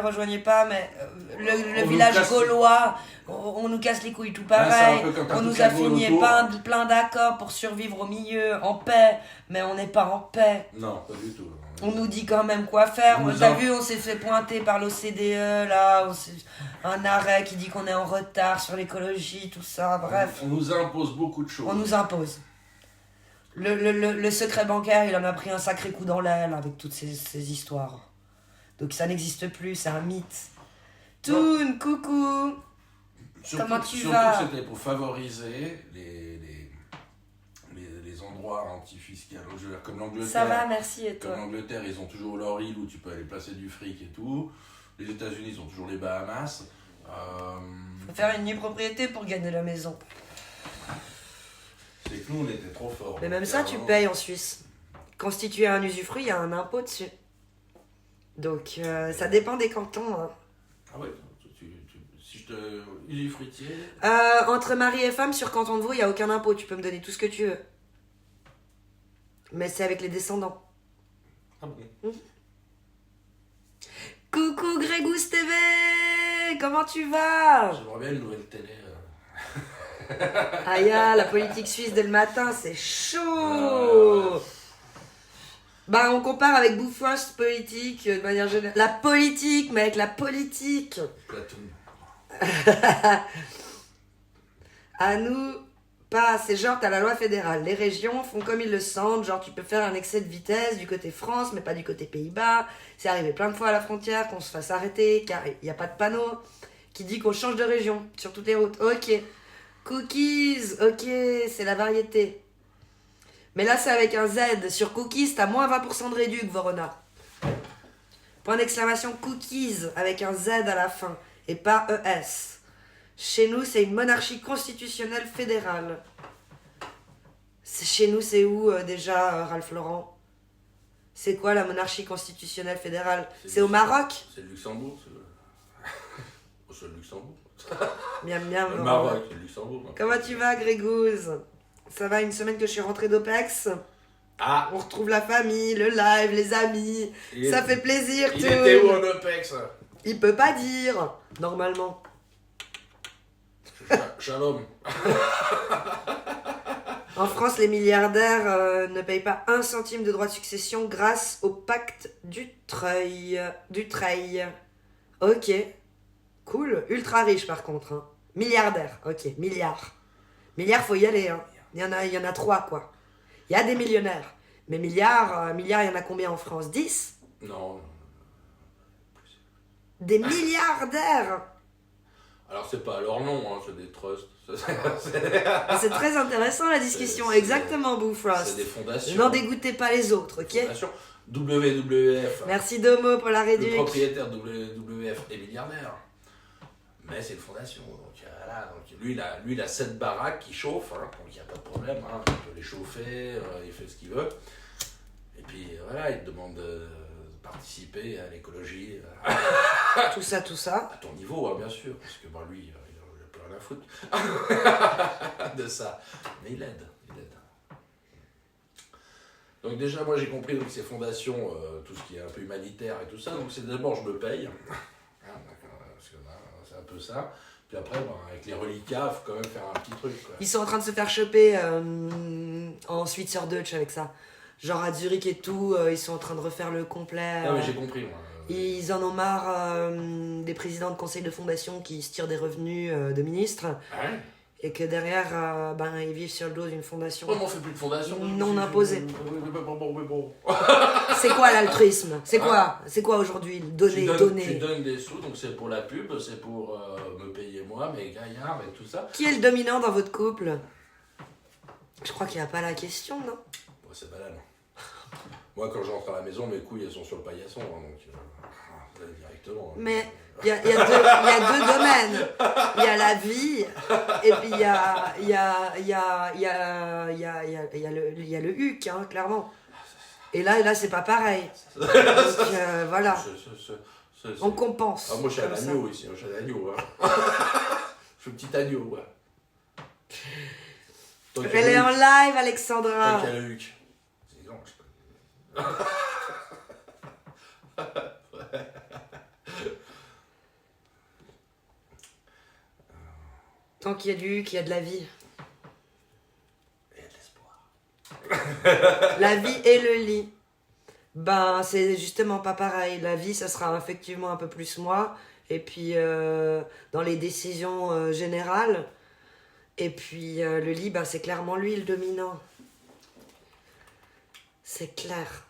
mais le On nous village casse- gaulois, on nous casse les couilles tout Ouais, c'est un pareil, peu comme quand on tout nous a le monde fourni autour. plein d'accords pour survivre au milieu, en paix, mais on n'est pas en paix. Non, pas du tout. On nous dit quand même quoi faire. On nous T'as a- vu, on s'est fait pointer par l'OCDE, là, un arrêt qui dit qu'on est en retard sur l'écologie, tout ça, bref. On nous impose beaucoup de choses. On nous impose. Le secret bancaire, il en a pris un sacré coup dans l'aile avec toutes ces histoires. Donc ça n'existe plus, c'est un mythe. Toon, coucou. Comment tu vas? Surtout que c'était pour favoriser les endroits anti-fiscaux. Je veux dire, comme l'Angleterre. Ça va, merci, et Comme toi? l'Angleterre, ils ont toujours leur île où tu peux aller placer du fric et tout. Les États-Unis, ils ont toujours les Bahamas. Faut faire une nue propriété pour gagner la maison. C'est que nous, on était trop forts. Mais même Donc, ça, tu vraiment- payes en Suisse. Constituer un usufruit, il y a un impôt dessus. Donc ça dépend des cantons. Hein. Ah ouais, si je te. Usufruitier. Entre mari et femme, sur canton de Vaud, il n'y a aucun impôt. Tu peux me donner tout ce que tu veux. Mais c'est avec les descendants. Ah bon? Coucou Grégousse TV. Comment tu vas? J'aimerais bien une nouvelle télé. Aïe, la politique suisse dès le matin, c'est chaud. Bah, on compare avec Bouffouas politique, de manière générale. La politique, mec, la politique. Platoon. À nous, pas. C'est genre, t'as la loi fédérale. Les régions font comme ils le sentent. Genre, tu peux faire un excès de vitesse du côté France, mais pas du côté Pays-Bas. C'est arrivé plein de fois à la frontière qu'on se fasse arrêter, car il n'y a pas de panneau qui dit qu'on change de région sur toutes les routes. Ok. Cookies, ok, c'est la variété. Mais là, c'est avec un Z. Sur Cookies, t'as moins 20% de réduc, Vorona. Point d'exclamation Cookies, avec un Z à la fin, et pas ES. Chez nous, c'est une monarchie constitutionnelle fédérale. Chez nous, c'est où déjà, Ralph Lauren? C'est quoi la monarchie constitutionnelle fédérale? C'est au Maroc? C'est le Luxembourg. C'est le Luxembourg. Bien, bien. Le Vorona. Maroc, c'est le Luxembourg. hein. Comment tu vas, Grégouze? Ça va, une semaine que je suis rentrée d'OPEX? Ah, On retrouve la famille, le live, les amis. il Ça est- fait plaisir, Il tout. était où en OPEX? Il peut pas dire, normalement. Shalom. En France, les milliardaires ne payent pas 1 centime de droits de succession grâce au pacte du Treuil. Ok. Cool. Ultra riche, par contre. Hein. Milliardaire. Ok. Milliard. Milliard, faut y aller. Hein. Il y en a 3, quoi. Il y a des millionnaires. Mais milliards, il y en a combien en France? 10? Non. Des milliardaires. Alors c'est pas leur nom, hein, c'est des trusts. C'est très intéressant, la discussion. C'est- Exactement, C'est Boufrost. des fondations. N'en dégoûtez pas les autres, ok? Fondations. WWF. Merci Domo pour la Le réduction. propriétaire de WWF est milliardaire. Mais c'est une fondation. Donc, voilà, donc lui, il a 7 baraques qui chauffent. Hein, donc il n'y a pas de problème. Hein, il peut les chauffer, il fait ce qu'il veut. Et puis voilà, il te demande de participer à l'écologie Tout ça. à ton niveau, hein, bien sûr. Parce que bon, lui, il n'a plus rien à foutre de ça. Mais il aide. Donc déjà, moi j'ai compris donc ces fondations, tout ce qui est un peu humanitaire et tout ça. Donc c'est d'abord je me paye. Ah, d'accord, parce que là, c'est un peu ça. Puis après, avec les reliquats, il faut quand même faire un petit truc. Quoi. Ils sont en train de se faire choper en Switzer Dutch avec ça. Genre à Zurich et tout, ils sont en train de refaire le complet. Non mais j'ai compris moi. Ils en ont marre des présidents de conseils de fondation qui se tirent des revenus de ministres. Hein? Et que derrière, ils vivent sur le dos d'une fondation. Comment on fait plus de fondation Non imposée. Bon. C'est quoi l'altruisme? C'est quoi aujourd'hui? Tu Donner. donnes des sous, donc c'est pour la pub, c'est pour me payer moi, mes gaillards et tout ça. Qui est le dominant dans votre couple? Je crois qu'il n'y a pas la question, non? Bon, c'est banal. Moi, quand j'entre à la maison, mes couilles elles sont sur le paillasson, hein, donc directement. Mais il y a deux domaines. Il y a la vie et puis il y a le huc, hein, clairement. Et là c'est pas pareil. Donc voilà, on compense. Ah, moi, je suis un comme ça. agneau ici, je suis un agneau. Hein. Je suis un petit agneau, ouais. Elle est en live, Alexandra. Tant qu'il y a le huc. C'est grand, je sais pas. Tant qu'il y a du huc, il y a de la vie. Il y a de l'espoir. La vie et le lit. Ben, c'est justement pas pareil. La vie, ça sera effectivement un peu plus moi. Et puis, dans les décisions générales. Et puis, le lit, ben, c'est clairement lui le dominant. C'est clair.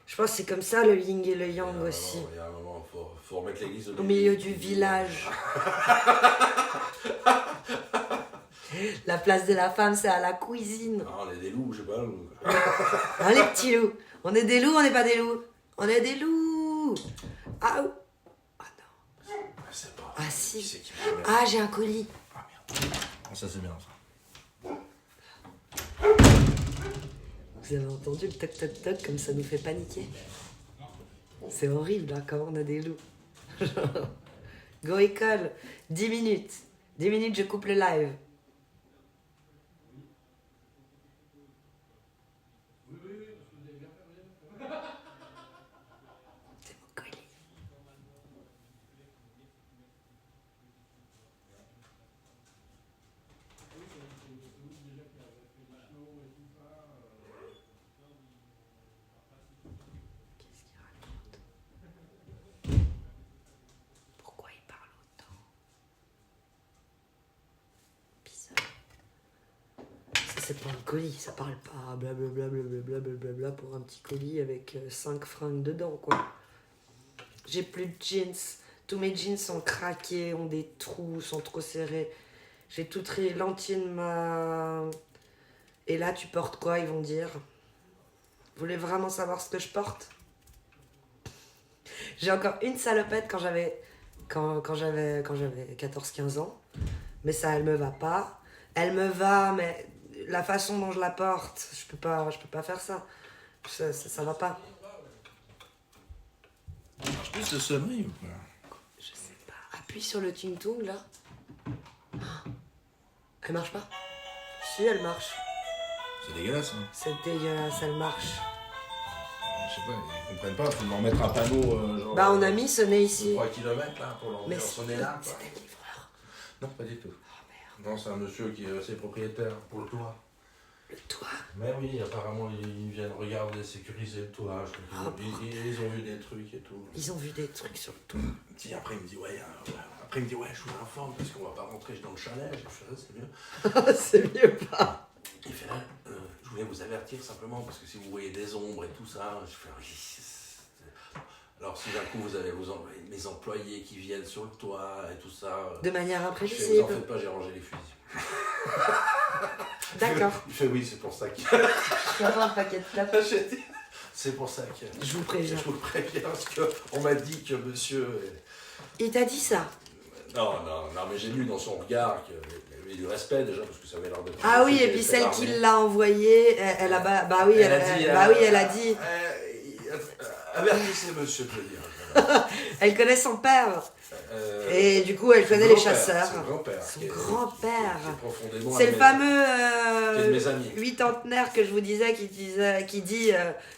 Je pense que c'est comme ça le yin et le yang aussi. Il y a un moment, faut remettre l'église Au milieu du village. La place de la femme, c'est à la cuisine. Ah, on est des loups, je sais pas. Nous. Hein, les petits loups. On est des loups, on n'est pas des loups. On est des loups. Ah, ou- ah non. Je sais pas. Ah Qui si. c'est qui me met? Ah, j'ai un colis. Ah merde. Ah, ça c'est bien ça. Vous avez entendu le toc toc toc comme ça nous fait paniquer. C'est horrible là, quand on a des loups. Go école. 10 minutes. 10 minutes, je coupe le live. C'est mon colis. Qu'est-ce qu'il raconte? Pourquoi il parle autant? Bizarre. Ça, c'est pas un colis, ça parle pas blablabla blablabla pour un petit colis avec 5 fringues dedans, quoi. J'ai plus de jeans. Tous mes jeans sont craqués, ont des trous, sont trop serrés. J'ai tout trié l'entier de ma... Et là, tu portes quoi, ils vont dire? Vous voulez vraiment savoir ce que je porte? J'ai encore une salopette quand j'avais 14-15 ans. Mais ça, elle me va pas. Elle me va, mais la façon dont je la porte, je peux pas faire ça. Ça va pas. Marche plus ce sonnerie ou quoi? Je sais pas. Appuie sur le ting-tung, là. Elle marche pas? Si, elle marche. C'est dégueulasse, hein. C'est dégueulasse, elle marche. Je sais pas, ils comprennent pas, faut leur mettre un panneau genre. Bah, on a mis sonner ici. 3 km là pour leur Mais dire sonner là. Quoi. c'était le livreur. Non, pas du tout. Oh merde. Non, c'est un monsieur qui est assez propriétaire pour le toit. Le toit. Mais oui, apparemment, ils viennent regarder, sécuriser le toit. Ah, Ils ont vu des trucs et tout. Ils ont vu des trucs sur le toit. Si, après, il me dit, ouais, après, il me dit, ouais, je vous informe parce qu'on va pas rentrer dans le chalet. J'ai fait, c'est mieux. C'est mieux pas. Il fait, je voulais vous avertir simplement parce que si vous voyez des ombres et tout ça, je fais, oui, alors si d'un coup vous avez mes employés qui viennent sur le toit et tout ça. De manière Je fais, imprévisible. vous en faites pas, j'ai rangé les fusils. D'accord. Il fait, oui, c'est pour ça que. Je vais avoir un paquet de clopes. J'ai dit, c'est pour ça que. Je vous préviens. Je vous préviens parce qu'on m'a dit que monsieur. Il t'a dit ça? Non, mais j'ai lu dans son regard qu'il y avait du respect déjà parce que ça avait l'air de. Ah oui, et puis celle qui l'a envoyé, elle a... Bah oui, elle a dit... Avertissez monsieur, je veux dire. Elle connaît son père. Et du coup, elle connaît les chasseurs. Son grand-père. Son qui est- grand-père. qui est profondément C'est le américain. fameux Qui est de mes amis. huitantenaire que je vous disais qui dit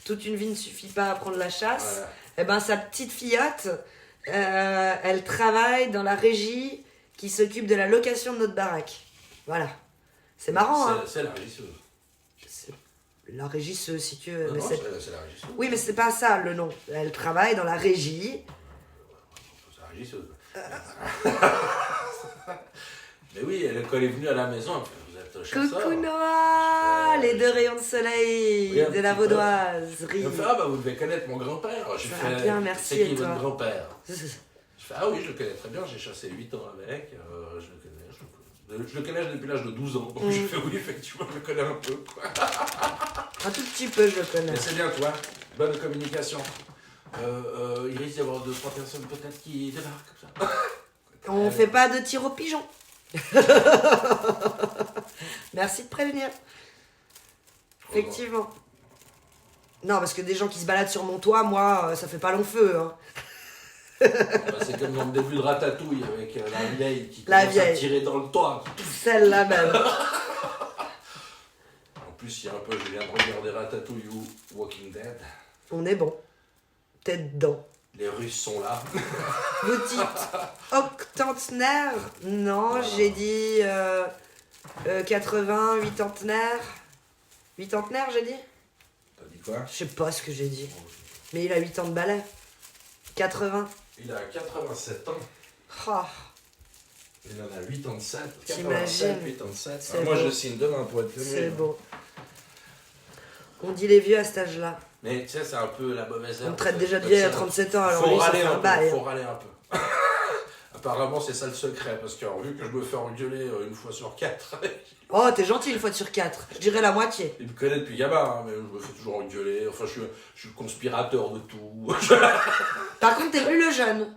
toute une vie ne suffit pas à prendre la chasse. Voilà. Eh ben, sa petite fillotte, elle travaille dans la régie qui s'occupe de la location de notre baraque. Voilà. C'est marrant, hein. C'est la régisseuse. C'est la régisseuse, si tu veux. Non, mais non, c'est- c'est la régisseuse. Oui, mais c'est pas ça le nom. Elle travaille dans la régie. C'est la régisseuse. Mais oui, quand elle est venue à la maison, elle me fait, vous êtes chasseur. Coucou Noah, les deux rayons de soleil Oui, un de la petit peu. vaudoiserie. Elle me fait, ah bah vous devez connaître mon grand-père. J'ai Ça fait, va bien, merci, c'est qui et toi votre grand-père? Je fais, ah oui, je le connais très bien, j'ai chassé 8 ans avec, je le connais. Je le connais depuis l'âge de 12 ans. Donc je fais, oui, effectivement, je le connais un peu. Quoi. Un tout petit peu, je le connais. Mais c'est bien, toi. Bonne communication. Il risque d'y avoir 2-3 personnes peut-être qui débarquent comme ça. On fait pas de tir au pigeon. Merci de prévenir. Effectivement. Non, parce que des gens qui se baladent sur mon toit, moi, ça fait pas long feu. Hein. Bah, c'est comme dans le début de Ratatouille avec la vieille qui La commence à vieille. tirer dans le toit. Celle-là même. En plus, il y a un peu, je viens de regarder Ratatouille ou Walking Dead. On est bon. T'es dedans. Les Russes sont là. Vous dites octantenaire? Non, j'ai dit 80, huitantenaire. Huitantenaire, j'ai dit? T'as dit quoi? Je sais pas ce que j'ai dit. Mais il a 8 ans de balai. 80. Il a 87 ans. Oh, Il en a 87. T'imagines? 87. C'est Moi, beau. je signe demain pour être c'est tenu. beau. On dit les vieux à cet âge-là. Mais tu sais, c'est un peu la mauvaise On herbe. me traite déjà de Comme vieille à ça. 37 ans, alors Faut lui, ça râler fait un un peu. bail. Faut râler un peu. Apparemment, c'est ça le secret. Parce que vu que je me fais engueuler une fois sur 4, Oh, t'es gentil une fois sur 4. Je dirais la moitié. il me connaît depuis gamin, hein, mais je me fais toujours engueuler. Enfin, je suis le conspirateur de tout. Par contre, t'es plus le jeune.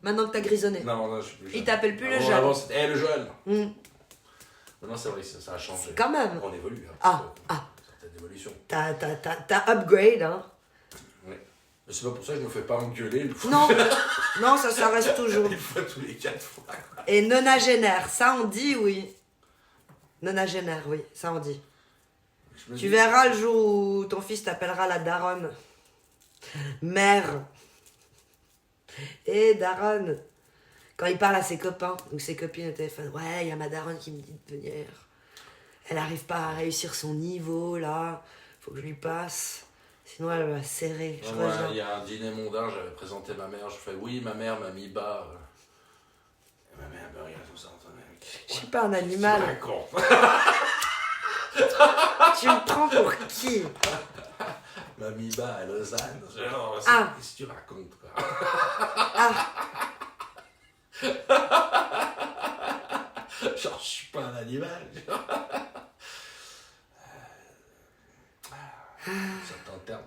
Maintenant que t'as grisonné. Non, non, je suis plus jeune. Il t'appelle plus le Avant, jeune. Avant, c'était le jeune. Hmm. Maintenant, c'est vrai que ça a changé. Quand même. On évolue. Hein, Ah, parce que certaines évolutions. T'as upgrade, hein. Oui. Mais c'est pas pour ça que je me fais pas engueuler une fois. Non, non, ça reste toujours. Une fois tous les 4 fois. Et nonagénaire, ça on dit, oui. Nonagénaire, oui, ça on dit. Je me Tu dis- verras le jour où ton fils t'appellera la daronne. Mère. Et daronne. Quand il parle à ses copains, donc ses copines au téléphone, ouais, il y a ma daronne qui me dit de venir. Elle arrive pas à réussir son niveau, là. Faut que je lui passe. Sinon, elle va serrer. Je Ouais, reviens. il y a un dîner mondain, j'avais présenté ma mère, je fais oui, ma mère m'a mis bas. Et ma mère me regarde comme ça, entendait. Je suis pas un animal. Tu me prends pour qui? M'a mis bas à Lausanne. Genre, Ah. qu'est-ce que tu racontes, quoi? Genre, je suis pas un animal. Ça t'enterne.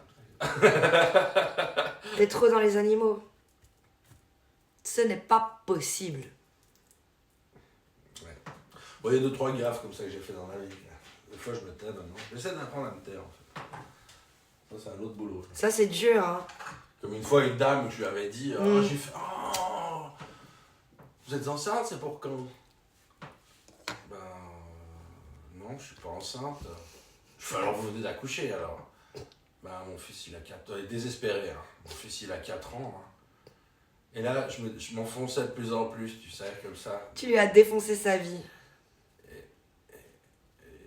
T'es trop dans les animaux. Ce n'est pas possible. Ouais. Bon, il y a 2-3 gaffes comme ça que j'ai fait dans la vie. Des fois, je me tais maintenant. J'essaie d'apprendre à me taire, en fait. Ça, c'est un autre boulot. Ça, c'est dur, hein. Comme une fois, une dame, je lui avais dit, j'ai fait, oh, vous êtes enceinte, c'est pour quand? Ben, non, je suis pas enceinte. Je fais, alors vous venez d'accoucher, alors. Ben, mon fils, il a 4 ans, il est désespéré, hein. Mon fils, il a 4 ans, hein. Et là, je m'enfonçais de plus en plus, tu sais, comme ça. Tu lui as défoncé sa vie.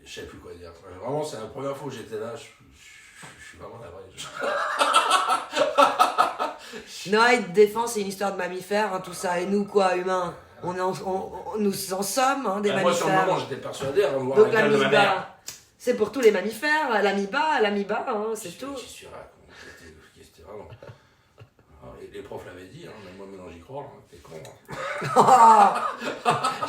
Je sais plus quoi dire. Vraiment, c'est la première fois où j'étais là, je suis vraiment navré. Noël de défense, c'est une histoire de mammifères, hein, tout ça. Et nous, quoi, humains? Nous en sommes, hein, des Moi, sur le mammifères. moment, j'étais persuadé avant de voir Donc la gueule de ma mère. l'amiba, c'est pour tous les mammifères. L'amiba, hein, c'est tout. J'y suis raconté. C'était vraiment. Alors, les profs l'avaient dit, hein, mais moi maintenant j'y crois, hein, t'es con. Hein.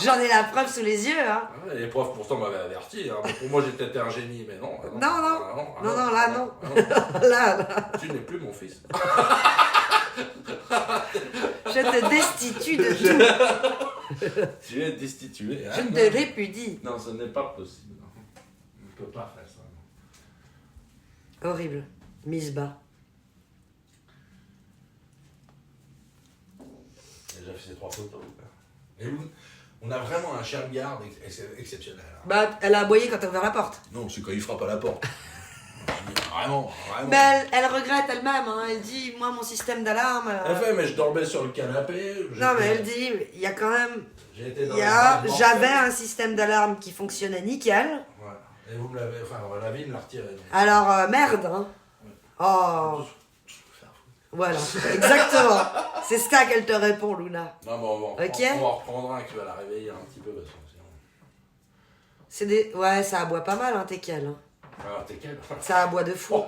J'en ai la preuve sous les yeux, hein. Ouais, les profs pourtant m'avaient averti, hein, pour moi j'étais un génie, mais non. Non, Là, Là. Tu n'es plus mon fils. Je te destitue de tout. Tu es destitué. Hein, Je non. te répudie. Non, ce n'est pas possible. Non. On ne peut pas faire ça. Non. Horrible. Misbah. Et déjà fait ses 3 photos. Et Lou, on a vraiment un chien de garde exceptionnel. Bah, elle a aboyé quand t'as ouvert la porte. Non, c'est quand il frappe à la porte. Vraiment. Mais elle regrette elle-même, hein. Elle dit, moi, mon système d'alarme... Elle fait, mais je dormais sur le canapé. Non, mais elle dit, il y a quand même... J'étais dans J'avais un système d'alarme qui fonctionnait nickel. Ouais. Et vous me l'avez... Enfin, la vie me l'a retiré. Donc. Alors, merde, hein. Oh... Voilà, exactement. C'est ça qu'elle te répond, Luna. Non, bon, on va reprendre un qui va la réveiller un petit peu. Parce que sinon... C'est des... Ouais, ça aboie pas mal, hein, Teckel. Hein. Ah, Teckel. Ça aboie de fou.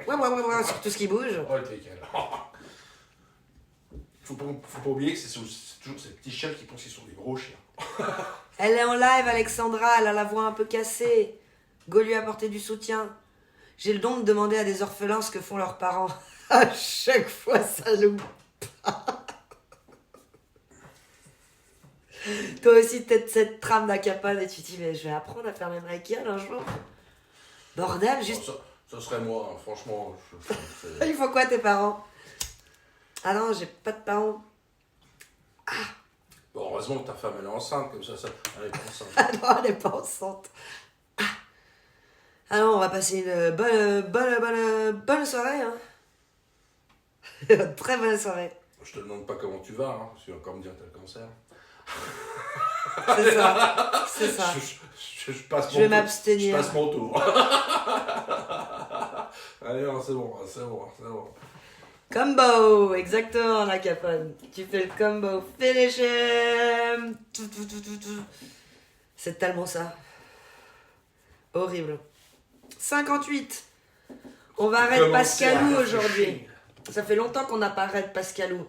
Ouais, sur tout ce qui bouge. Oh, Teckel. Faut pas oublier que c'est toujours ces petits chiens qui pensent qu'ils sont des gros chiens. Elle est en live, Alexandra, elle a la voix un peu cassée. Go lui apporter du soutien. J'ai le don de demander à des orphelins ce que font leurs parents. À chaque fois, ça loupe. Toi aussi, peut-être cette trame d'Acapone et tu te dis, mais je vais apprendre à faire mes breakers un jour. Bordel, juste... Ça serait moi, hein, franchement. Il faut quoi, tes parents? Ah non, j'ai pas de parents. Bon, heureusement que ta femme, elle est enceinte, comme ça, elle est pas enceinte. Ah non, elle est pas enceinte. Ah non, on va passer une bonne soirée, hein. Très bonne soirée. Je te demande pas comment tu vas, hein, parce que encore me dire que t'as le cancer. C'est ça. Je passe je vais m'abstenir. Je passe mon tour. Allez, non, c'est bon. Combo, exactement, la Capone. Tu fais le combo. Finish him. C'est tellement ça. Horrible. 58. On va arrêter Pascalou aujourd'hui. Ça fait longtemps qu'on n'a pas arrêté Pascalou.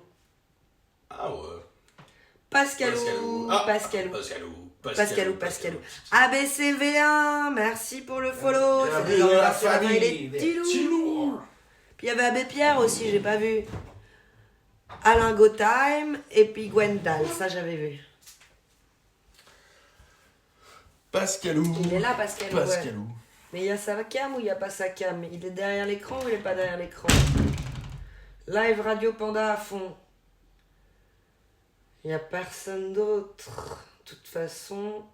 Ah ouais. Pascalou. ABCV1, merci pour le follow. C'est des gens de la famille, les petits loups. Puis il y avait Abbé Pierre aussi, j'ai pas vu. Alain Gottheim et puis Gwendal, ça j'avais vu. Pascalou. Il est là, Pascalou. Ouais. Ouais. Mais il y a sa cam ou il n'y a pas sa cam? Il est derrière l'écran ou il est pas derrière l'écran? Live Radio Panda à fond. Il n'y a personne d'autre. De toute façon...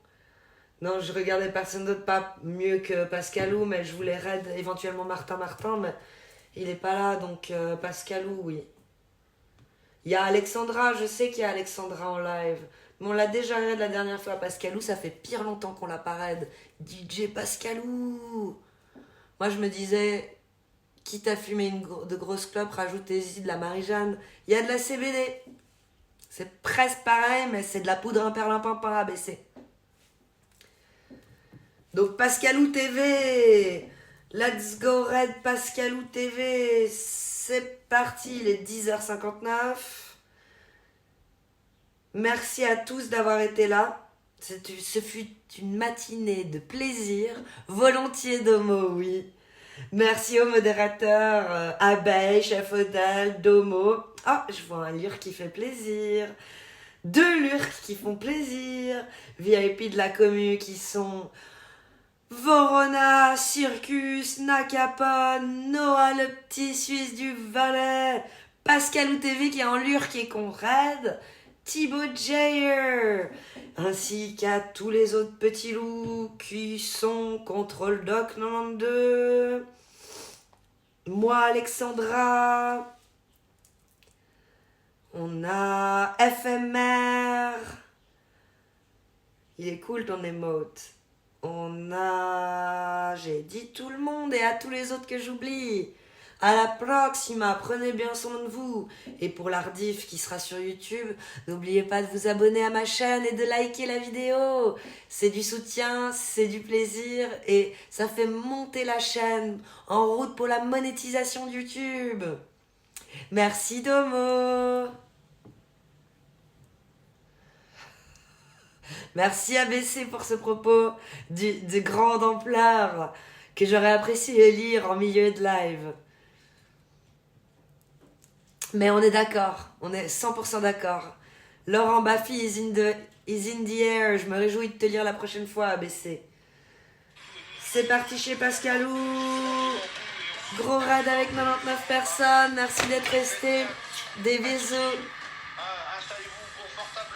Non, je regardais personne d'autre, pas mieux que Pascalou, mais je voulais raid éventuellement Martin, mais il est pas là, donc Pascalou, oui. Il y a Alexandra, je sais qu'il y a Alexandra en live. Mais on l'a déjà raid la dernière fois. Pascalou, ça fait pire longtemps qu'on l'a pas raid. DJ Pascalou. Moi, je me disais, quitte à fumer de grosses clopes, rajoutez-y de la Marie-Jeanne. Il y a de la CBD. C'est presque pareil, mais c'est de la poudre imperlimpinpin ABC. Donc Pascalou TV, let's go raid Pascalou TV, c'est parti, il est 10h59. Merci à tous d'avoir été là. Ce fut une matinée de plaisir, volontiers Domo, oui. Merci aux modérateurs, Abeille, Chef Odal, Domo. Oh, je vois un lurk qui fait plaisir. 2 lurks qui font plaisir. VIP de la commu qui sont Vorona, Circus, Nakapon, Noah le petit Suisse du Valais, Pascalou TV qui est en lurk et qu'on raid, Thibaut Jayer, ainsi qu'à tous les autres petits loups qui sont Control Doc 92, moi Alexandra, on a FMR, il est cool ton emote, on a, j'ai dit tout le monde et à tous les autres que j'oublie. À la Proxima, prenez bien soin de vous. Et pour l'Ardif qui sera sur YouTube, n'oubliez pas de vous abonner à ma chaîne et de liker la vidéo. C'est du soutien, c'est du plaisir et ça fait monter la chaîne en route pour la monétisation de YouTube. Merci Domo. Merci ABC pour ce propos de grande ampleur que j'aurais apprécié lire en milieu de live. Mais on est d'accord, on est 100% d'accord. Laurent Baffy is in the air. Je me réjouis de te lire la prochaine fois, ABC. C'est parti chez Pascalou. Gros raid avec 99 personnes. Merci d'être resté. Des bisous. Installez-vous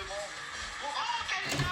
le monde. Pour rentrer les gars